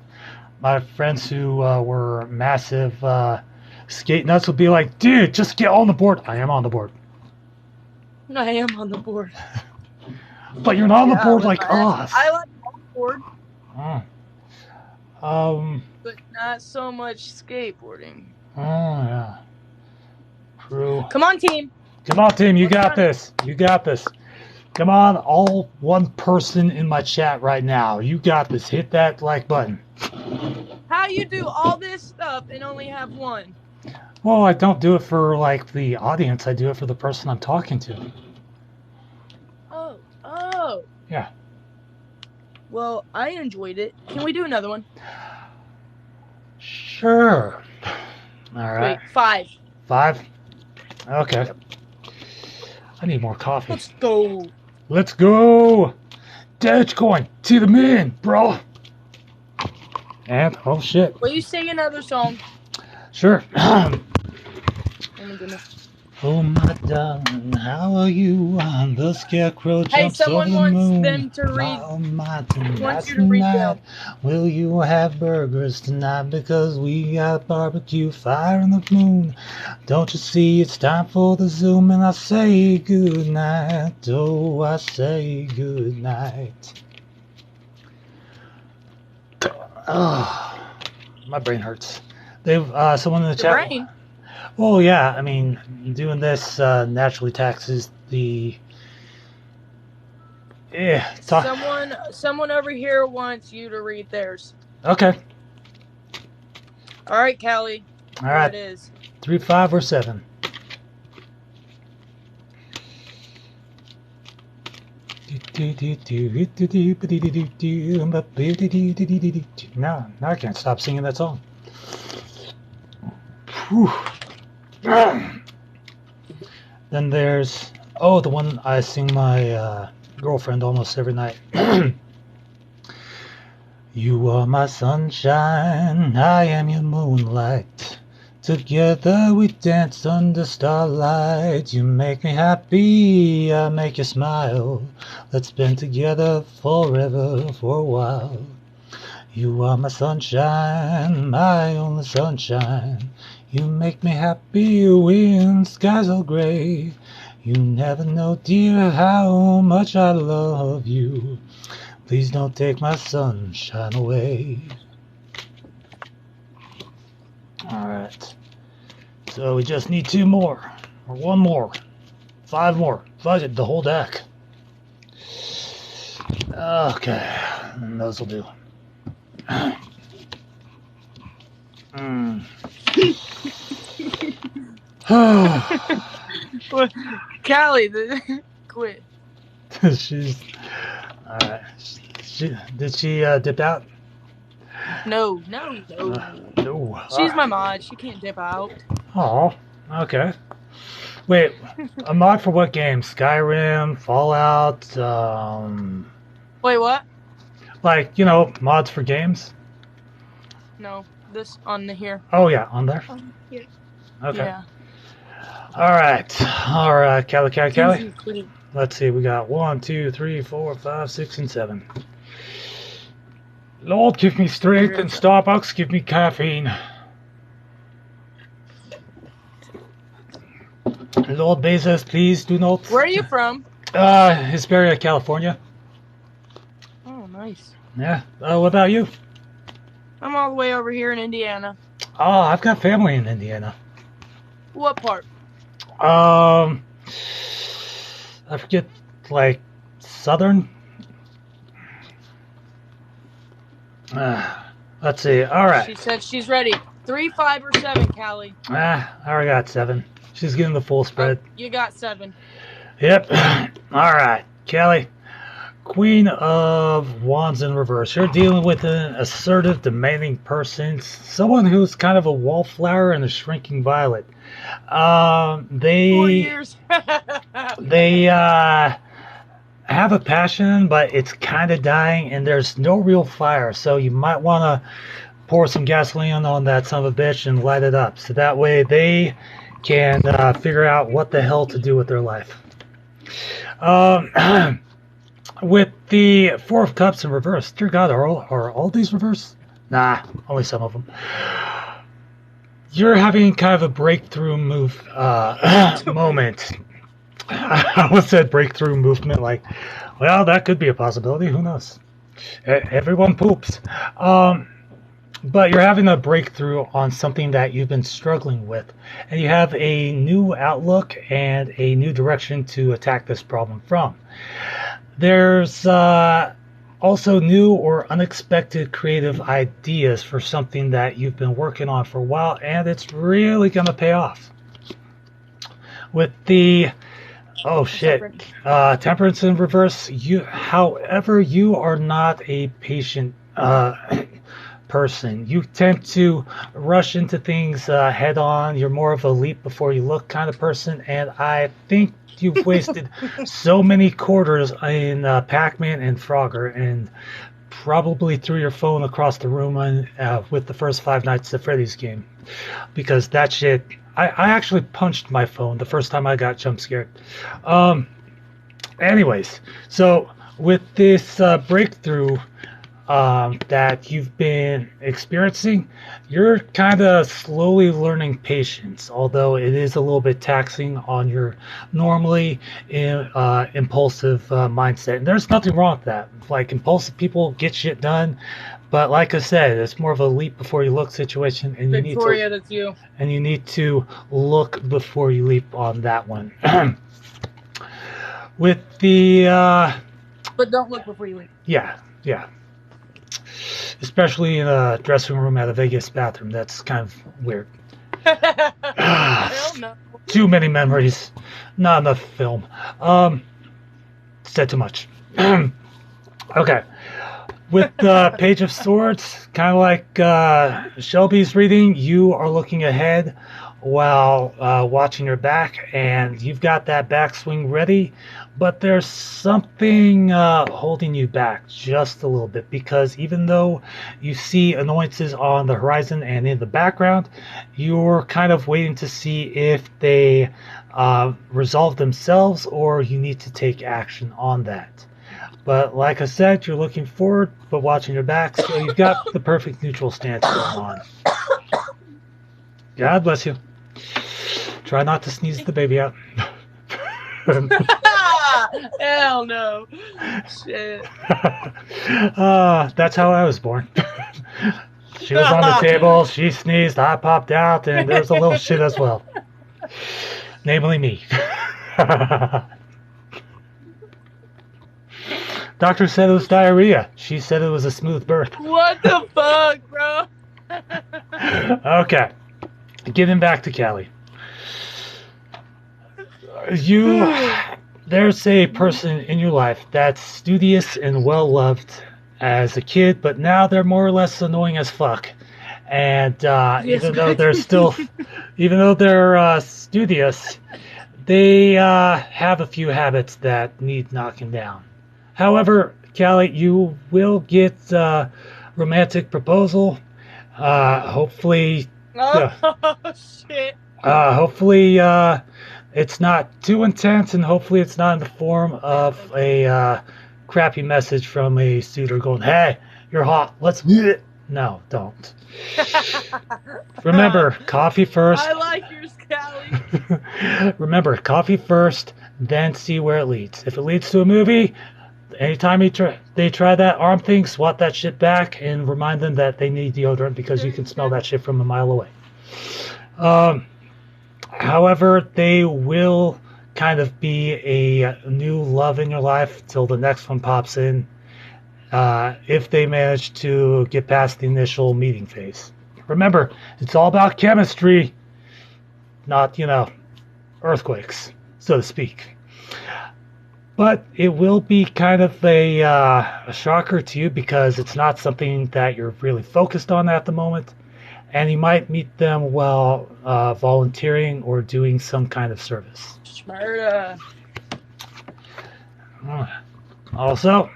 My friends who were massive skate nuts would be like, dude, just get on the board. I am on the board. I am on the board. But you're not on the board like us. I like on the board. Oh. But not so much skateboarding. Oh, yeah. True. Come on, team. Come on, team. You got this. You got this. Come on, all one person in my chat right now. You got this. Hit that like button. How you do all this stuff and only have one? Well, I don't do it for like the audience. I do it for the person I'm talking to. Oh. Yeah. Well, I enjoyed it. Can we do another one? Sure. All right. Wait, 5. 5? Okay. I need more coffee. Let's go. Let's go. Dogecoin to the moon, bro. And, oh shit. Will you sing another song? Sure. Oh my goodness. Oh my darling, how are you? The scarecrow Hey, jumps over someone the wants moon. them to read. Oh my, Wants you to read tonight. them. Will you have burgers tonight? Because we got barbecue fire in the moon. Don't you see it's time for the Zoom? And I say good night. Oh, I say good night. Oh, my brain hurts. They've someone in the Your chat. brain. Oh yeah, I mean, doing this naturally taxes the. Yeah. Someone over here wants you to read theirs. Okay. All right, Callie. All Here right. it is. 3, 5, or 7. No, I can't stop singing that song. Whew. Then there's the one I sing my girlfriend almost every night. You are my sunshine, I am your moonlight. Together we dance under starlight. You make me happy, I make you smile. Let's spend together forever for a while. You are my sunshine, my only sunshine. You make me happy when skies are gray. You never know, dear, how much I love you. Please don't take my sunshine away. Alright. So we just need 2 more. Or 1 more. 5 more. Fuck it, the whole deck. Okay. And those will do. Callie, quit. She's alright. Did she dip out? No. No. She's my mod. She can't dip out. Oh, okay. Wait, a mod for what game? Skyrim, Fallout, Wait, what? like, mods for games? No, this on the here. Oh yeah, on there? Yeah. Okay. Yeah. Alright, Callie. Let's see, we got 1, 2, 3, 4, 5, 6, and 7. Lord, give me strength, and Starbucks, give me caffeine. Lord Bezos, please do not. Where are you from? Hesperia, California. Oh, nice. Yeah. What about you? I'm all the way over here in Indiana. Oh, I've got family in Indiana. What part? I forget, like, southern? Let's see. All right. She said she's ready. 3, 5, or 7, Callie. I already got 7. She's getting the full spread. Oh, you got 7. Yep. All right, Kelly. Queen of Wands in reverse. You're dealing with an assertive, demanding person, someone who's kind of a wallflower and a shrinking violet. 4 years. They have a passion, but it's kind of dying, and there's no real fire. So you might want to pour some gasoline on that son of a bitch and light it up. So that way they can figure out what the hell to do with their life. With the 4 of Cups in reverse, dear God, are all these reverse? Nah, only some of them. You're having kind of a breakthrough moment. I almost said breakthrough movement, like, well, that could be a possibility. Who knows? Everyone poops. But you're having a breakthrough on something that you've been struggling with, and you have a new outlook and a new direction to attack this problem from. There's also new or unexpected creative ideas for something that you've been working on for a while, and it's really going to pay off. With the temperance in reverse, however, you are not a patient person. You tend to rush into things head on. You're more of a leap before you look kind of person, and I think you've wasted so many quarters in Pac-Man and Frogger, and probably threw your phone across the room with the first Five Nights at Freddy's game, because that shit. I actually punched my phone the first time I got jump scared. Anyways, so with this breakthrough that you've been experiencing, you're kind of slowly learning patience, although it is a little bit taxing on your normally impulsive mindset. And there's nothing wrong with that. Like, impulsive people get shit done, but like I said, it's more of a leap before you look situation, and Victoria, that's you. And you need to look before you leap on that one. With the but don't look before you leap. Yeah. Especially in a dressing room at a Vegas bathroom. That's kind of weird. Hell no. Too many memories. Not enough film. Said too much. Okay. With the Page of Swords, kind of like Shelby's reading, you are looking ahead while watching your back, and you've got that backswing ready, but there's something holding you back just a little bit, because even though you see annoyances on the horizon and in the background, you're kind of waiting to see if they resolve themselves or you need to take action on that. But like I said, you're looking forward but watching your back, so you've got the perfect neutral stance going on. God bless you. Try not to sneeze the baby out. Hell no. Shit. That's how I was born. She was on the table, she sneezed, I popped out, and there's a little shit as well. Namely me. Doctor said it was diarrhea. She said it was a smooth birth. What the fuck, bro? Okay. Getting back to Callie. There's a person in your life that's studious and well-loved as a kid, but now they're more or less annoying as fuck. And even though they're studious, they have a few habits that need knocking down. However, Callie, you will get a romantic proposal. Hopefully. Oh, shit. Hopefully, it's not too intense, and hopefully it's not in the form of a crappy message from a suitor going, "Hey, you're hot. Let's meet it." No, don't. Remember, coffee first. I like yours, Callie. Remember, coffee first, then see where it leads. If it leads to a movie, anytime they try that arm thing, swat that shit back and remind them that they need deodorant, because you can smell that shit from a mile away. However, they will kind of be a new love in your life till the next one pops in, if they manage to get past the initial meeting phase. Remember, it's all about chemistry, not, earthquakes, so to speak. But it will be kind of a shocker to you, because it's not something that you're really focused on at the moment. And you might meet them while volunteering or doing some kind of service. Murder. Also,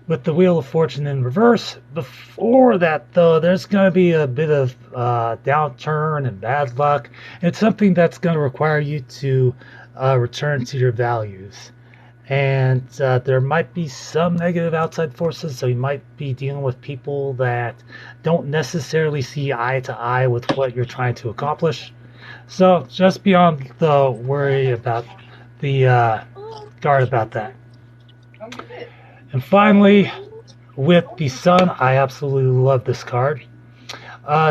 with the Wheel of Fortune in reverse, before that, though, there's going to be a bit of downturn and bad luck. It's something that's going to require you to return to your values. And there might be some negative outside forces, so you might be dealing with people that don't necessarily see eye to eye with what you're trying to accomplish. So just be on the worry about the guard about that. And finally, with the Sun, I absolutely love this card.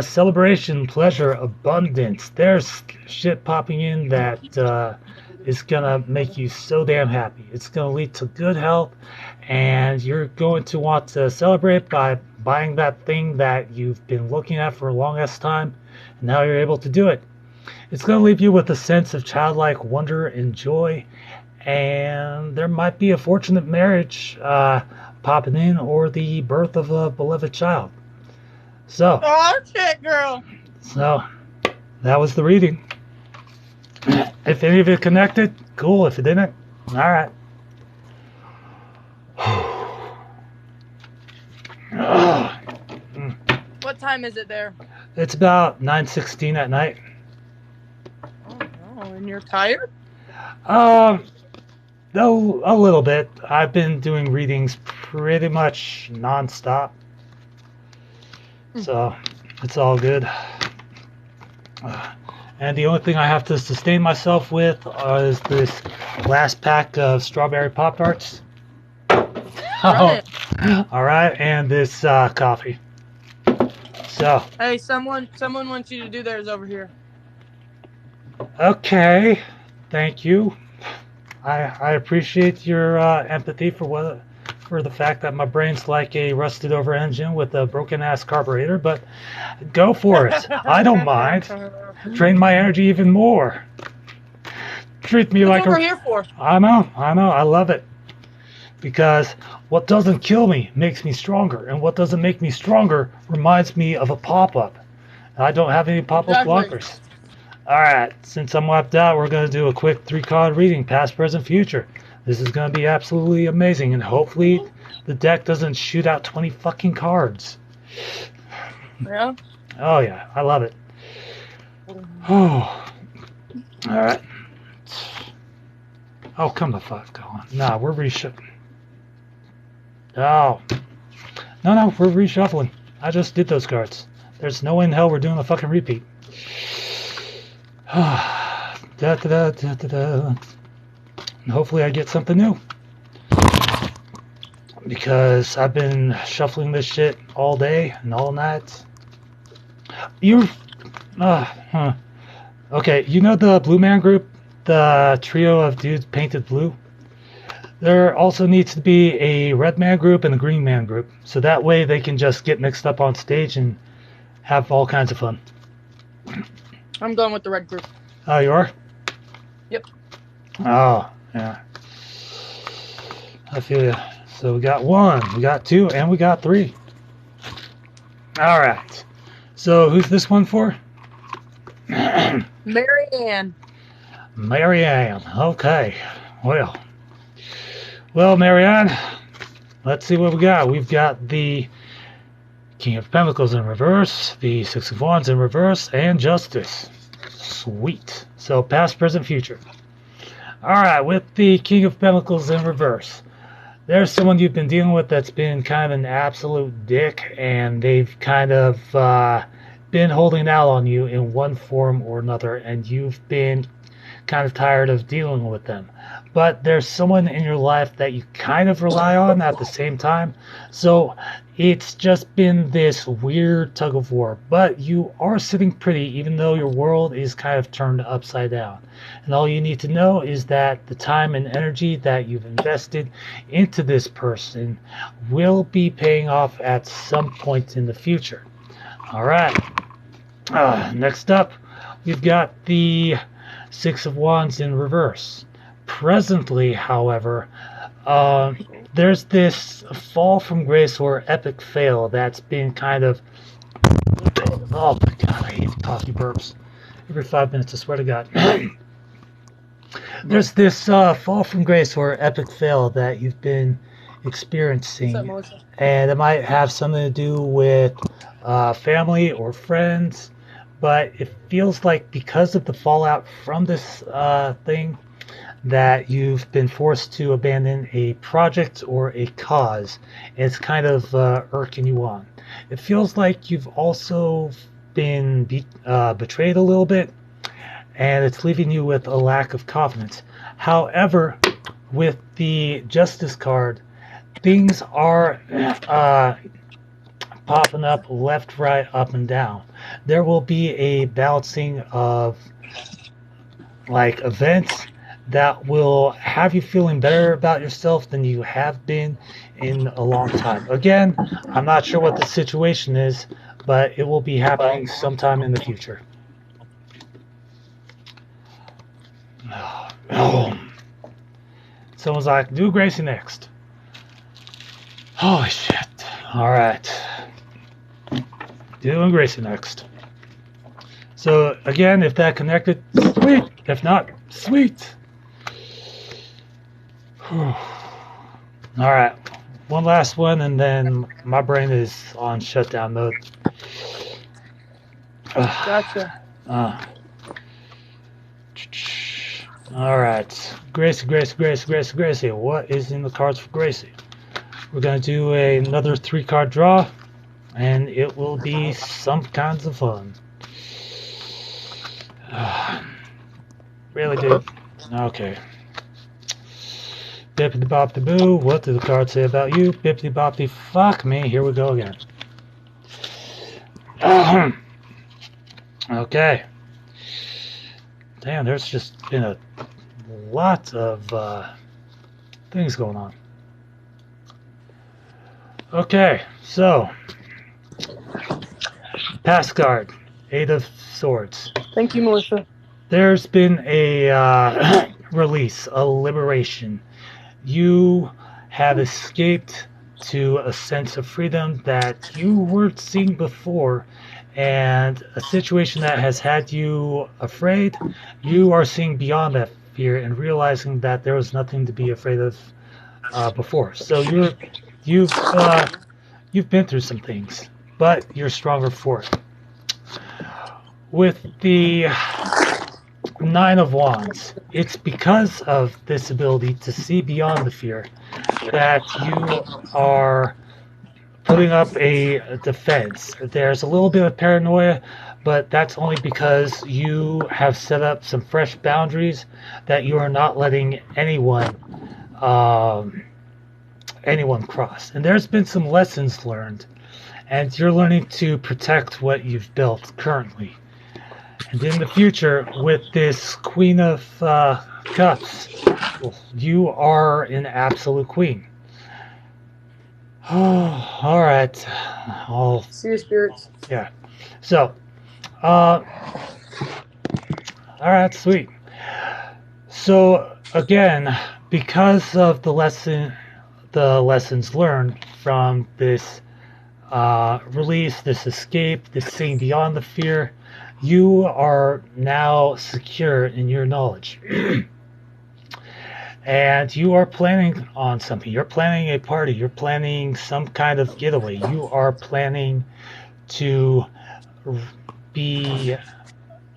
Celebration, pleasure, abundance. There's shit popping in that is gonna make you so damn happy. It's gonna lead to good health, and you're going to want to celebrate by buying that thing that you've been looking at for the longest time, and now you're able to do it. It's going to leave you with a sense of childlike wonder and joy, and there might be a fortunate marriage popping in, or the birth of a beloved child. So, Oh shit, girl. so that was the reading. If any of it connected, cool. If it didn't, all right. What time is it there? It's about 9:16 at night. Oh no, and you're tired? No, a little bit. I've been doing readings pretty much nonstop, so it's all good. And the only thing I have to sustain myself with is this last pack of strawberry Pop-Tarts. Run it. All right, and this coffee. So, Hey, someone wants you to do theirs over here. okay, thank you. I appreciate your empathy for the fact that my brain's like a rusted over engine with a broken ass carburetor, but go for it. I don't mind. Drain my energy even more. Treat me like What we're here for. I know. I love it. Because what doesn't kill me makes me stronger, and what doesn't make me stronger reminds me of a pop-up. I don't have any pop-up Exactly. blockers. Alright, since I'm wiped out, we're going to do a quick 3-card reading, past, present, future. This is going to be absolutely amazing, and hopefully the deck doesn't shoot out 20 fucking cards. Yeah? Oh yeah, I love it. Oh. Alright. Oh, come the fuck on. Nah, we're reshuffling. Oh. No, we're reshuffling. I just did those cards. There's no way in hell we're doing a fucking repeat. Da, da, da, da, da, da. And hopefully I get something new. Because I've been shuffling this shit all day and all night. Okay, you know the Blue Man group? The trio of dudes painted blue? There also needs to be a Red Man group and a Green Man group. So that way they can just get mixed up on stage and have all kinds of fun. I'm going with the red group. Oh, you are? Yep. Oh, yeah. I feel you. So we got 1, we got 2, and we got 3. All right. So who's this one for? Mary Ann. Mary Ann. Okay. Well, Mary Ann, let's see what we got. We've got the King of Pentacles in reverse, the Six of Wands in reverse, and Justice. Sweet. So past, present, future. Alright, with the King of Pentacles in reverse, there's someone you've been dealing with that's been kind of an absolute dick, and they've kind of been holding out on you in one form or another, and you've been kind of tired of dealing with them. But there's someone in your life that you kind of rely on at the same time. So it's just been this weird tug of war. But you are sitting pretty, even though your world is kind of turned upside down. And all you need to know is that the time and energy that you've invested into this person will be paying off at some point in the future. All right. Next up, we've got the Six of Wands in reverse. Presently, however, there's this fall from grace or epic fail that's been kind of... Oh my god, I hate coffee burps. Every 5 minutes, I swear to god. There's this fall from grace or epic fail that you've been experiencing. What's up, Melissa? And it might have something to do with family or friends. But it feels like because of the fallout from this thing, that you've been forced to abandon a project or a cause. It's kind of irking you on. It feels like you've also been betrayed a little bit, and it's leaving you with a lack of confidence. However, with the Justice card, things are popping up left, right, up, and down. There will be a balancing of like events that will have you feeling better about yourself than you have been in a long time. Again, I'm not sure what the situation is, but it will be happening sometime in the future. Oh. Someone's like, do Gracie next. Holy shit. Alright. Doing Gracie next. So, again, if that connected, sweet. If not, sweet. Alright. One last one, and then my brain is on shutdown mode. Gotcha. Alright. Gracie. What is in the cards for Gracie? We're going to do another 3-card draw, and it will be some kinds of fun. Really, dude? Okay. Bippity boppity boo. What do the cards say about you? Bippity boppity fuck me. Here we go again. Okay. Damn, there's just been a lot of things going on. Okay, so past card, 8 of Swords. Thank you, Melissa. There's been a release, a liberation. You have escaped to a sense of freedom that you weren't seeing before, and a situation that has had you afraid. You are seeing beyond that fear and realizing that there was nothing to be afraid of before. So you've been through some things, but you're stronger for it. With the 9 of Wands, it's because of this ability to see beyond the fear that you are putting up a defense. There's a little bit of paranoia, but that's only because you have set up some fresh boundaries that you are not letting anyone cross. And there's been some lessons learned, and you're learning to protect what you've built currently. And in the future, with this Queen of Cups, you are an absolute queen. Oh, all right. I'll See your spirits. Yeah. So, all right, sweet. So again, because of the lessons learned from this release, this escape, this seeing beyond the fear, you are now secure in your knowledge. And you are planning on something. You're planning a party. You're planning some kind of getaway. You are planning to be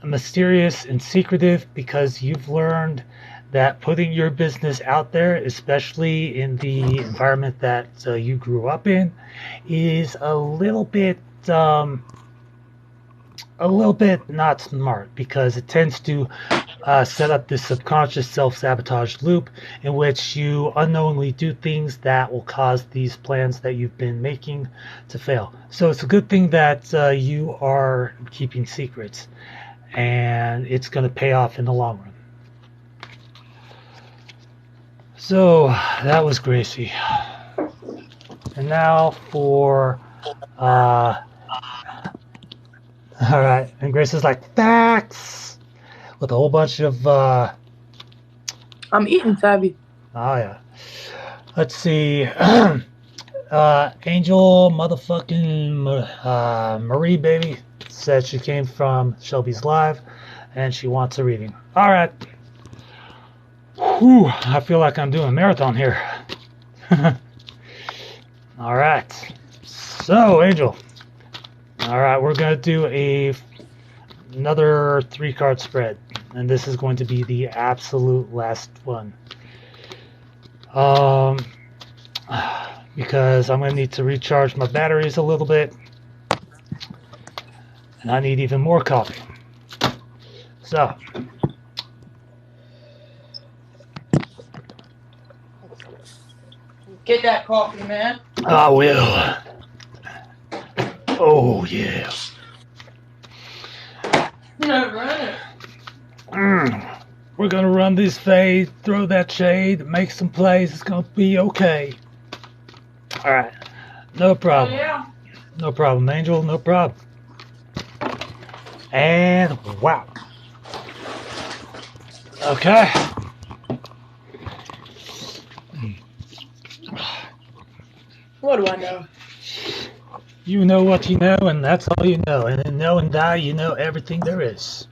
mysterious and secretive because you've learned that putting your business out there, especially in the environment that you grew up in, is a little bit not smart, because it tends to set up this subconscious self-sabotage loop in which you unknowingly do things that will cause these plans that you've been making to fail. So it's a good thing that you are keeping secrets, and it's going to pay off in the long run. So that was Gracie. And now for all right, and Grace is like, facts, with a whole bunch of I'm eating, Fabby. oh yeah. Let's see. Angel motherfucking Marie baby said she came from Shelby's Live and she wants a reading. All right. Whew, I feel like I'm doing a marathon here. All right. So, Angel. All right, we're going to do another 3-card spread, and this is going to be the absolute last one. Because I'm going to need to recharge my batteries a little bit, and I need even more coffee. So, Get that coffee, man. I will. Oh, yeah. No, run it. We're gonna run this fade, throw that shade, make some plays. It's gonna be okay. All right, no problem. Oh, yeah. No problem, Angel. No problem. And wow. Okay. What do I know? You know what you know, and that's all you know. And in know and die, you know everything there is.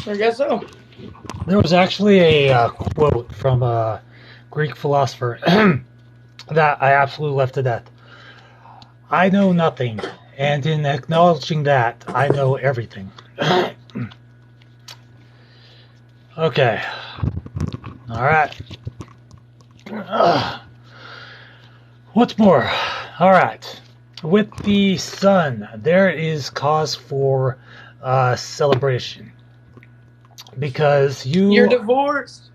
I guess so. There was actually a quote from a Greek philosopher that I absolutely love to death. I know nothing, and in acknowledging that, I know everything. Okay. All right. What's more? All right. With the sun, there is cause for celebration because You're divorced.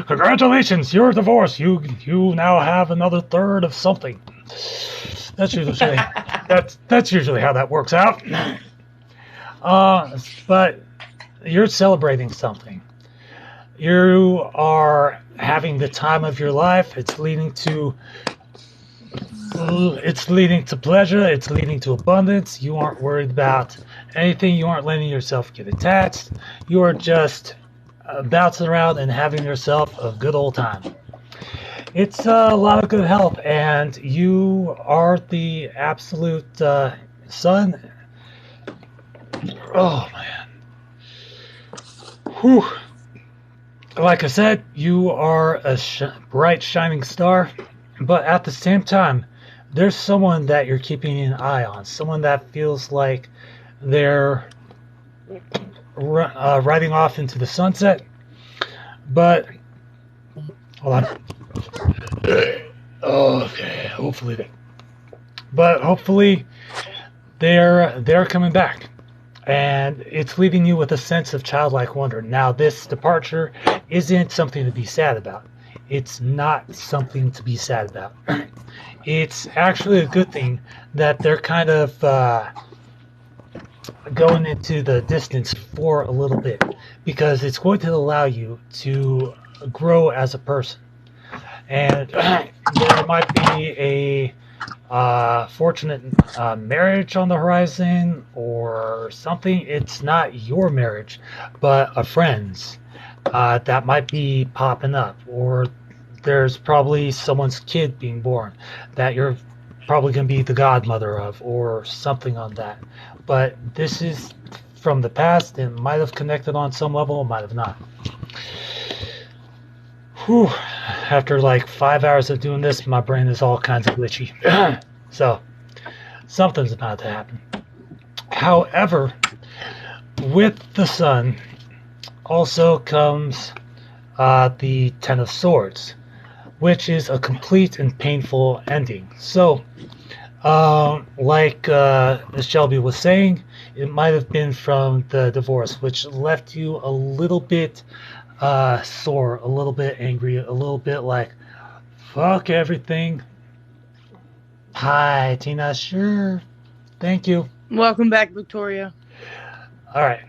Congratulations, you're divorced. You now have another third of something. That's usually that's usually how that works out. But you're celebrating something. You are having the time of your life. It's leading to pleasure. It's leading to abundance. You aren't worried about anything. You aren't letting yourself get attached. You are just bouncing around and having yourself a good old time. It's a lot of good health, and you are the absolute sun. Oh man. Whew. Like I said, you are a bright shining star, but at the same time, there's someone that you're keeping an eye on, someone that feels like they're riding off into the sunset. But hold on. Okay, hopefully they're coming back, and it's leaving you with a sense of childlike wonder. Now, this departure isn't something to be sad about. It's not something to be sad about. It's actually a good thing that they're kind of going into the distance for a little bit, because it's going to allow you to grow as a person. And there might be a fortunate marriage on the horizon or something. It's not your marriage, but a friend's that might be popping up, or there's probably someone's kid being born that you're probably going to be the godmother of, or something on that. But this is from the past. It might have connected on some level, it might have not. Whew. After like 5 hours of doing this, my brain is all kinds of glitchy. So, something's about to happen. However, with the sun also comes the Ten of Swords, which is a complete and painful ending. So, like Shelby was saying, it might have been from the divorce, which left you a little bit sore, a little bit angry, a little bit like, fuck everything. Hi, Tina. Sure. Thank you. Welcome back, Victoria. All right.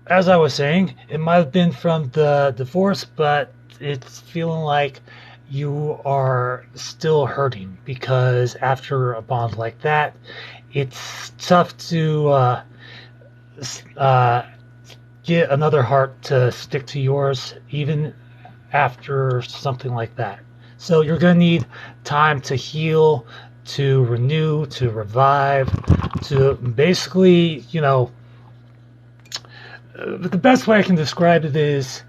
As I was saying, it might have been from the divorce, but it's feeling like you are still hurting, because after a bond like that, it's tough to get another heart to stick to yours, even after something like that. So you're going to need time to heal, to renew, to revive, to basically, the best way I can describe it is,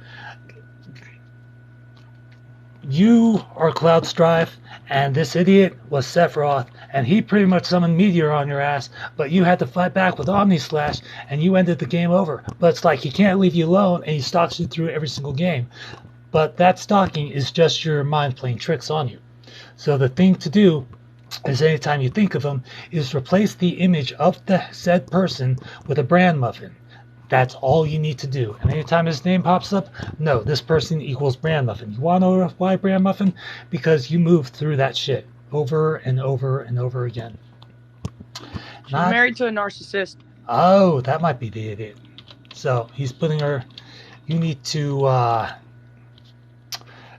you are Cloud Strife, and this idiot was Sephiroth, and he pretty much summoned Meteor on your ass, but you had to fight back with Omni Slash, and you ended the game over. But it's like he can't leave you alone, and he stalks you through every single game. But that stalking is just your mind playing tricks on you. So the thing to do is, anytime you think of him, is replace the image of the said person with a bran muffin. That's all you need to do. And anytime his name pops up, no, this person equals bran muffin. You want to know why bran muffin? Because you move through that shit over and over and over again. She's married to a narcissist. Oh, that might be the idiot. So he's putting her. You need to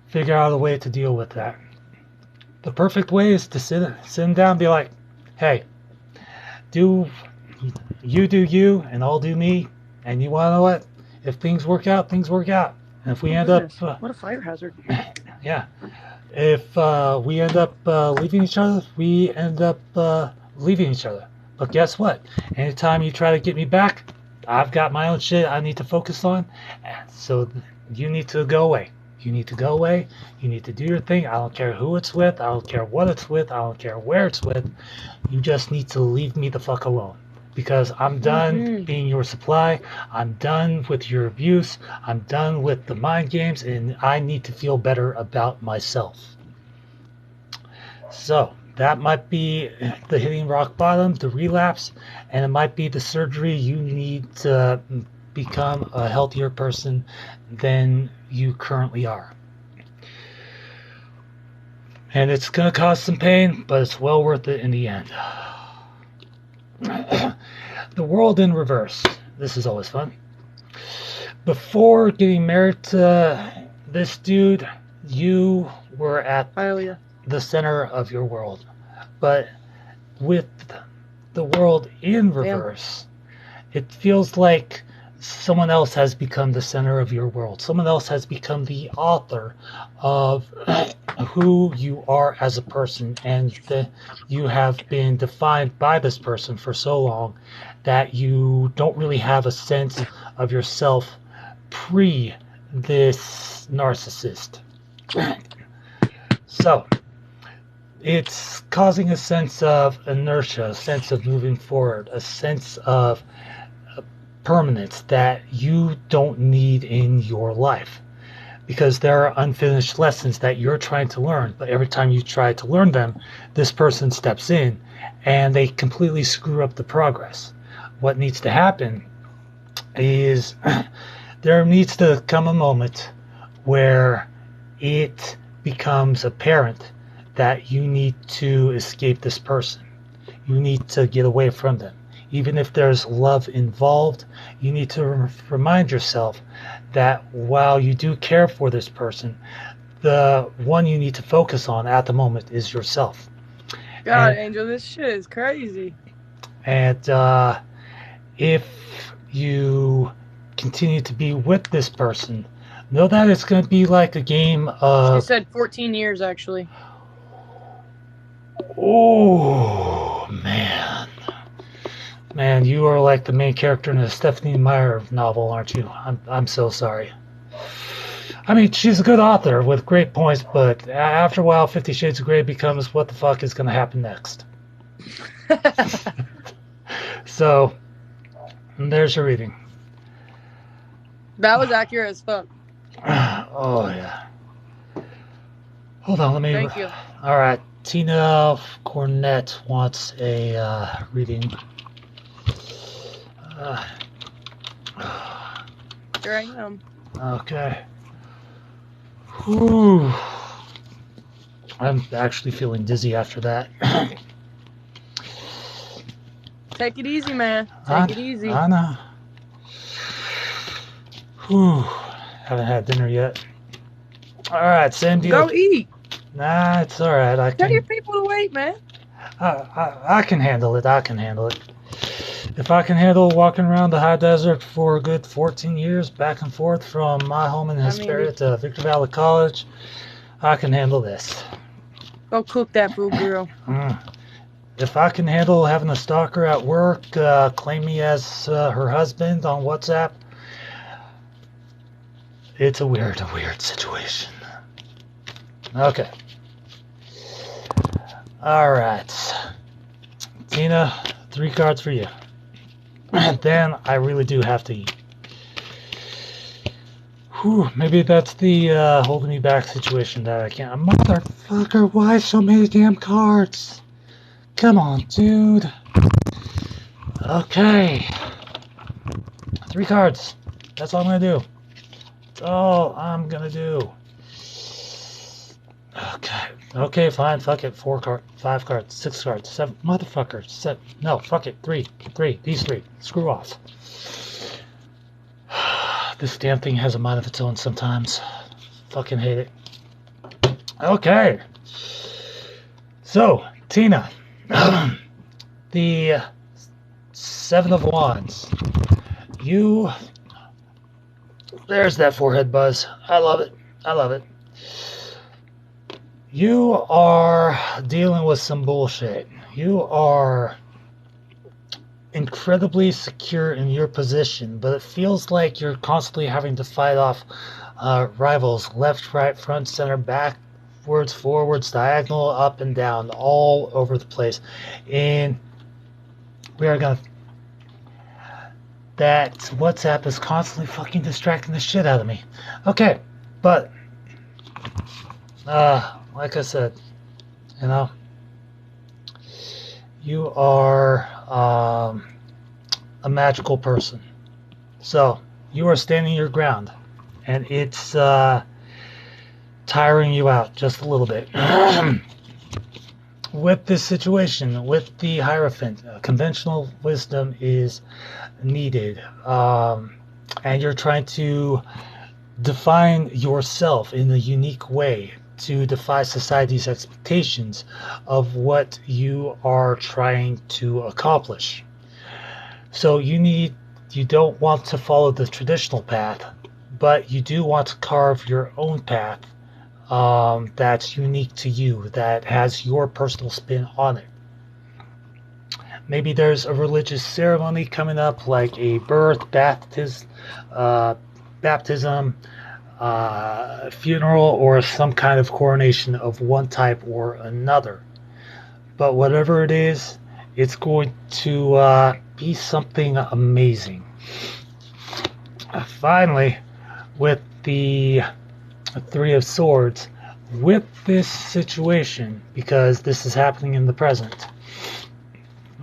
figure out a way to deal with that. The perfect way is to sit him down and be like, hey, do you, and I'll do me. And you want to know what? If things work out, things work out. And if we end up... what a fire hazard. Yeah. If we end up leaving each other, we end up leaving each other. But guess what? Anytime you try to get me back, I've got my own shit I need to focus on. So you need to go away. You need to go away. You need to do your thing. I don't care who it's with. I don't care what it's with. I don't care where it's with. You just need to leave me the fuck alone. Because I'm done being your supply. I'm done with your abuse. I'm done with the mind games. And I need to feel better about myself. So that might be the hitting rock bottom, the relapse. And it might be the surgery you need to become a healthier person than you currently are. And it's going to cause some pain, but it's well worth it in the end. The world in reverse. This is always fun. Before getting married to this dude, you were at the center of your world. But with the world in reverse, it feels like someone else has become the center of your world. Someone else has become the author of who you are as a person, and you have been defined by this person for so long that you don't really have a sense of yourself pre this narcissist. So it's causing a sense of inertia, a sense of moving forward, a sense of permanence that you don't need in your life, because there are unfinished lessons that you're trying to learn, but every time you try to learn them, this person steps in and they completely screw up the progress. What needs to happen is there needs to come a moment where it becomes apparent that you need to escape this person. You need to get away from them. Even if there's love involved, you need to remind yourself that while you do care for this person, the one you need to focus on at the moment is yourself. God, Angel, this shit is crazy. And if you continue to be with this person, know that it's going to be like a game of... She said 14 years, actually. Oh, man. Man, you are like the main character in a Stephanie Meyer novel, aren't you? I'm so sorry. I mean, she's a good author with great points, but after a while, 50 Shades of Grey becomes what the fuck is going to happen next. So, there's your reading. That was accurate as fuck. Oh, yeah. Hold on, let me... Thank you. All right, Tina Cornett wants a reading. Here I am. Okay. Whew. I'm actually feeling dizzy after that. Take it easy, man. Take it easy. I know. Whew. Haven't had dinner yet. All right, same deal. Go eat. Nah, it's all right. I Tell can. your people to wait, man. I can handle it. I can handle it. If I can handle walking around the high desert for a good 14 years, back and forth from my home in Hesperia to Victor Valley College, I can handle this. Go cook that food, girl. If I can handle having a stalker at work claim me as her husband on WhatsApp, it's a weird situation. Okay. All right. Tina, 3 cards for you. Then I really do have to eat. Whew, maybe that's the holding me back situation that I can't. Motherfucker, why so many damn cards? Come on, dude. Okay. 3 cards. That's all I'm gonna do. That's all I'm gonna do. Okay. Okay, fine, fuck it. 4 cards, 5 cards, 6 cards, 7. Motherfucker. 7. No, fuck it. 3. 3. These 3. Screw off. This damn thing has a mind of its own sometimes. Fucking hate it. Okay. So, Tina. The 7 of Wands. You. There's that forehead buzz. I love it. I love it. You are dealing with some bullshit. You are incredibly secure in your position, but it feels like you're constantly having to fight off rivals left, right, front, center, backwards, forwards, diagonal, up and down, all over the place. And we are going to... That WhatsApp is constantly fucking distracting the shit out of me. Okay, but... like I said, you know, you are a magical person. So you are standing your ground, and it's tiring you out just a little bit. With this situation, with the Hierophant, conventional wisdom is needed, and you're trying to define yourself in a unique way to defy society's expectations of what you are trying to accomplish. So you don't want to follow the traditional path, but you do want to carve your own path that's unique to you, that has your personal spin on it. Maybe there's a religious ceremony coming up, like a birth, baptism, funeral, or some kind of coronation of one type or another. But whatever it is, it's going to be something amazing. Finally, with the 3 of Swords, with this situation, because this is happening in the present,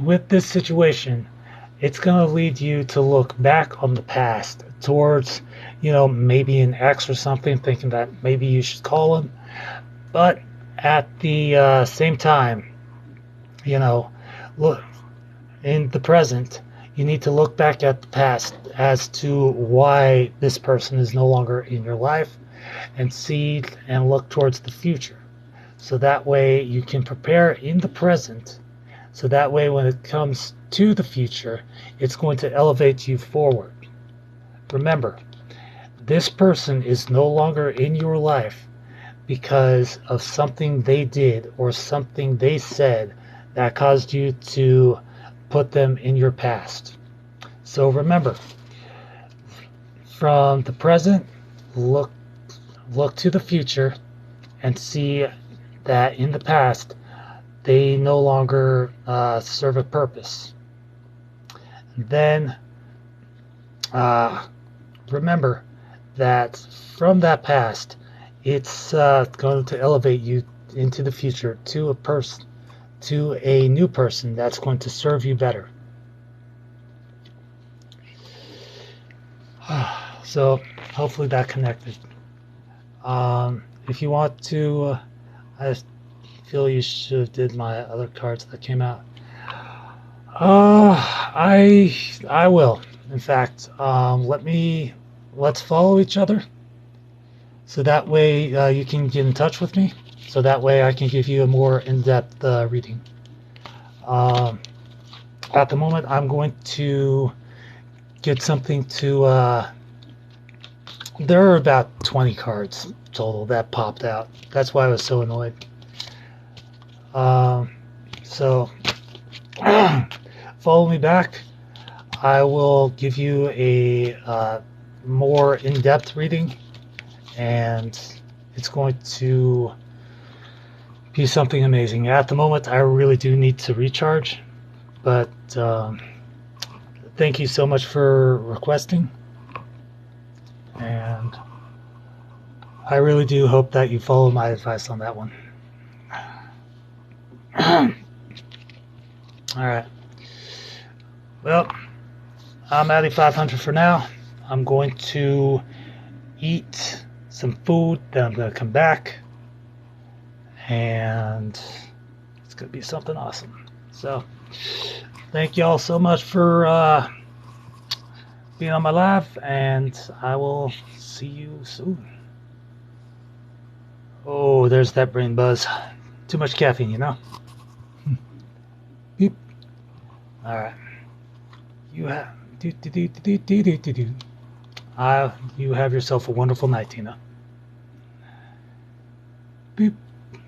with this situation, it's going to lead you to look back on the past towards, maybe an ex or something, thinking that maybe you should call him. But at the same time, look in the present, you need to look back at the past as to why this person is no longer in your life, and see and look towards the future. So that way you can prepare in the present. So that way when it comes to the future, it's going to elevate you forward. Remember, this person is no longer in your life because of something they did or something they said that caused you to put them in your past. So remember, from the present, look to the future and see that in the past they no longer serve a purpose. Then remember that from that past, it's going to elevate you into the future to a new person that's going to serve you better. So hopefully that connected. If you want to, I feel you should have did my other cards that came out. I will. In fact, let's follow each other. So that way you can get in touch with me. So that way I can give you a more in-depth reading. At the moment, I'm going to get something to... there are about 20 cards total that popped out. That's why I was so annoyed. So follow me back. I will give you a more in-depth reading, and it's going to be something amazing. At the moment, I really do need to recharge, but thank you so much for requesting, and I really do hope that you follow my advice on that one. Alright. Well, I'm at 500 for now. I'm going to eat some food, then I'm going to come back and it's going to be something awesome. So thank you all so much for being on my live, and I will see you soon. Oh, there's that brain buzz. Too much caffeine, you know? Beep. All right. You have you have yourself a wonderful night, Tina. Beep.